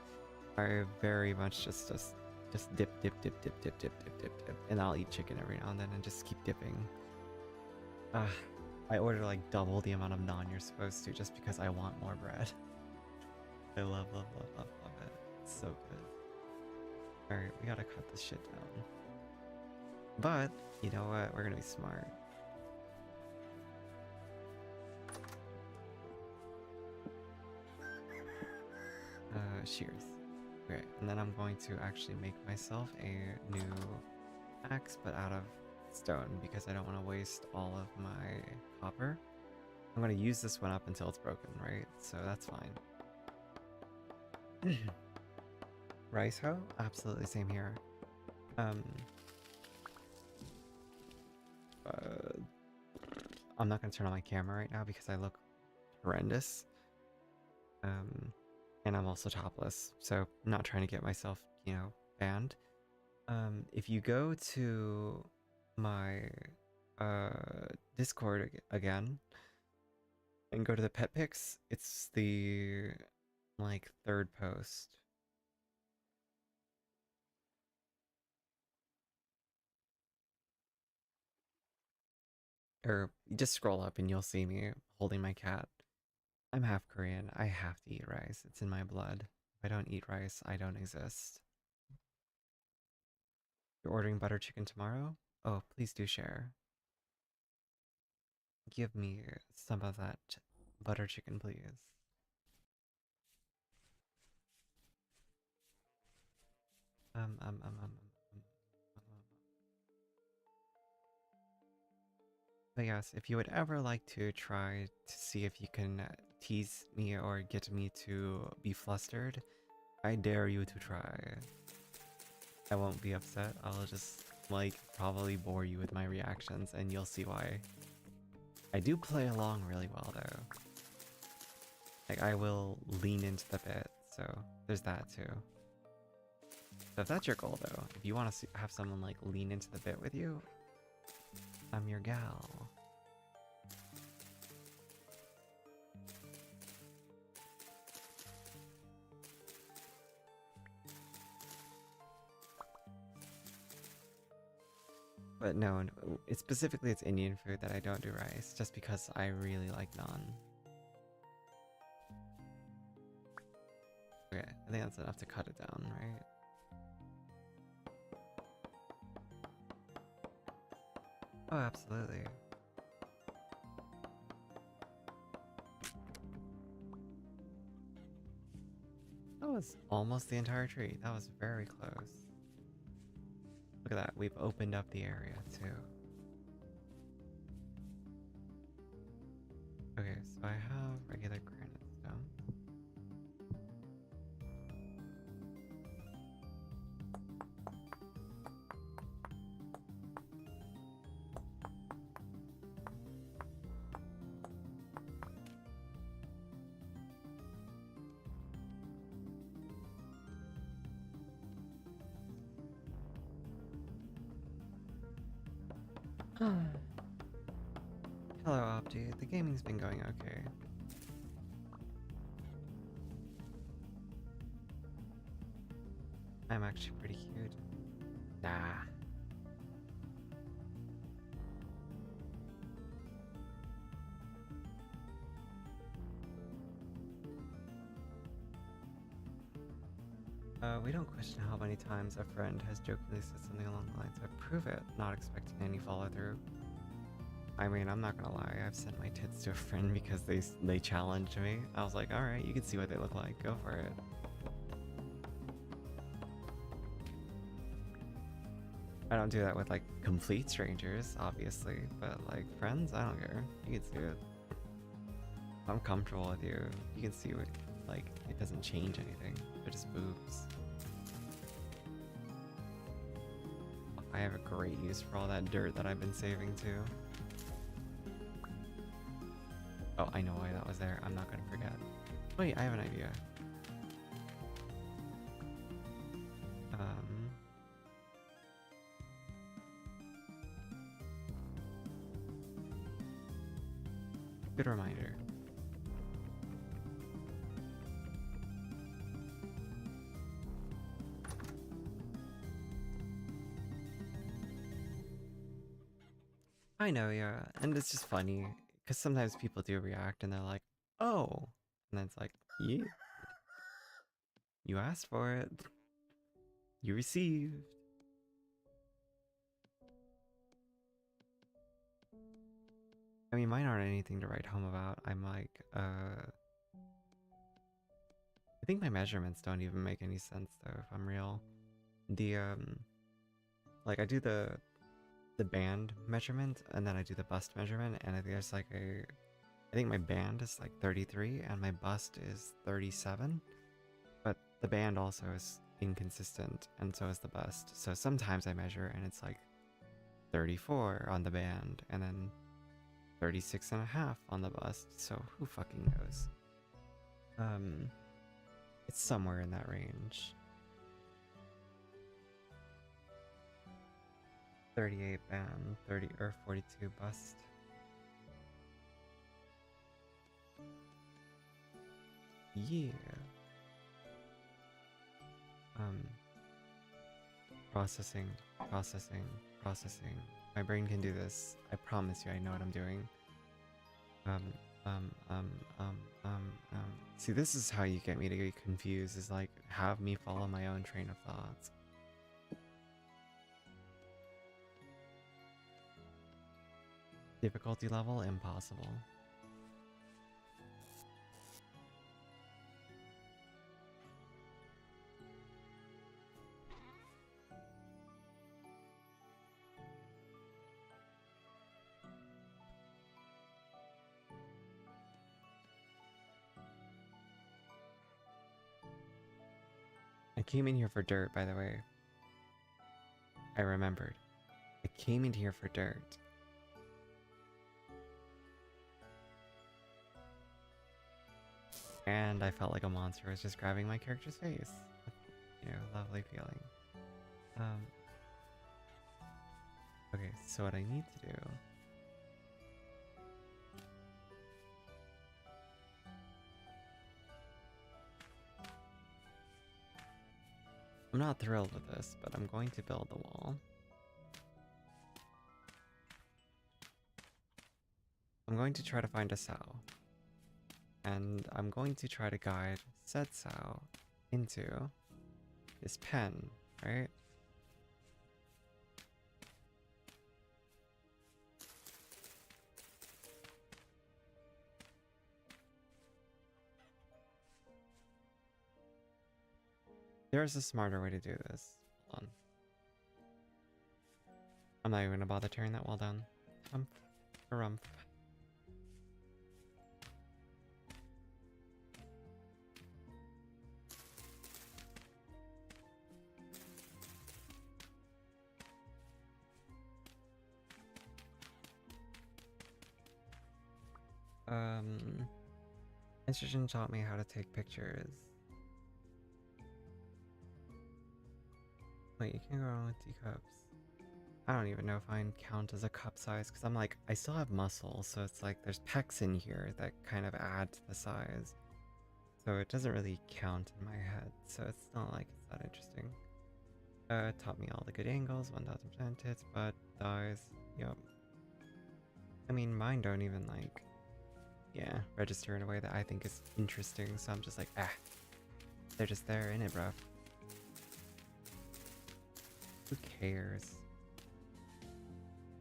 I very much just dip, and I'll eat chicken every now and then and just keep dipping. I order like double the amount of naan you're supposed to just because I want more bread. I love it. It's so good. Alright, we gotta cut this shit down. But, you know what? We're gonna be smart. Shears. Okay, and then I'm going to actually make myself a new axe, but out of stone, because I don't want to waste all of my copper. I'm going to use this one up until it's broken, right? So that's fine. Rice hoe? Absolutely same here. I'm not going to turn on my camera right now because I look horrendous. And I'm also topless, so I'm not trying to get myself, you know, banned. If you go to my Discord again and go to the pet pics, it's the like third post. Or you just scroll up and you'll see me holding my cat. I'm half Korean. I have to eat rice. It's in my blood. If I don't eat rice, I don't exist. You're ordering butter chicken tomorrow? Oh, please do share. Give me some of that butter chicken, please. Um, um, um, um, um, But yes, if you would ever like to try to see if you can tease me or get me to be flustered, I dare you to try. I won't be upset. I'll just, like, probably bore you with my reactions and you'll see why. I do play along really well, though. Like, I will lean into the bit, so there's that, too. So if that's your goal, though, if you want to have someone like lean into the bit with you, I'm your gal. But no, it's specifically it's Indian food that I don't do rice, just because I really like naan. Okay, I think that's enough to cut it down, right? Oh, absolutely. That was almost the entire tree. That was very close. Look at that, we've opened up the area too. Okay, so I have regular granite stone. Hello, Opti. The gaming's been going okay. I'm actually pretty cute. Nah. We don't question how many times a friend has jokingly said something along the lines of prove it, not expecting any follow through. I mean, I'm not gonna lie, I've sent my tits to a friend because they challenged me. I was like, alright, you can see what they look like, go for it. I don't do that with like complete strangers, obviously, but like friends, I don't care. You can see it. If I'm comfortable with you, you can see what, like, it doesn't change anything. They're just boobs. I have a great use for all that dirt that I've been saving too. Oh, I know why that was there. I'm not gonna forget. Wait, I have an idea. Good reminder. I know, yeah, and it's just funny because sometimes people do react and they're like, "Oh," and then it's like, "Yeah, you asked for it, you received." I mean, mine aren't anything to write home about. I'm like, I think my measurements don't even make any sense though, if I'm real. The like I do the band measurement and then I do the bust measurement, and I think there's like I think my band is like 33 and my bust is 37, but the band also is inconsistent and so is the bust. So sometimes I measure and it's like 34 on the band and then 36 and a half on the bust. So who fucking knows? It's somewhere in that range. 38 band, 30 or 42 bust. Yeah. Processing, processing, processing. My brain can do this. I promise you I know what I'm doing. Um, um, um, um, um, See, this is how you get me to get confused, is like, have me follow my own train of thoughts. Difficulty level, impossible. I came in here for dirt, by the way. I remembered. I came in here for dirt. And I felt like a monster was just grabbing my character's face. You know, lovely feeling. Um, okay, so what I need to do... I'm not thrilled with this, but I'm going to build the wall. I'm going to try to find a sow. And I'm going to try to guide said sow into his pen, right? There's a smarter way to do this. Hold on. I'm not even gonna bother tearing that wall down. Harumph. Estrogen taught me how to take pictures. Wait, you can't go wrong with teacups. I don't even know if I count as a cup size, because I'm like, I still have muscle, so it's like there's pecs in here that kind of add to the size. So it doesn't really count in my head, so it's not like it's that interesting. Taught me all the good angles, 1000% tits, butt, thighs, yup. I mean, mine don't even like, yeah, register in a way that I think is interesting, so I'm just like, they're just there in it, bruh. Who cares?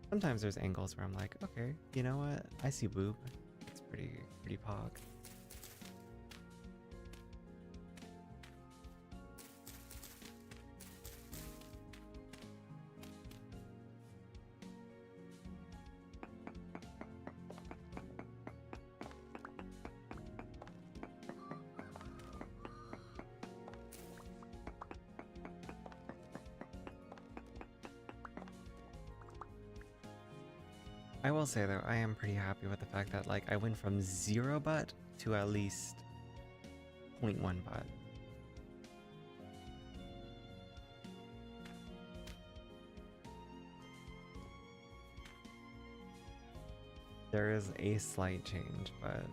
Sometimes there's angles where I'm like, okay, you know what? I see boob. It's pretty pog. I will say though, I am pretty happy with the fact that like I went from 0 butt to at least 0.1 butt. There is a slight change, but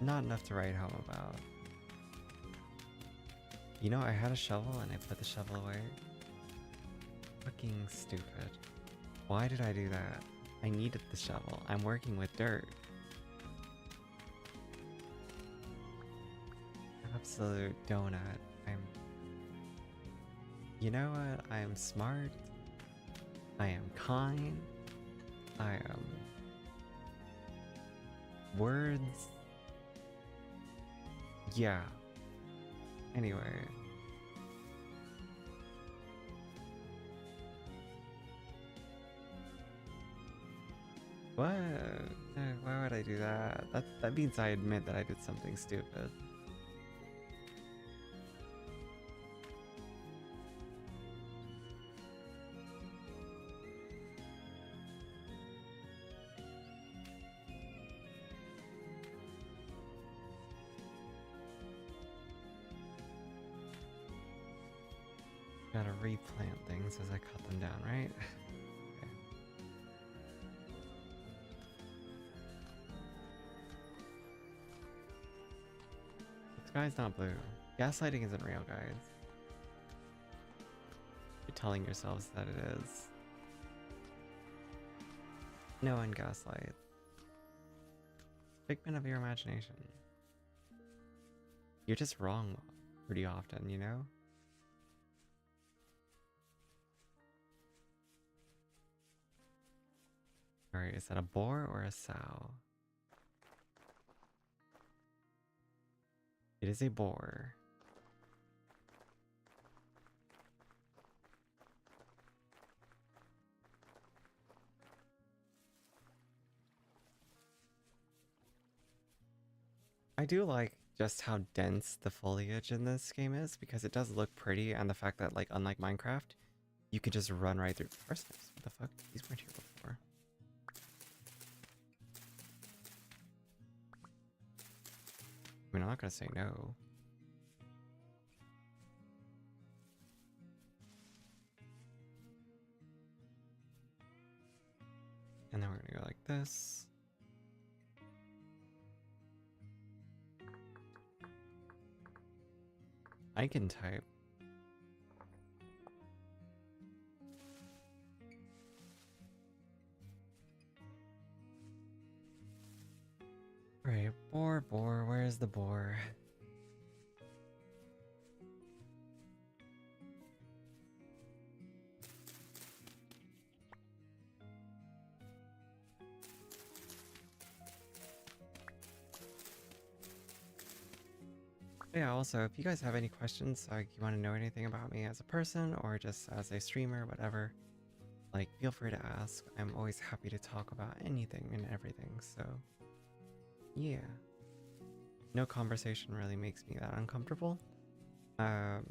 not enough to write home about. You know, I had a shovel and I put the shovel away. Fucking stupid. Why did I do that? I needed the shovel. I'm working with dirt. Absolute donut. You know what? I am smart. I am kind. I am... words. Yeah. Anyway. What? Why would I do that? That means I admit that I did something stupid. Gotta replant things as I cut them down, right? Okay. The sky's not blue. Gaslighting isn't real, guys. You're telling yourselves that it is. No one gaslight. Figment of your imagination. You're just wrong pretty often, you know? Alright, is that a boar or a sow? It is a boar. I do like just how dense the foliage in this game is, because it does look pretty, and the fact that, like, unlike Minecraft, you can just run right through parsnips. What the fuck? These weren't here before. I mean, I'm not gonna say no. go like this. I can type. Right, boar, where's the boar? Yeah, also, if you guys have any questions, like you want to know anything about me as a person or just as a streamer, whatever, like feel free to ask. I'm always happy to talk about anything and everything, so yeah. No conversation really makes me that uncomfortable. I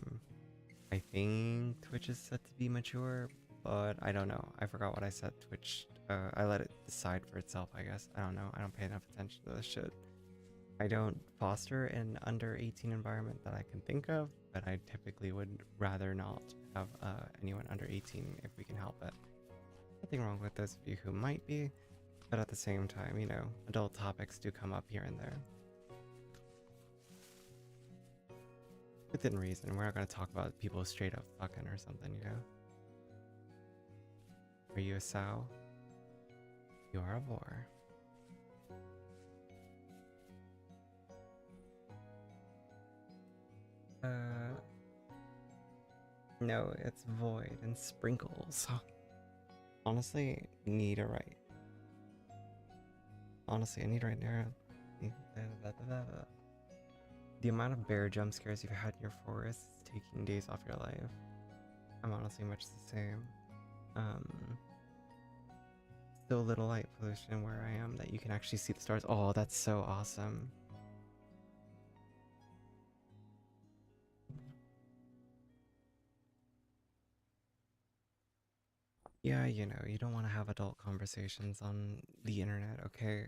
think Twitch is set to be mature, but I don't know. I forgot what I said Twitch. I let it decide for itself, I guess. I don't know. I don't pay enough attention to this shit. I don't foster an under 18 environment that I can think of, but I typically would rather not have anyone under 18 if we can help it. Nothing wrong with those of you who might be, but at the same time, you know, adult topics do come up here and there. Within reason, we're not going to talk about people straight up fucking or something, you know? Are you a sow? You are a boar. No, it's void and sprinkles. Honestly, need a right. Honestly, I need right now. The amount of bear jump scares you've had in your forest is taking days off your life. I'm honestly much the same. Still little light pollution where I am that you can actually see the stars. Oh, that's so awesome. Yeah, you know, you don't want to have adult conversations on the internet, okay?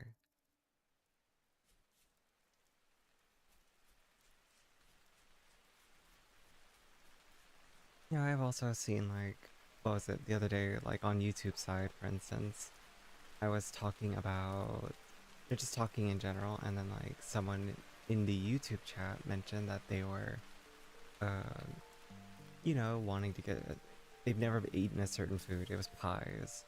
Yeah, I've also seen like, what was it, the other day, like on YouTube side, for instance, I was talking about, they're just talking in general, and then like someone in the YouTube chat mentioned that they were, you know, wanting to get, they've never eaten a certain food, it was pies.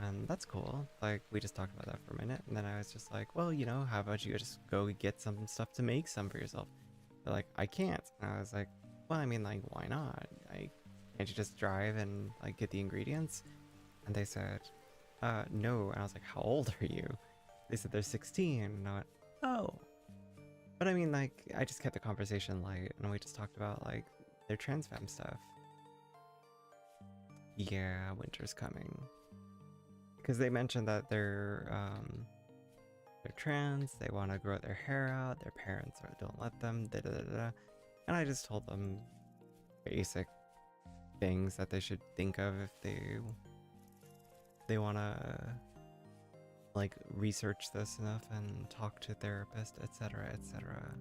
And that's cool. Like, we just talked about that for a minute, and then I was just like, well, you know, how about you just go get some stuff to make some for yourself? They're like, I can't. And I was like, well, I mean, like, why not? Can't you just drive and, like, get the ingredients? And they said, no. And I was like, how old are you? They said they're 16. And I went, oh. But I mean, like, I just kept the conversation light, and we just talked about, like, their trans femme stuff. Yeah, winter's coming. Because they mentioned that they're trans, they want to grow their hair out, their parents don't let them, da da da da. And I just told them basic things that they should think of if they want to like research this enough and talk to therapists, etc., etc.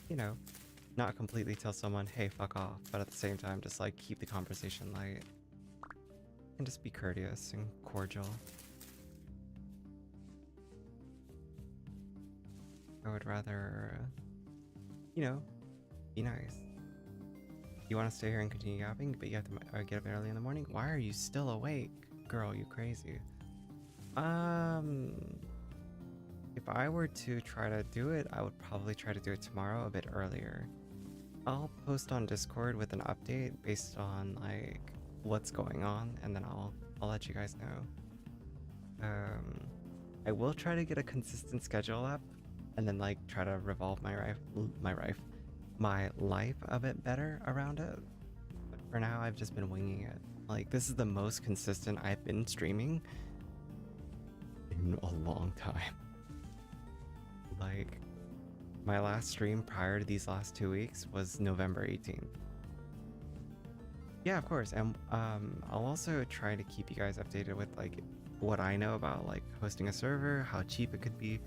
You know, not completely tell someone, hey, fuck off, but at the same time, just like keep the conversation light and just be courteous and cordial. I would rather, you know, be nice. You want to stay here and continue yapping, but you have to get up early in the morning? Why are you still awake? Girl, you crazy. If I were to try to do it, I would probably try to do it tomorrow a bit earlier. I'll post on Discord with an update based on like what's going on, and then I'll let you guys know. I will try to get a consistent schedule up, and then like try to revolve my life a bit better around it. But for now, I've just been winging it. Like, this is the most consistent I've been streaming in a long time. Like, my last stream prior to these last 2 weeks was November 18th. Yeah, of course. And I'll also try to keep you guys updated with like what I know about like hosting a server, how cheap it could be,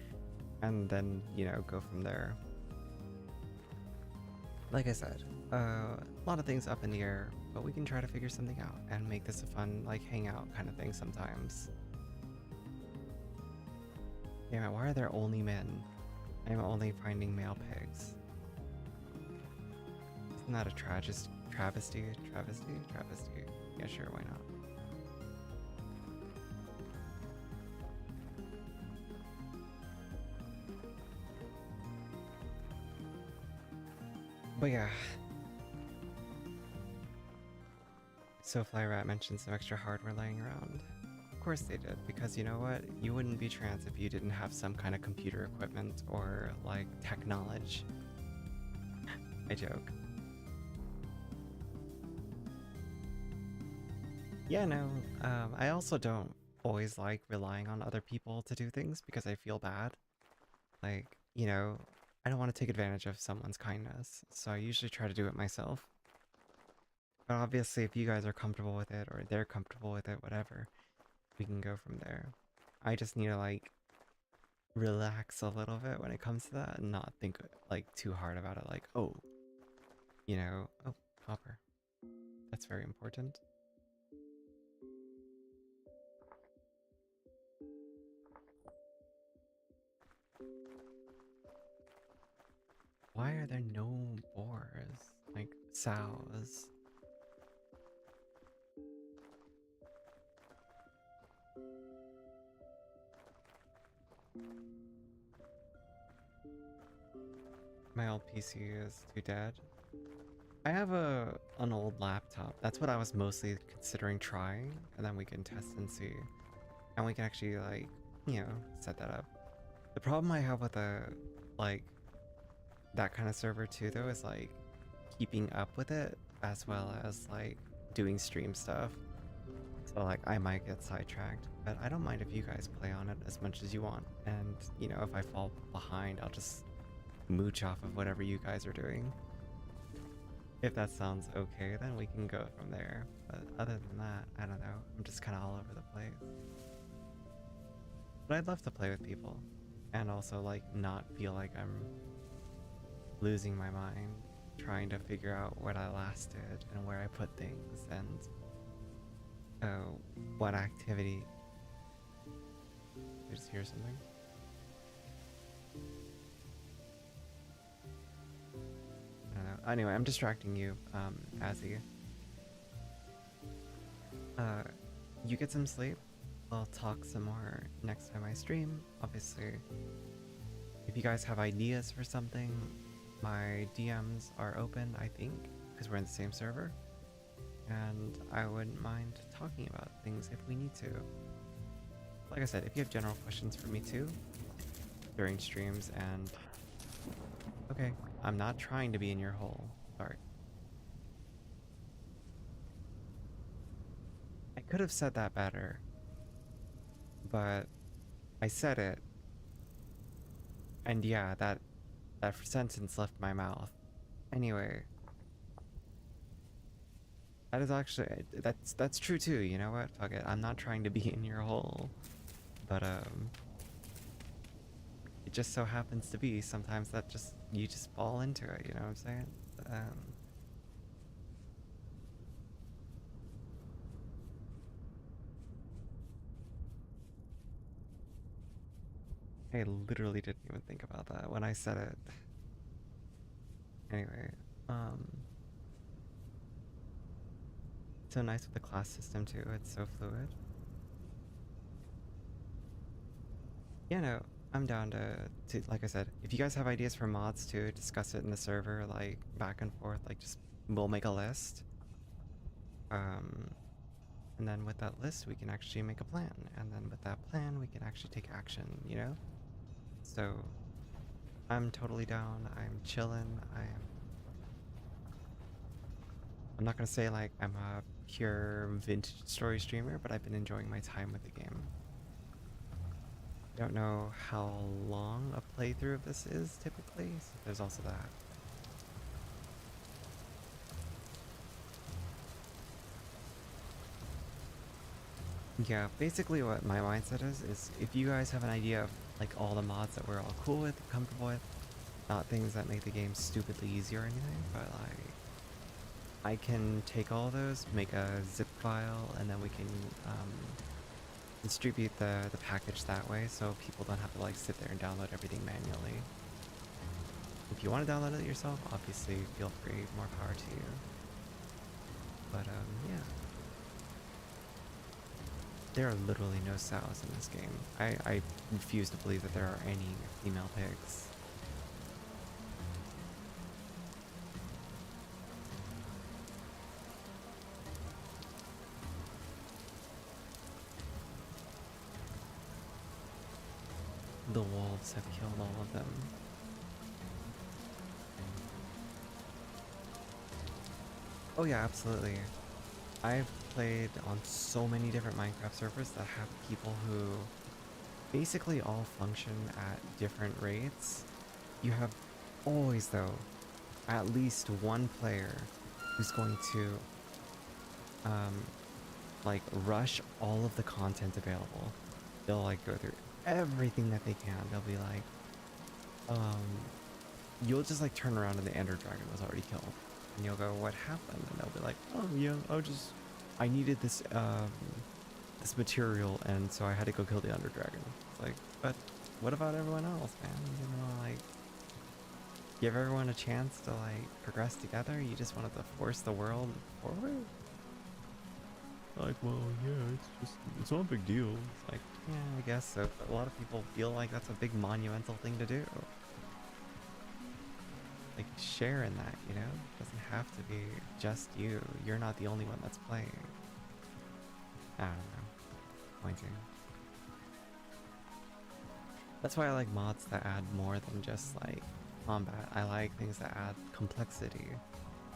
and then, you know, go from there. Like I said, a lot of things up in the air, but we can try to figure something out and make this a fun, like, hangout kind of thing sometimes. Damn it, why are there only men? I'm only finding male pigs. Isn't that a travesty? Travesty? Yeah, sure, why not? But yeah. So Flyrat mentioned some extra hardware laying around. Of course they did, because you know what? You wouldn't be trans if you didn't have some kind of computer equipment or, like, tech knowledge. I joke. Yeah, no, I also don't always like relying on other people to do things because I feel bad. Like, you know, I don't want to take advantage of someone's kindness, so I usually try to do it myself. But obviously, if you guys are comfortable with it or they're comfortable with it, whatever, we can go from there. I just need to, like, relax a little bit when it comes to that and not think, like, too hard about it. Like, oh, you know, oh, copper. That's very important. Why are there no boars? Like, sows? My old PC is too dead. I have an old laptop. That's what I was mostly considering trying, and then we can test and see. And we can actually, like, you know, set that up. The problem I have with like, that kind of server too, though, is, like, keeping up with it, as well as, like, doing stream stuff. So, like, I might get sidetracked, but I don't mind if you guys play on it as much as you want. And, you know, if I fall behind, I'll just mooch off of whatever you guys are doing. If that sounds okay, then we can go from there. But other than that, I don't know. I'm just kind of all over the place. But I'd love to play with people. And also, like, not feel like I'm losing my mind trying to figure out what I last did and where I put things and what activity. Did you just hear something? I don't know. Anyway, I'm distracting you, Azzy. You get some sleep. I'll talk some more next time I stream. Obviously, if you guys have ideas for something, my DMs are open, I think, because we're in the same server. And I wouldn't mind talking about things if we need to. Like I said, if you have general questions for me too, during streams, and... Okay, I'm not trying to be in your hole. Sorry. I could have said that better, but I said it, and yeah, that sentence left my mouth. Anyway, that is actually, that's true too, you know what? Fuck it, I'm not trying to be in your hole, but it just so happens to be sometimes that you just fall into it, you know what I'm saying? I literally didn't even think about that when I said it. Anyway, so nice with the class system too, it's so fluid. Yeah, no, I'm down to, like I said, if you guys have ideas for mods too, discuss it in the server, like, back and forth, like, we'll make a list. And then with that list, we can actually make a plan. And then with that plan, we can actually take action, you know? So, I'm totally down, I'm chillin', I'm not gonna say, like, I'm a pure vintage story streamer, but I've been enjoying my time with the game. I don't know how long a playthrough of this is typically, so there's also that. Yeah, basically what my mindset is if you guys have an idea of, like, all the mods that we're all cool with, comfortable with, not things that make the game stupidly easy or anything, but, like, I can take all those, make a zip file, and then we can distribute the package that way so people don't have to like sit there and download everything manually. If you want to download it yourself, obviously feel free, more power to you. But yeah. There are literally no sows in this game. I refuse to believe that there are any female pigs. The wolves have killed all of them. Oh yeah, absolutely. I've played on so many different Minecraft servers that have people who basically all function at different rates. You have always, though, at least one player who's going to, like, rush all of the content available. They'll, like, go through everything that they can. They'll be like, you'll just, like, turn around and the Ender Dragon was already killed. And you'll go, what happened? And they'll be like, oh, yeah, I needed this, this material, and so I had to go kill the Ender Dragon. It's like, but what about everyone else, man? You know, like, give everyone a chance to, like, progress together? You just wanted to force the world forward? Like, well, yeah, it's not a big deal. It's like, yeah, I guess so, but a lot of people feel like that's a big monumental thing to do. Like, share in that, you know? It doesn't have to be just you. You're not the only one that's playing. I don't know. Pointing. That's why I like mods that add more than just, like, combat. I like things that add complexity.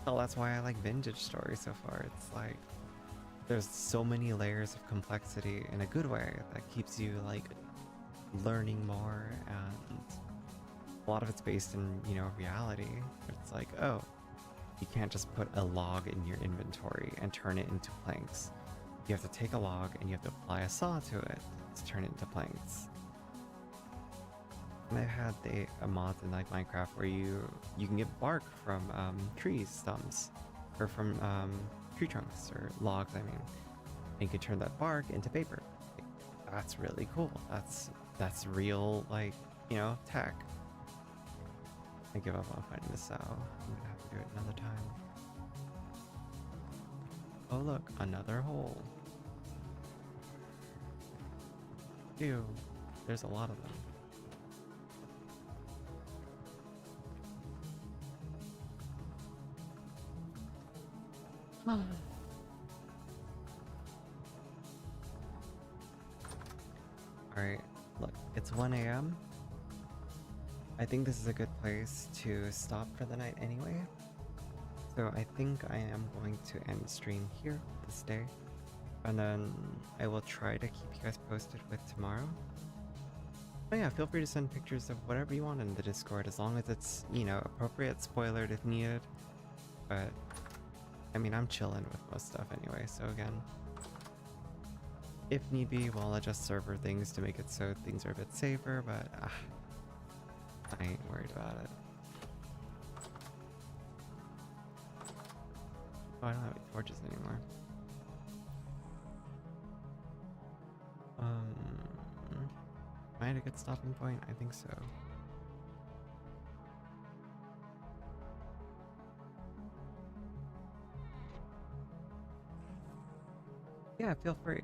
Well, that's why I like Vintage Story so far. It's like, there's so many layers of complexity in a good way that keeps you, like, learning more, and a lot of it's based in, you know, reality. It's like, oh, you can't just put a log in your inventory and turn it into planks. You have to take a log and you have to apply a saw to it to turn it into planks. And I've had a mod in like Minecraft where you can get bark from tree stumps, or from tree trunks, or logs, I mean. And you can turn that bark into paper. Like, that's really cool. That's real, like, you know, tech. I give up on finding this out. I'm gonna have to do it another time. Oh look, another hole. Ew, there's a lot of them. Alright, look, it's 1 a.m. I think this is a good place to stop for the night anyway. So I think I am going to end stream here this day. And then I will try to keep you guys posted with tomorrow. But yeah, feel free to send pictures of whatever you want in the Discord, as long as it's, you know, appropriate, spoilered if needed. But, I mean, I'm chilling with most stuff anyway, so again, if need be, we'll adjust server things to make it so things are a bit safer, but I ain't worried about it. Oh, I don't have any torches anymore. Am I at a good stopping point? I think so. Yeah, feel free.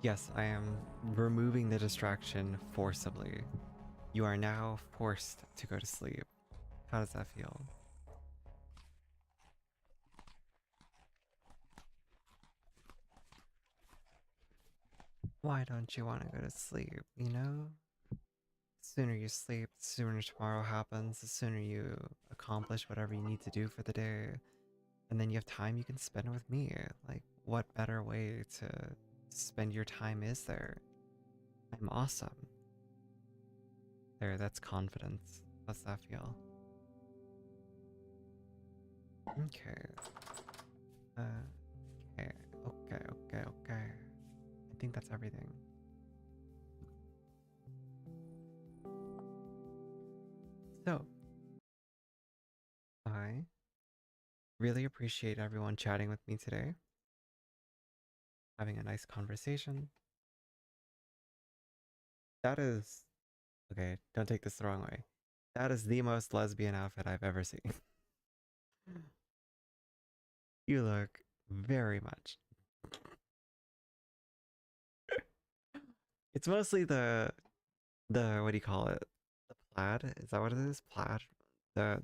Yes, I am removing the distraction forcibly. You are now forced to go to sleep. How does that feel? Why don't you want to go to sleep, you know? The sooner you sleep, the sooner tomorrow happens, the sooner you accomplish whatever you need to do for the day. And then you have time you can spend with me. Like, what better way to spend your time is there? I'm awesome. There, that's confidence. How's that feel? Okay. Okay. I think that's everything. So, I really appreciate everyone chatting with me today, having a nice conversation. That is okay, don't take this the wrong way. That is the most lesbian outfit I've ever seen. You look very much. It's mostly the what do you call it? The plaid? Is that what it is? Plaid? The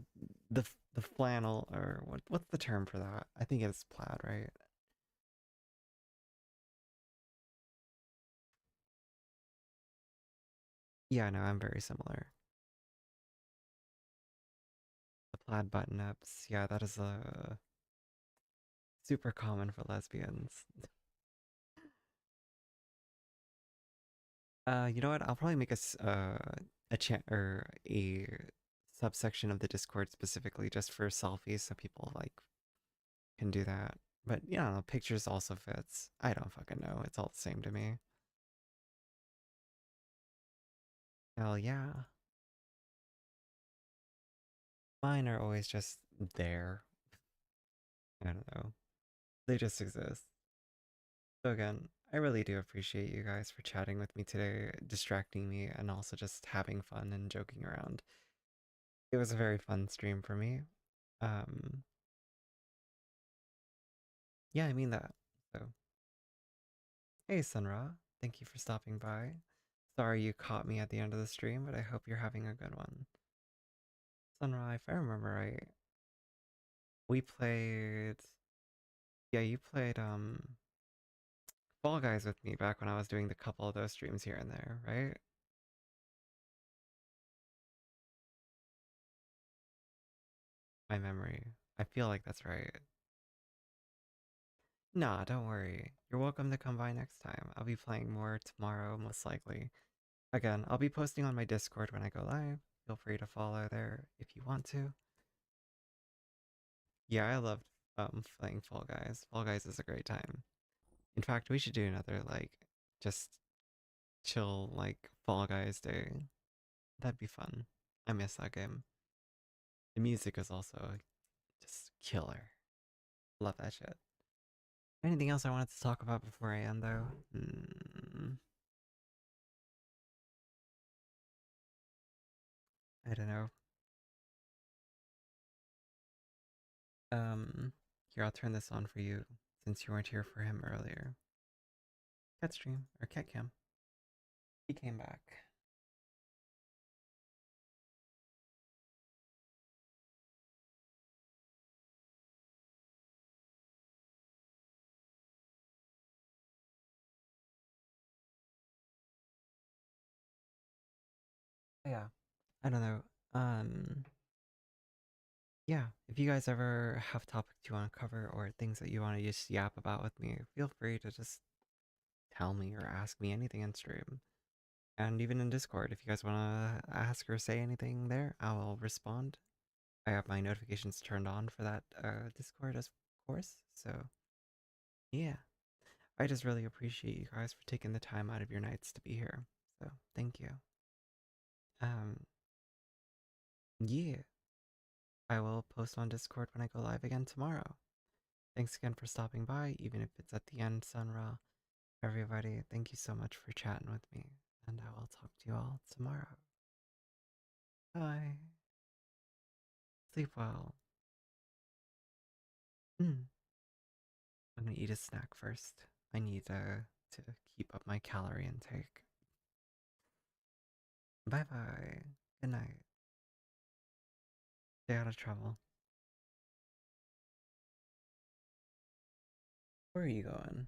the flannel or what's the term for that? I think it's plaid, right? Yeah, no, I'm very similar. The plaid button ups. Yeah, that is super common for lesbians. You know what? I'll probably make a chat or a subsection of the Discord specifically just for selfies so people like can do that. But yeah, pictures also fits. I don't fucking know. It's all the same to me. Hell yeah. Mine are always just there. I don't know. They just exist. So again, I really do appreciate you guys for chatting with me today, distracting me, and also just having fun and joking around. It was a very fun stream for me. Um, yeah, I mean that. So, hey, Sunra, thank you for stopping by. Sorry you caught me at the end of the stream, but I hope you're having a good one. Sunra, if I remember right, we played. Yeah, you played Fall Guys with me back when I was doing the couple of those streams here and there, right? My memory. I feel like that's right. Nah, don't worry. You're welcome to come by next time. I'll be playing more tomorrow, most likely. Again, I'll be posting on my Discord when I go live. Feel free to follow there if you want to. Yeah, I loved playing Fall Guys. Fall Guys is a great time. In fact, we should do another like just chill like Fall Guys day. That'd be fun. I miss that game. The music is also just killer. Love that shit. Anything else I wanted to talk about before I end though? I don't know. Here I'll turn this on for you since you weren't here for him earlier. Cat stream or cat cam. He came back. Yeah. I don't know. Yeah, if you guys ever have topics you want to cover or things that you want to just yap about with me, feel free to just tell me or ask me anything in stream. And even in Discord, if you guys want to ask or say anything there, I will respond. I have my notifications turned on for that Discord, as of course. So, yeah, I just really appreciate you guys for taking the time out of your nights to be here. So, thank you. Um, yeah, I will post on Discord when I go live again tomorrow. Thanks again for stopping by, even if it's at the end, Sunra. Everybody, thank you so much for chatting with me, and I will talk to you all tomorrow. Bye. Sleep well. I'm gonna eat a snack first. I need to keep up my calorie intake. Bye bye. Good night. Stay out of trouble. Where are you going?